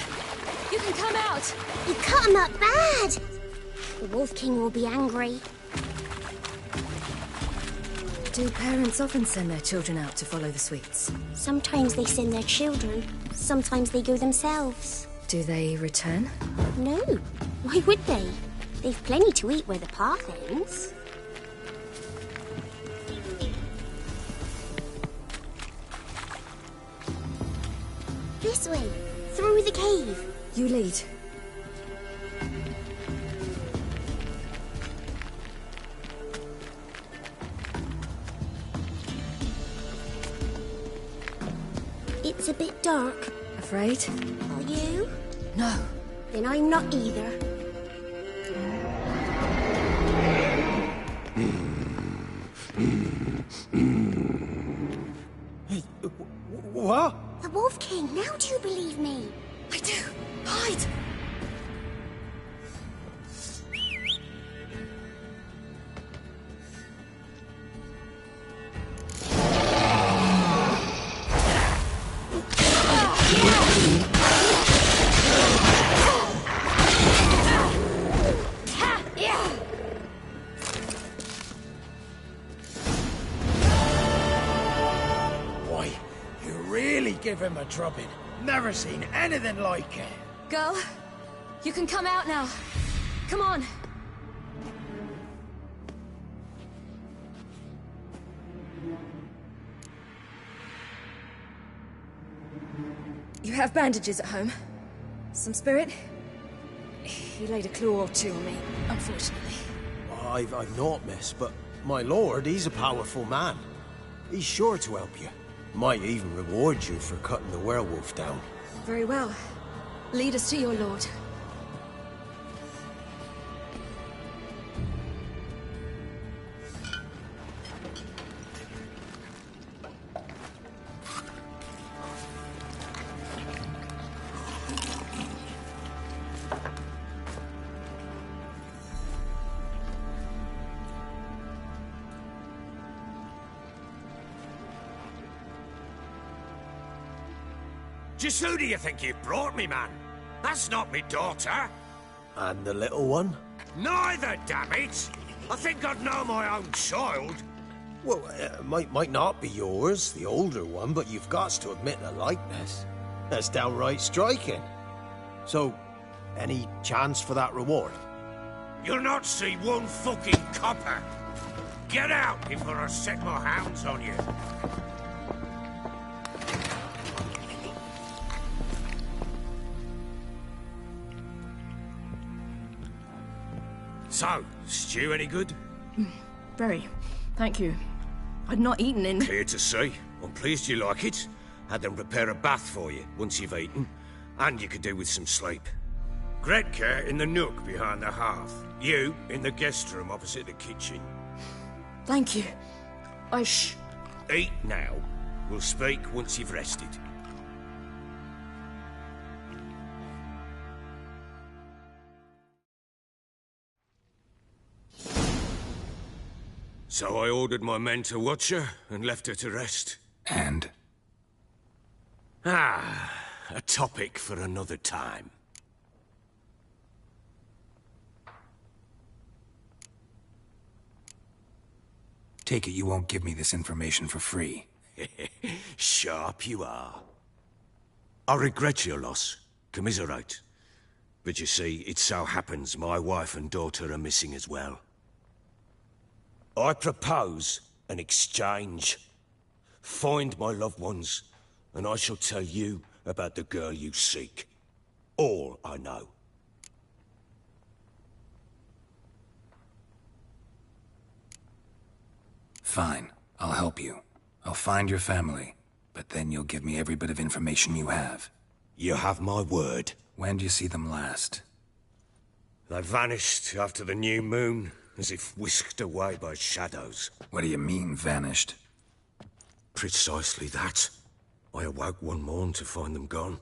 You can come out! You cut him up bad! The Wolf King will be angry. Do parents often send their children out to follow the sweets? Sometimes they send their children. Sometimes they go themselves. Do they return? No. Why would they? They've plenty to eat where the path ends. This way. Through the cave. You lead. It's a bit dark. Afraid? Are you? No. Then I'm not either. What? The Wolf King, now do you believe me? I do. Hide! Give him a drubbing. Never seen anything like it. Girl, you can come out now. Come on. You have bandages at home? Some spirit? He laid a claw or two on me, unfortunately. I've not, miss, but my lord, he's a powerful man. He's sure to help you. Might even reward you for cutting the werewolf down. Very well. Lead us to your lord. Just who do you think you've brought me, man? That's not me daughter. And the little one? Neither, damn it! I think I'd know my own child. Well, it might not be yours, the older one, but you've got to admit the likeness. That's downright striking. So, any chance for that reward? You'll not see one fucking copper. Get out before I set my hounds on you. So, stew any good? Very. Thank you. I'd not eaten in... Clear to see. I'm pleased you like it. Had them prepare a bath for you once you've eaten. And you could do with some sleep. Gretka in the nook behind the hearth. You in the guest room opposite the kitchen. Thank you. Eat now. We'll speak once you've rested. So I ordered my men to watch her and left her to rest. And? A topic for another time. Take it you won't give me this information for free. Sharp you are. I regret your loss. Commiserate. But you see, it so happens my wife and daughter are missing as well. I propose an exchange. Find my loved ones, and I shall tell you about the girl you seek. All I know. Fine. I'll help you. I'll find your family, but then you'll give me every bit of information you have. You have my word. When did you see them last? They vanished after the new moon, as if whisked away by shadows. What do you mean, vanished? Precisely that. I awoke one morn to find them gone.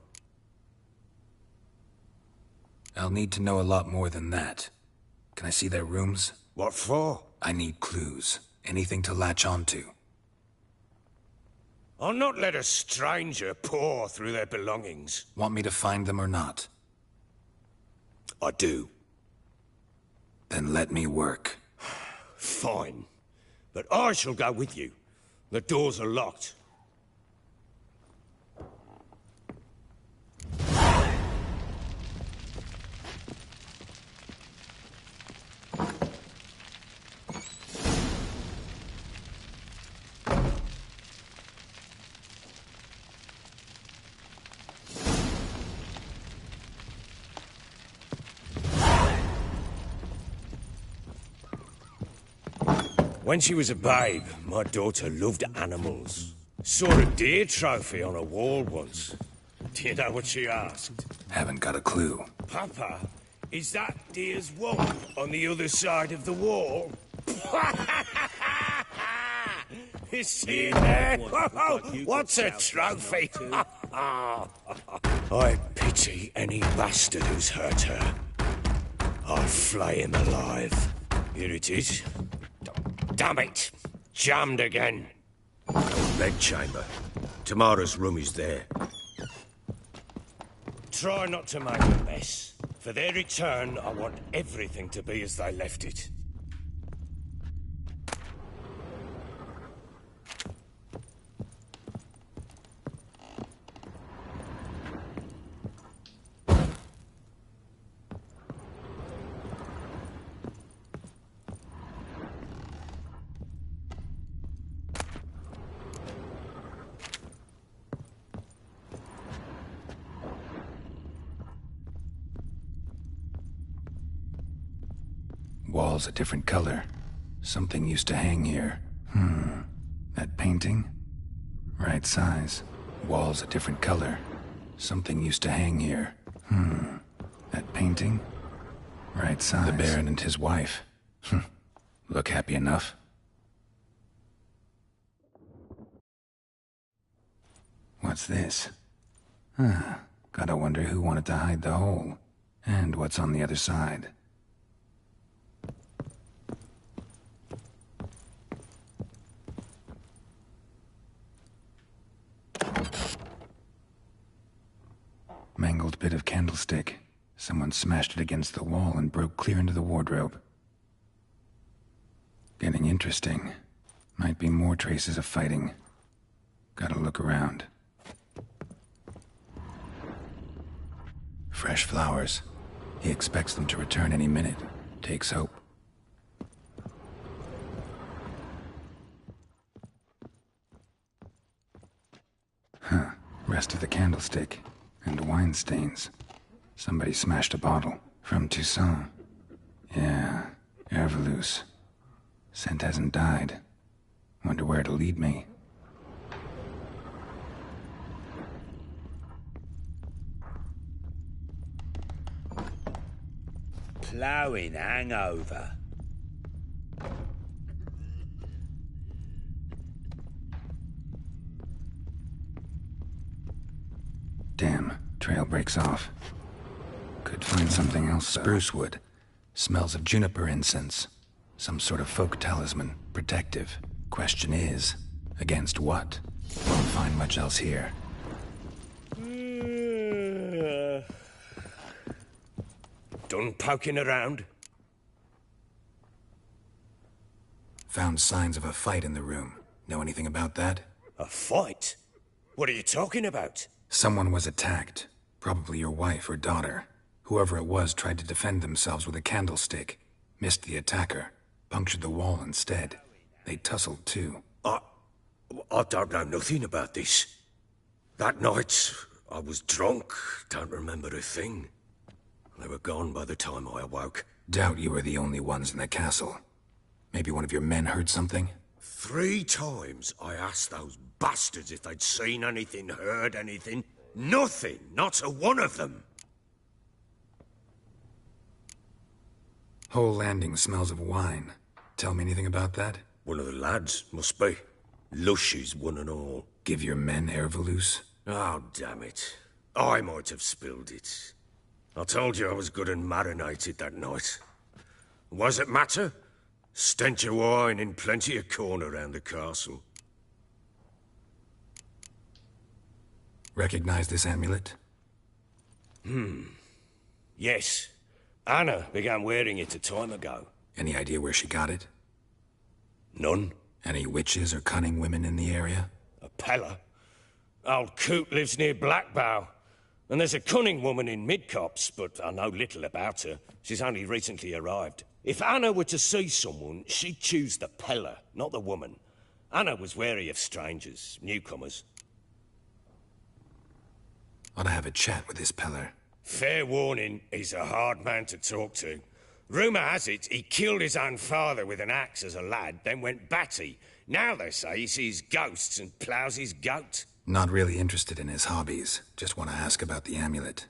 I'll need to know a lot more than that. Can I see their rooms? What for? I need clues. Anything to latch onto. I'll not let a stranger pore through their belongings. Want me to find them or not? I do. Then let me work. Fine. But I shall go with you. The doors are locked. When she was a babe, my daughter loved animals. Saw a deer trophy on a wall once. Do you know what she asked? Haven't got a clue. Papa, is that deer's wump on the other side of the wall? You see there? What's a trophy? I pity any bastard who's hurt her. I'll flay him alive. Here it is. Damn it! Jammed again. Bed chamber. Tamara's room is there. Try not to make a mess. For their return, I want everything to be as they left it. Walls a different color. Something used to hang here. That painting? Right size. Walls a different color. Something used to hang here. That painting? Right size. The Baron and his wife. Look happy enough. What's this? Gotta wonder who wanted to hide the hole. And what's on the other side. old bit of candlestick. Someone smashed it against the wall and broke clear into the wardrobe. Getting interesting. Might be more traces of fighting. Gotta look around. Fresh flowers. He expects them to return any minute. Takes hope. Huh. Rest of the candlestick. And wine stains. Somebody smashed a bottle. From Toussaint. Yeah. Hervelouse. Scent hasn't died. Wonder where it'll lead me. Ploughing hangover. Damn, trail breaks off. Could find something else. Spruce wood. Smells of juniper incense. Some sort of folk talisman. Protective. Question is, against what? Won't find much else here. Done poking around? Found signs of a fight in the room. Know anything about that? A fight? What are you talking about? Someone was attacked. Probably your wife or daughter. Whoever it was tried to defend themselves with a candlestick. Missed the attacker. Punctured the wall instead. They tussled too. I don't know nothing about this. That night, I was drunk. Don't remember a thing. They were gone by the time I awoke. Doubt you were the only ones in the castle. Maybe one of your men heard something? 3 times I asked those bastards if they'd seen anything, heard anything. Nothing, not a one of them. Whole landing smells of wine. Tell me anything about that? One of the lads, must be. Lushes, one and all. Give your men Hervelouse? Oh, damn it. I might have spilled it. I told you I was good and marinated that night. Was it matter? Stench of wine in plenty of corn around the castle. Recognize this amulet? Yes. Anna began wearing it a time ago. Any idea where she got it? None. Any witches or cunning women in the area? A Peller. Old Coot lives near Blackbow. And there's a cunning woman in Midcopse, but I know little about her. She's only recently arrived. If Anna were to see someone, she'd choose the Peller, not the woman. Anna was wary of strangers, newcomers. Ought to have a chat with this Peller. Fair warning, he's a hard man to talk to. Rumour has it he killed his own father with an axe as a lad, then went batty. Now they say he sees ghosts and ploughs his goat. Not really interested in his hobbies. Just want to ask about the amulet.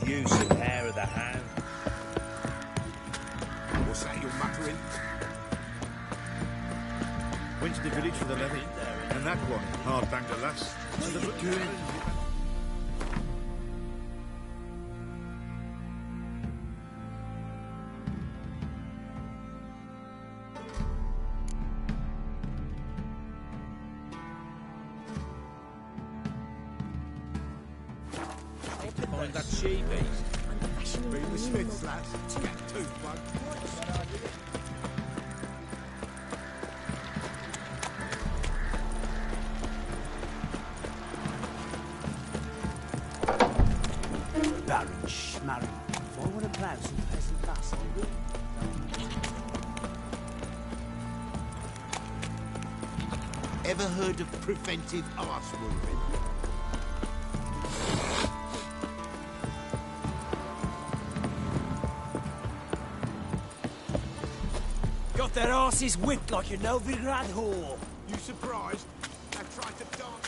Use some hair of the hand. What's that you're muttering? Went to the village for the levy. And that one, hard banged a lass. So the doing. Find that she beast. Bring the Smiths, lads. Get two, bud. Baron Schmarry. Forward and proud, some peasant lass. Ever heard of preventive arse wounding? Got their asses whipped like a Novigrad whore. You surprised? I tried to dance.